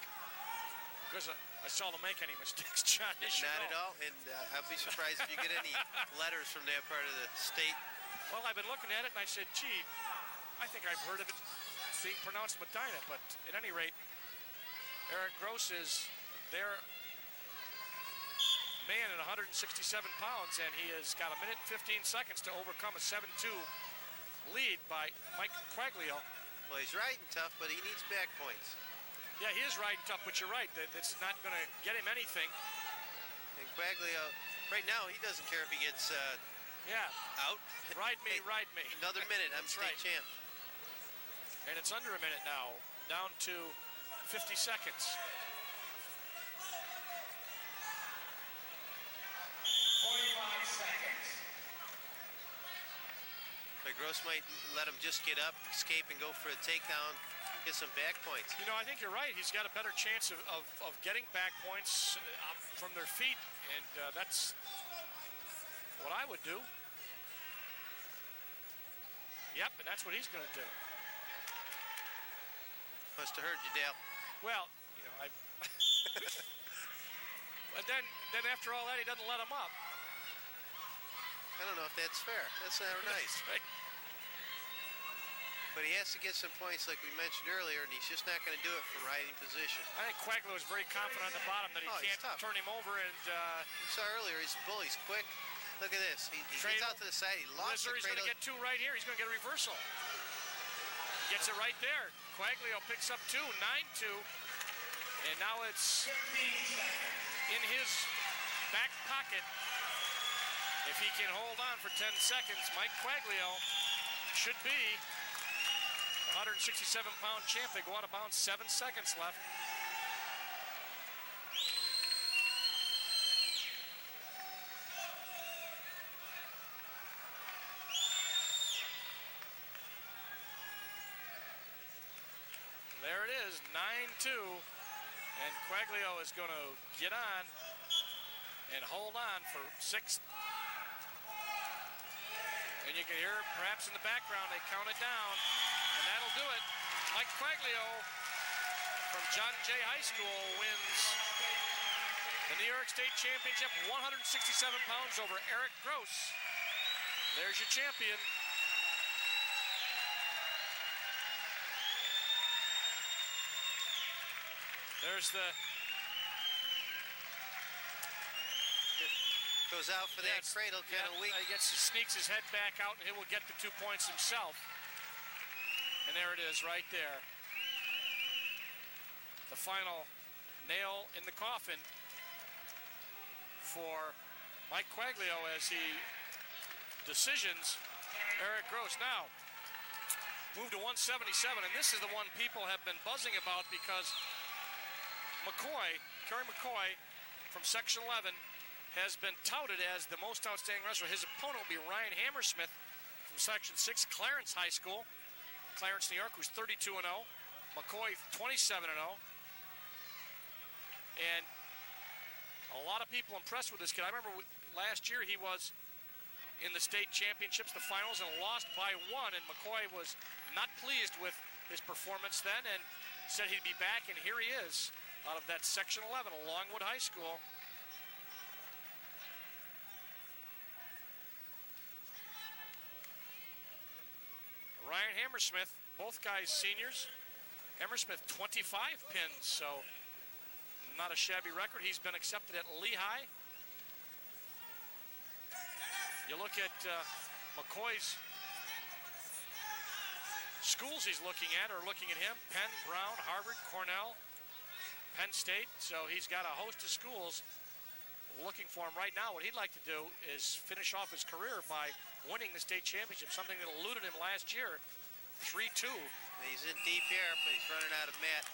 because I seldom make any mistakes, John.
Not at all, and I'll be surprised if you get any letters from that part of the state.
Well, I've been looking at it, and I said, gee, I think I've heard of it being pronounced Medina, but at any rate, Eric Gross is their man at 167 pounds, and he has got 1 minute and 15 seconds to overcome a 7-2 lead by Mike Quaglio.
Well, he's riding tough, but he needs back points.
Yeah, he is riding tough, but you're right. That's not going to get him anything.
And Quaglio, right now, he doesn't care if he gets out.
Ride me, ride me.
Another minute, I'm state champ.
And it's under a minute now, down to 50 seconds.
45 seconds.
But Gross might let him just get up, escape, and go for a takedown, get some back points.
You know, I think you're right. He's got a better chance of getting back points from their feet, and that's what I would do. Yep, and that's what he's going to do.
Must have heard you, Dale.
Well, you know, but then after all that, he doesn't let him up.
I don't know if that's fair. That's not nice.
Right.
But he has to get some points like we mentioned earlier, and he's just not going to do it from riding position.
I think Quaglio is very confident on the bottom that he can't turn him over. And
we saw earlier, he's a bull, he's quick. Look at this. He gets out to the side, he lost the
He's going to get two right here. He's going to get a reversal. Gets it right there. Quaglio picks up 2, 9-2. And now it's in his back pocket. If he can hold on for 10 seconds, Mike Quaglio should be the 167-pound champ. They go out of bounds, 7 seconds left. There it is, 9-2. And Quaglio is going to get on and hold on for 6. And you can hear, perhaps in the background, they count it down, and that'll do it. Mike Quaglio from John Jay High School wins the New York State Championship, 167 pounds over Eric Gross. There's your champion. There's the...
Goes out for that cradle, kind of weak.
He sneaks his head back out, and he will get the 2 points himself. And there it is, right there. The final nail in the coffin for Mike Quaglio as he decisions Eric Gross. Now, move to 177, and this is the one people have been buzzing about because Kerry McCoy from Section 11, has been touted as the most outstanding wrestler. His opponent will be Ryan Hammersmith from Section 6, Clarence High School. Clarence, New York, who's 32-0. McCoy, 27-0. And a lot of people impressed with this kid. I remember last year he was in the state championships, the finals, and lost by 1. And McCoy was not pleased with his performance then and said he'd be back, and here he is out of that Section 11, Longwood High School. Ryan Hammersmith, both guys seniors. Hammersmith 25 pins, so not a shabby record. He's been accepted at Lehigh. You look at McCoy's schools he's looking at or looking at him. Penn, Brown, Harvard, Cornell, Penn State. So he's got a host of schools looking for him right now. What he'd like to do is finish off his career by winning the state championship, something that eluded him last year, 3-2.
He's in deep air, but he's running out of mat.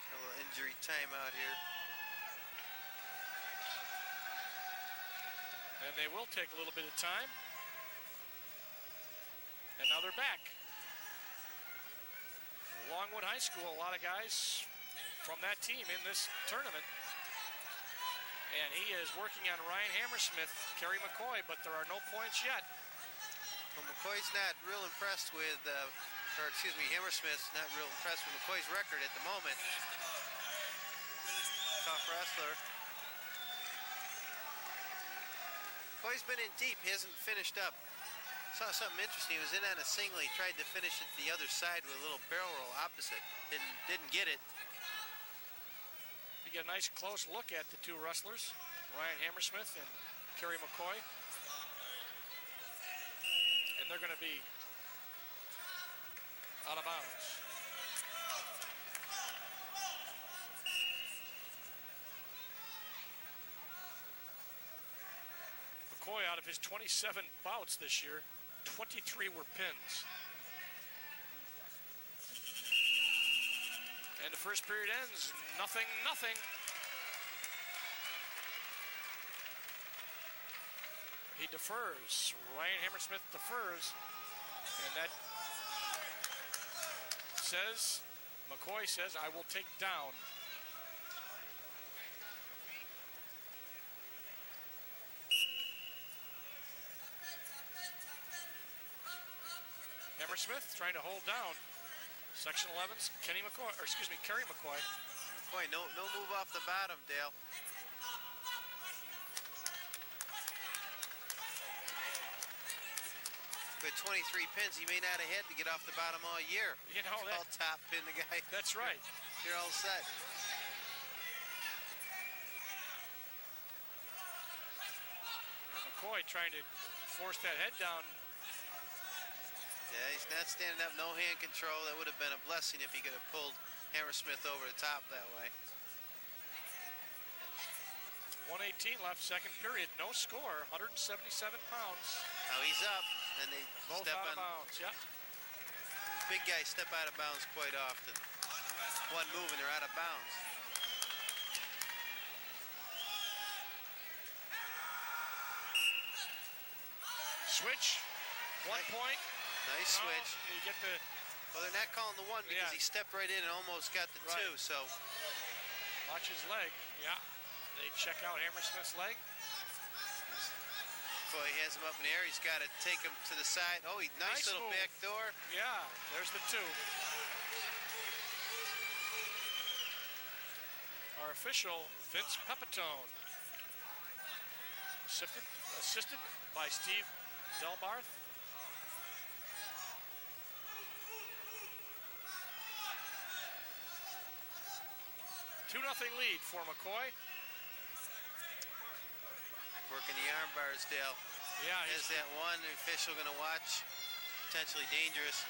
A little injury timeout here.
And they will take a little bit of time. And now they're back. Longwood High School, a lot of guys from that team in this tournament. And he is working on Ryan Hammersmith, Kerry McCoy, but there are no points yet.
Well, McCoy's not real impressed with, Hammersmith's not real impressed with McCoy's record at the moment. Tough wrestler. McCoy's been in deep. He hasn't finished up. Saw something interesting. He was in on a single. He tried to finish it the other side with a little barrel roll opposite. Didn't get it.
You get a nice close look at the two wrestlers, Ryan Hammersmith and Kerry McCoy. And they're going to be out of bounds. McCoy, out of his 27 bouts this year, 23 were pins. And the first period ends, 0-0. He defers. Ryan Hammersmith defers. And that says, McCoy says, I will take down. Hammersmith trying to hold down Section 11's Kerry McCoy.
McCoy, no move off the bottom, Dale. With 23 pins, he may not have had to get off the bottom all year.
You know that.
All top pin the guy.
That's right.
You're all set.
And McCoy trying to force that head down.
Yeah, he's not standing up, no hand control. That would have been a blessing if he could have pulled Hammersmith over the top that way.
1:18 left, second period. No score, 177 pounds.
Now he's up, and they
both
step
out
on.
of bounds, yeah.
Big guys step out of bounds quite often. One move and they're out of bounds.
Switch, 1 point.
Nice switch.
You get the.
Well, they're not calling the one because he stepped right in and almost got the two. So
watch his leg. Yeah, they check out Hammersmith's leg.
Boy, he has him up in the air. He's got to take him to the side. Oh, nice little
move.
back door.
Yeah, there's the two. Our official, Vince Pepitone. Assisted by Steve Delbarth. Two 2-0 lead for McCoy.
Working the arm bars, Dale.
Yeah.
Is that one official going to watch? Potentially dangerous.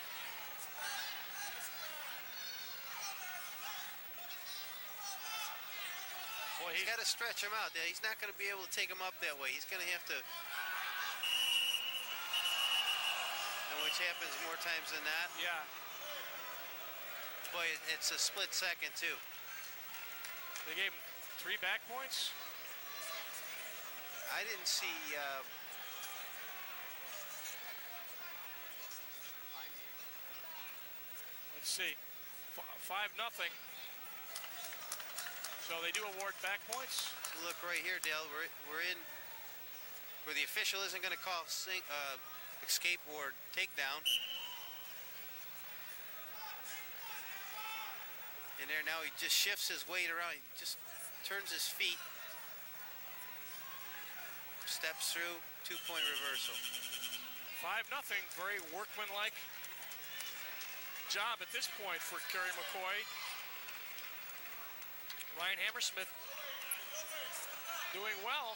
Boy,
he's got to stretch him out, Dale. He's not going to be able to take him up that way. He's going to have to, and which happens more times than not.
Yeah.
Boy, it's a split second, too.
They gave him 3 back points.
I didn't see.
Let's see. 5-0. So they do award back points.
Look right here, Dale. We're in where the official isn't going to call escape or takedown. And there now he just shifts his weight around. He just turns his feet. Steps through, 2-point reversal.
5-0, very workmanlike job at this point for Kerry McCoy. Ryan Hammersmith doing well.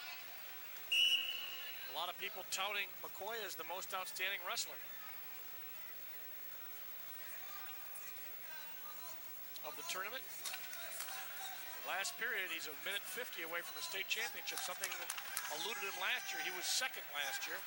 A lot of people touting McCoy as the most outstanding wrestler of the tournament. Last period, he's a minute 50 away from a state championship, something that eluded him last year. He was second last year.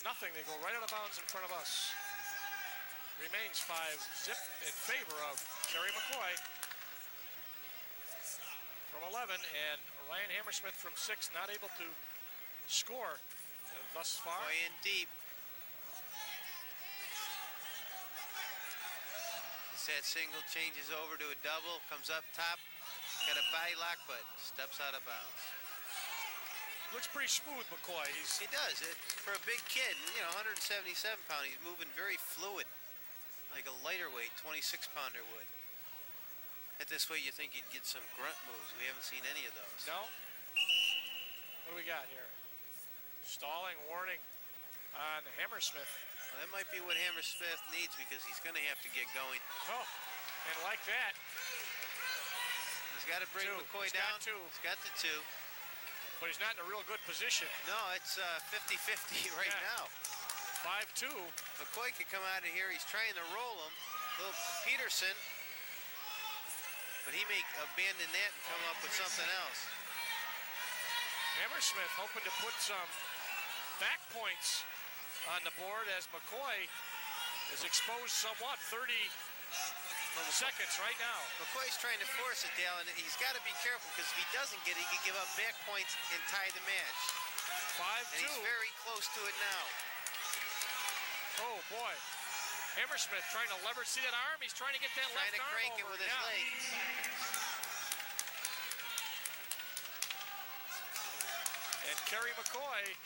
Nothing, they go right out of bounds in front of us. Remains 5-0 in favor of Kerry McCoy. 11, and Ryan Hammersmith from 6 not able to score thus far.
Boy in deep. That single changes over to a double, comes up top, got a body lock, but steps out of bounds.
Looks pretty smooth, McCoy.
He does. For a big kid, 177 pound, he's moving very fluid, like a lighter weight 26-pounder would. At this way, you think he'd get some grunt moves. We haven't seen any of those.
No. What do we got here? Stalling warning on Hammersmith.
Well, that might be what Hammersmith needs because he's going to have to get going.
Oh, and like that.
He's got to bring McCoy down. He's got the 2.
But he's not in a real good position.
No, it's 50-50 right now.
5-2.
McCoy can come out of here. He's trying to roll him. Little Peterson. But he may abandon that and come up with something else.
Hammersmith hoping to put some back points on the board as McCoy is exposed somewhat. 30 seconds right now.
McCoy's trying to force it, Dale, and he's got to be careful because if he doesn't get it, he can give up back points and tie the match.
5-2.
And he's very close to it now.
Oh, boy. Hammersmith trying to leverage. See that arm? He's trying to get that left arm over.
Trying to crank it with his leg.
And Kerry McCoy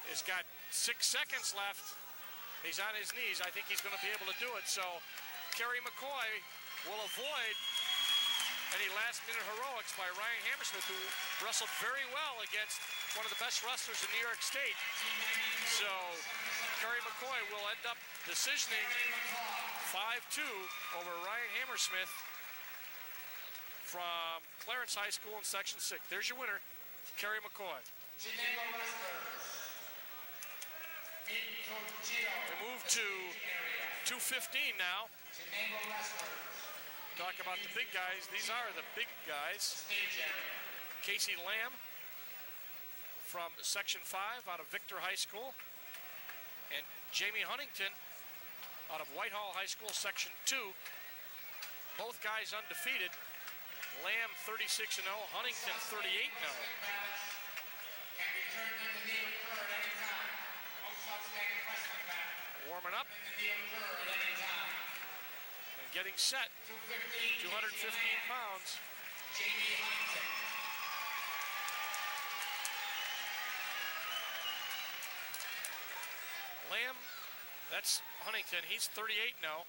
has got 6 seconds left. He's on his knees. I think he's going to be able to do it. So Kerry McCoy will avoid any last-minute heroics by Ryan Hammersmith, who wrestled very well against one of the best wrestlers in New York State. So Kerry McCoy will end up decisioning 5-2 over Ryan Hammersmith from Clarence High School in Section 6. There's your winner, Kerry McCoy. We move to 2:15 now. Talk about the big guys. These are the big guys. Casey Lamb from Section 5 out of Victor High School. And Jamie Huntington out of Whitehall High School, Section 2. Both guys undefeated. Lamb 36-0, Huntington 38-0. Warming up and getting set. 215 pounds. Lamb, that's Huntington. He's 38 now.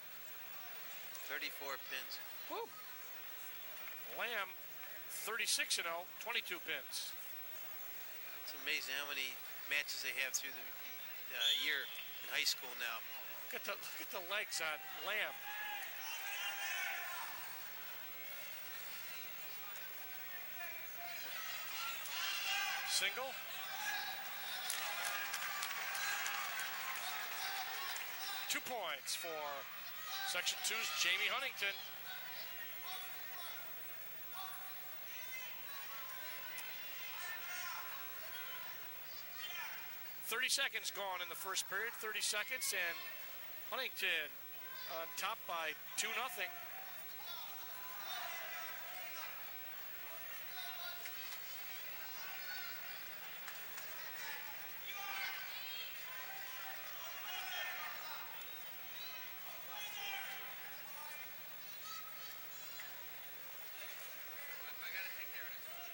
34 pins.
Woo. Lamb, 36-0, 22 pins.
It's amazing how many matches they have through the year in high school now.
Look at the legs on Lamb. Single. Two points for Section 2's Jamie Huntington. .30 seconds gone in the first period. 30 seconds, and Huntington on top by 2-0.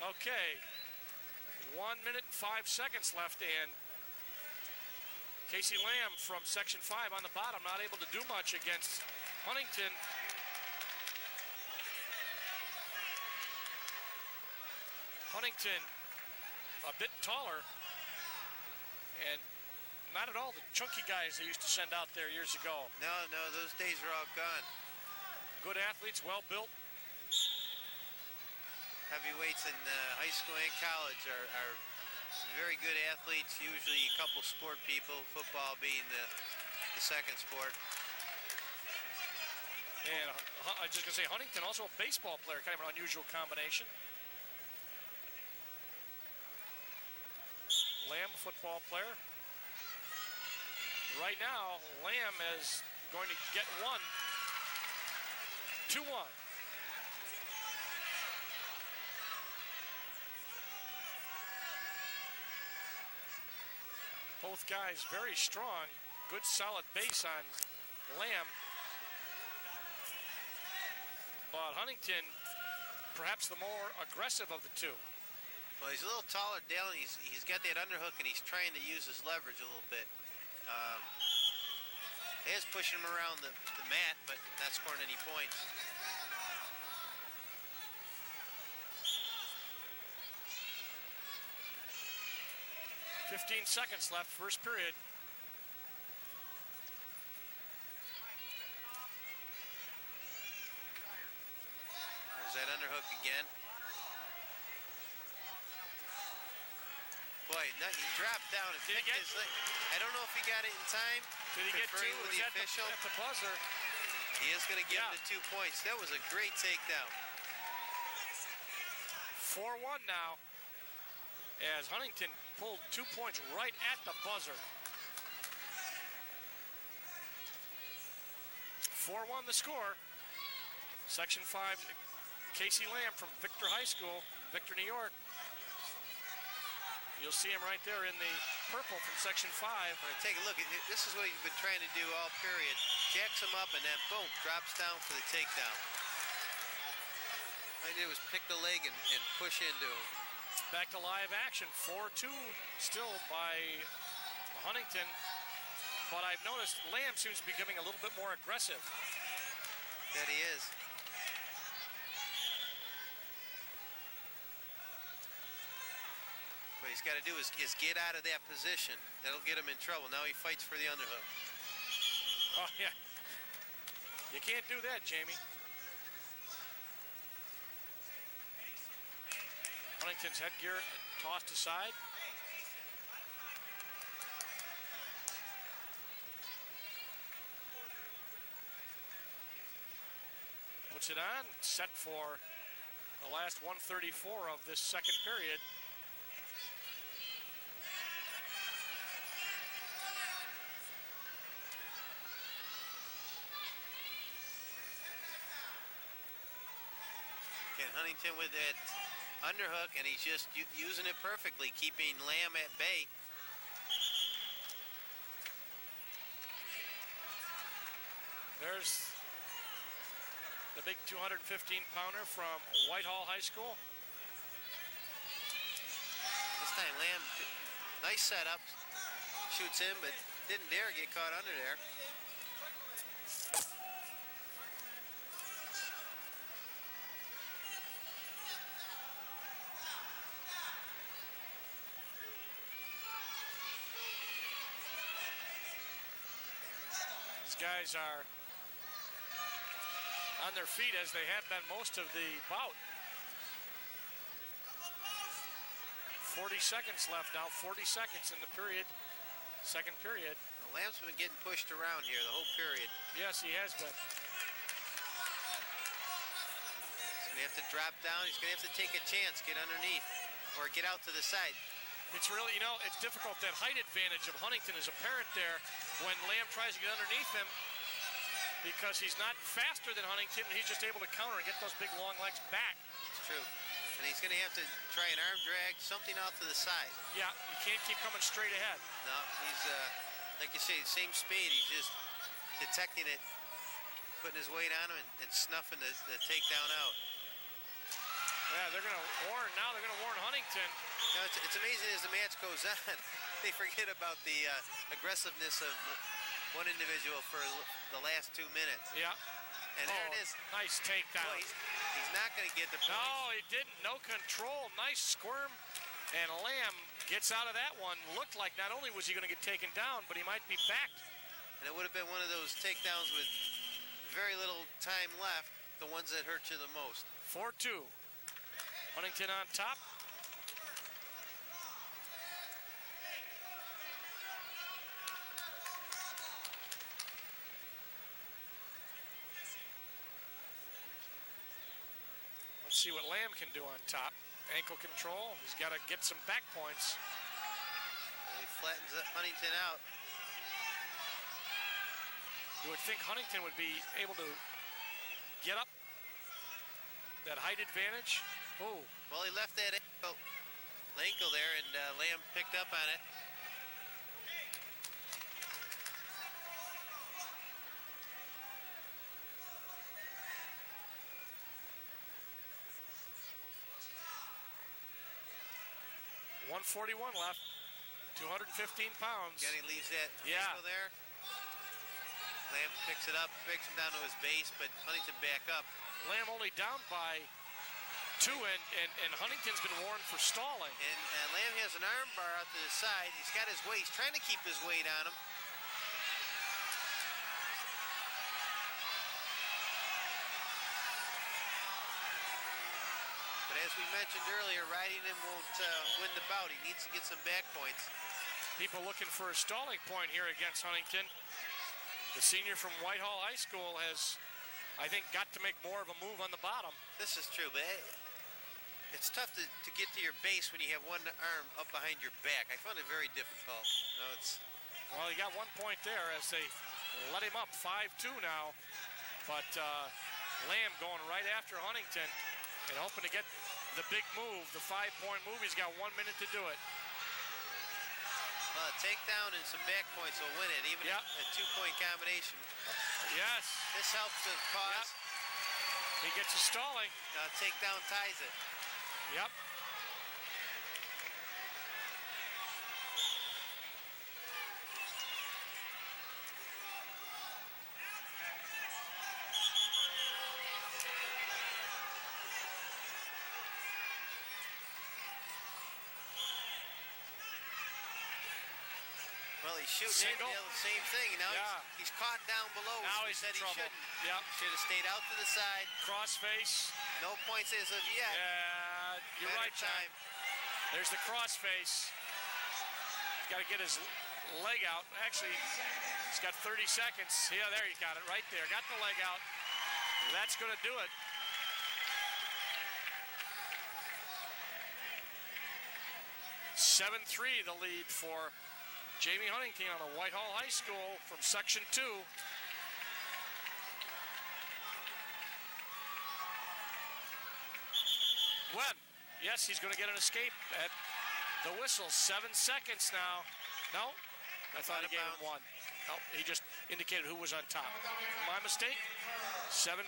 Okay, 1 minute, 5 seconds left, and Casey Lamb from Section 5 on the bottom, not able to do much against Huntington. Huntington a bit taller, and not at all the chunky guys they used to send out there years ago.
No, those days are all gone.
Good athletes, well built.
Heavyweights in high school and college are very good athletes, usually a couple sport people, football being the second sport.
And I was just going to say, Huntington also a baseball player, kind of an unusual combination. Lamb, football player. Right now, Lamb is going to get one. 2-1. Both guys very strong. Good solid base on Lamb. But Huntington, perhaps the more aggressive of the two.
Well, he's a little taller, Dale, and he's got that underhook, and he's trying to use his leverage a little bit. He is pushing him around the mat, but not scoring any points.
"15 seconds left, first period.
There's that underhook again. Boy, he dropped down and picked his leg. I don't know if he got it in time.
Did he get two?
With the official.
At the buzzer.
He is going to give him the 2 points. That was a great takedown.
4-1 now, as Huntington pulled 2 points right at the buzzer. 4-1 the score. Section 5, Casey Lamb from Victor High School, Victor, New York. You'll see him right there in the purple from Section 5.
Take a look. This is what he's been trying to do all period. Jacks him up and then boom, drops down for the takedown. All he did was pick the leg and push into him.
Back to live action. 4-2 still by Huntington. But I've noticed Lamb seems to be becoming a little bit more aggressive.
That he is. What he's got to do is get out of that position. That'll get him in trouble. Now he fights for the underhook.
Oh, yeah. You can't do that, Jamie. Huntington's headgear tossed aside. Puts it on, set for the last 134 of this second period.
And Huntington with that underhook, and he's just using it perfectly, keeping Lamb at bay.
There's the big 215-pounder from Whitehall High School.
This time Lamb, nice setup, shoots in, but didn't dare get caught under there.
These guys are on their feet as they have been most of the bout. 40 seconds left now, 40 seconds in the period, second period.
Well, Lamb's been getting pushed around here the whole period.
Yes, he has been.
He's going to have to drop down. He's going to have to take a chance, get underneath, or get out to the side.
It's really, you know, it's difficult. That height advantage of Huntington is apparent there when Lamb tries to get underneath him, because he's not faster than Huntington, and he's just able to counter and get those big long legs back.
It's true. And he's going to have to try an arm drag, something out to the side.
Yeah, you can't keep coming straight ahead.
No, he's, like you say, same speed. He's just detecting it, putting his weight on him, and snuffing the takedown out.
Yeah, they're going to warn, now they're going to warn Huntington.
Now, it's amazing as the match goes on, they forget about the aggressiveness of one individual for the last 2 minutes.
Yeah.
And there it is.
Nice takedown.
Boy, he's not going to get the points.
No, he didn't. No control. Nice squirm. And Lamb gets out of that one. Looked like not only was he going to get taken down, but he might be backed.
And it would have been one of those takedowns with very little time left, the ones that hurt you the most.
4-2. Huntington on top. Let's see what Lamb can do on top. Ankle control. He's got to get some back points.
He flattens Huntington out.
You would think Huntington would be able to get up. That height advantage. Oh.
Well, he left that ankle there, and Lamb picked up on it.
141 left. 215 pounds.
Again, he leaves that
Yeah.
ankle there. Lamb picks it up, breaks him down to his base, but Huntington back up.
Lamb only down by 2, and Huntington's been warned for stalling.
And Lamb has an arm bar out to the side. He's got his weight. He's trying to keep his weight on him. But as we mentioned earlier, riding him won't win the bout. He needs to get some back points.
People looking for a stalling point here against Huntington. The senior from Whitehall High School has, I think, got to make more of a move on the bottom.
This is true, but it's tough to get to your base when you have one arm up behind your back. I found it very difficult. No,
Well, he got 1 point there as they let him up 5-2 now. But Lamb going right after Huntington and hoping to get the big move, the 5-point move. He's got 1 minute to do it.
Well, a takedown and some back points will win it, even a 2-point combination.
Yes.
This helps the cause.
He gets a stalling.
Takedown ties it.
Yep.
Well, he's shooting in, the same thing. Now he's caught down below.
Now
he
he's
said
in
he
trouble.
shouldn't.
Yep.
Should have stayed out to the side.
Cross face.
No points as of yet.
Yeah, you're
Better
right, John. There's the cross face. He's got to get his leg out. Actually, he's got 30 seconds. Yeah, there he got it right there. Got the leg out. That's going to do it. (7-3) the lead for Jamie Huntington on the Whitehall High School from Section 2. Webb, yes, he's going to get an escape at the whistle. 7 seconds now. No, I thought he gave him 1. No, he just indicated who was on top. My mistake. 7-3.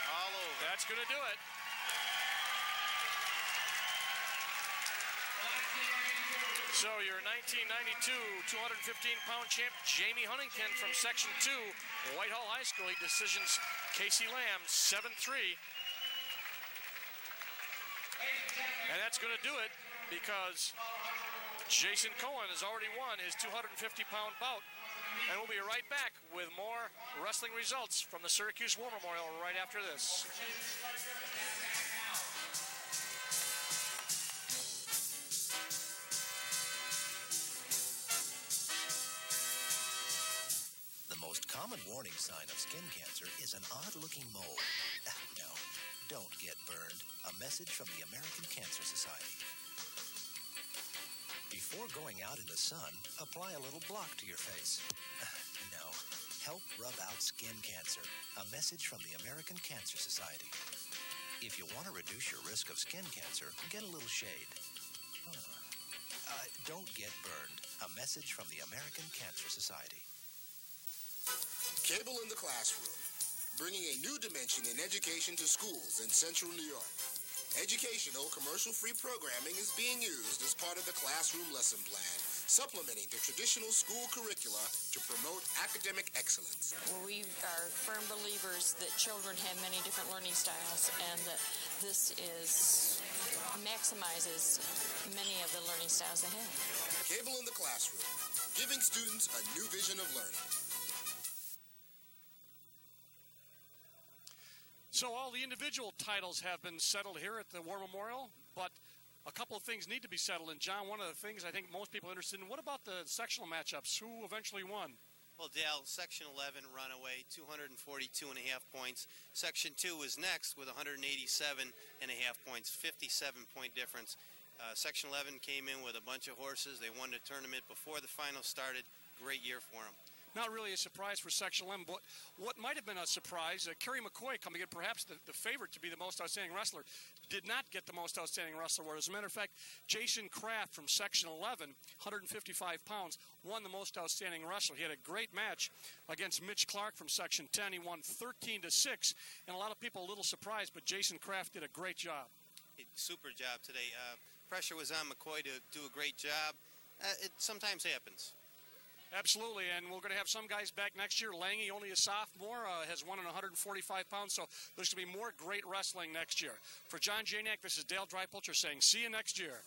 All over.
That's going to do it. So your 1992 215-pound champ, Jamie Huntington from Section 2, Whitehall High School. He decisions Casey Lamb 7-3. And that's going to do it because Jason Cohen has already won his 250-pound bout. And we'll be right back with more wrestling results from the Syracuse War Memorial right after this.
The most common warning sign of skin cancer is an odd-looking mole. No, don't get burned. A message from the American Cancer Society. Before going out in the sun, apply a little block to your face. No, help rub out skin cancer. A message from the American Cancer Society. If you want to reduce your risk of skin cancer, get a little shade. Don't get burned. A message from the American Cancer Society.
Cable in the Classroom, bringing a new dimension in education to schools in Central New York. Educational, commercial-free programming is being used as part of the classroom lesson plan, supplementing the traditional school curricula to promote academic excellence.
Well, we are firm believers that children have many different learning styles and that this maximizes many of the learning styles they have.
Cable in the Classroom, giving students a new vision of learning.
So all the individual titles have been settled here at the War Memorial, but a couple of things need to be settled. And John, one of the things I think most people are interested in, what about the sectional matchups? Who eventually won?
Well, Dale, Section 11 runaway, 242.5 points. Section 2 was next with 187.5 points, 57-point difference. Section 11 came in with a bunch of horses. They won the tournament before the final started. Great year for them.
not really a surprise for Section 11, but what might have been a surprise, Kerry McCoy coming in, perhaps the favorite to be the most outstanding wrestler, did not get the most outstanding wrestler award. As a matter of fact, Jason Kraft from Section 11, 155 pounds, won the most outstanding wrestler. He had a great match against Mitch Clark from Section 10. He won 13-6, and a lot of people a little surprised, but Jason Kraft did a great job.
Super job today. Pressure was on McCoy to do a great job. It sometimes happens.
Absolutely, and we're going to have some guys back next year. Lange, only a sophomore, has won in 145 pounds, so there's going to be more great wrestling next year. For John Janak, this is Dale Dreipolcher saying, see you next year.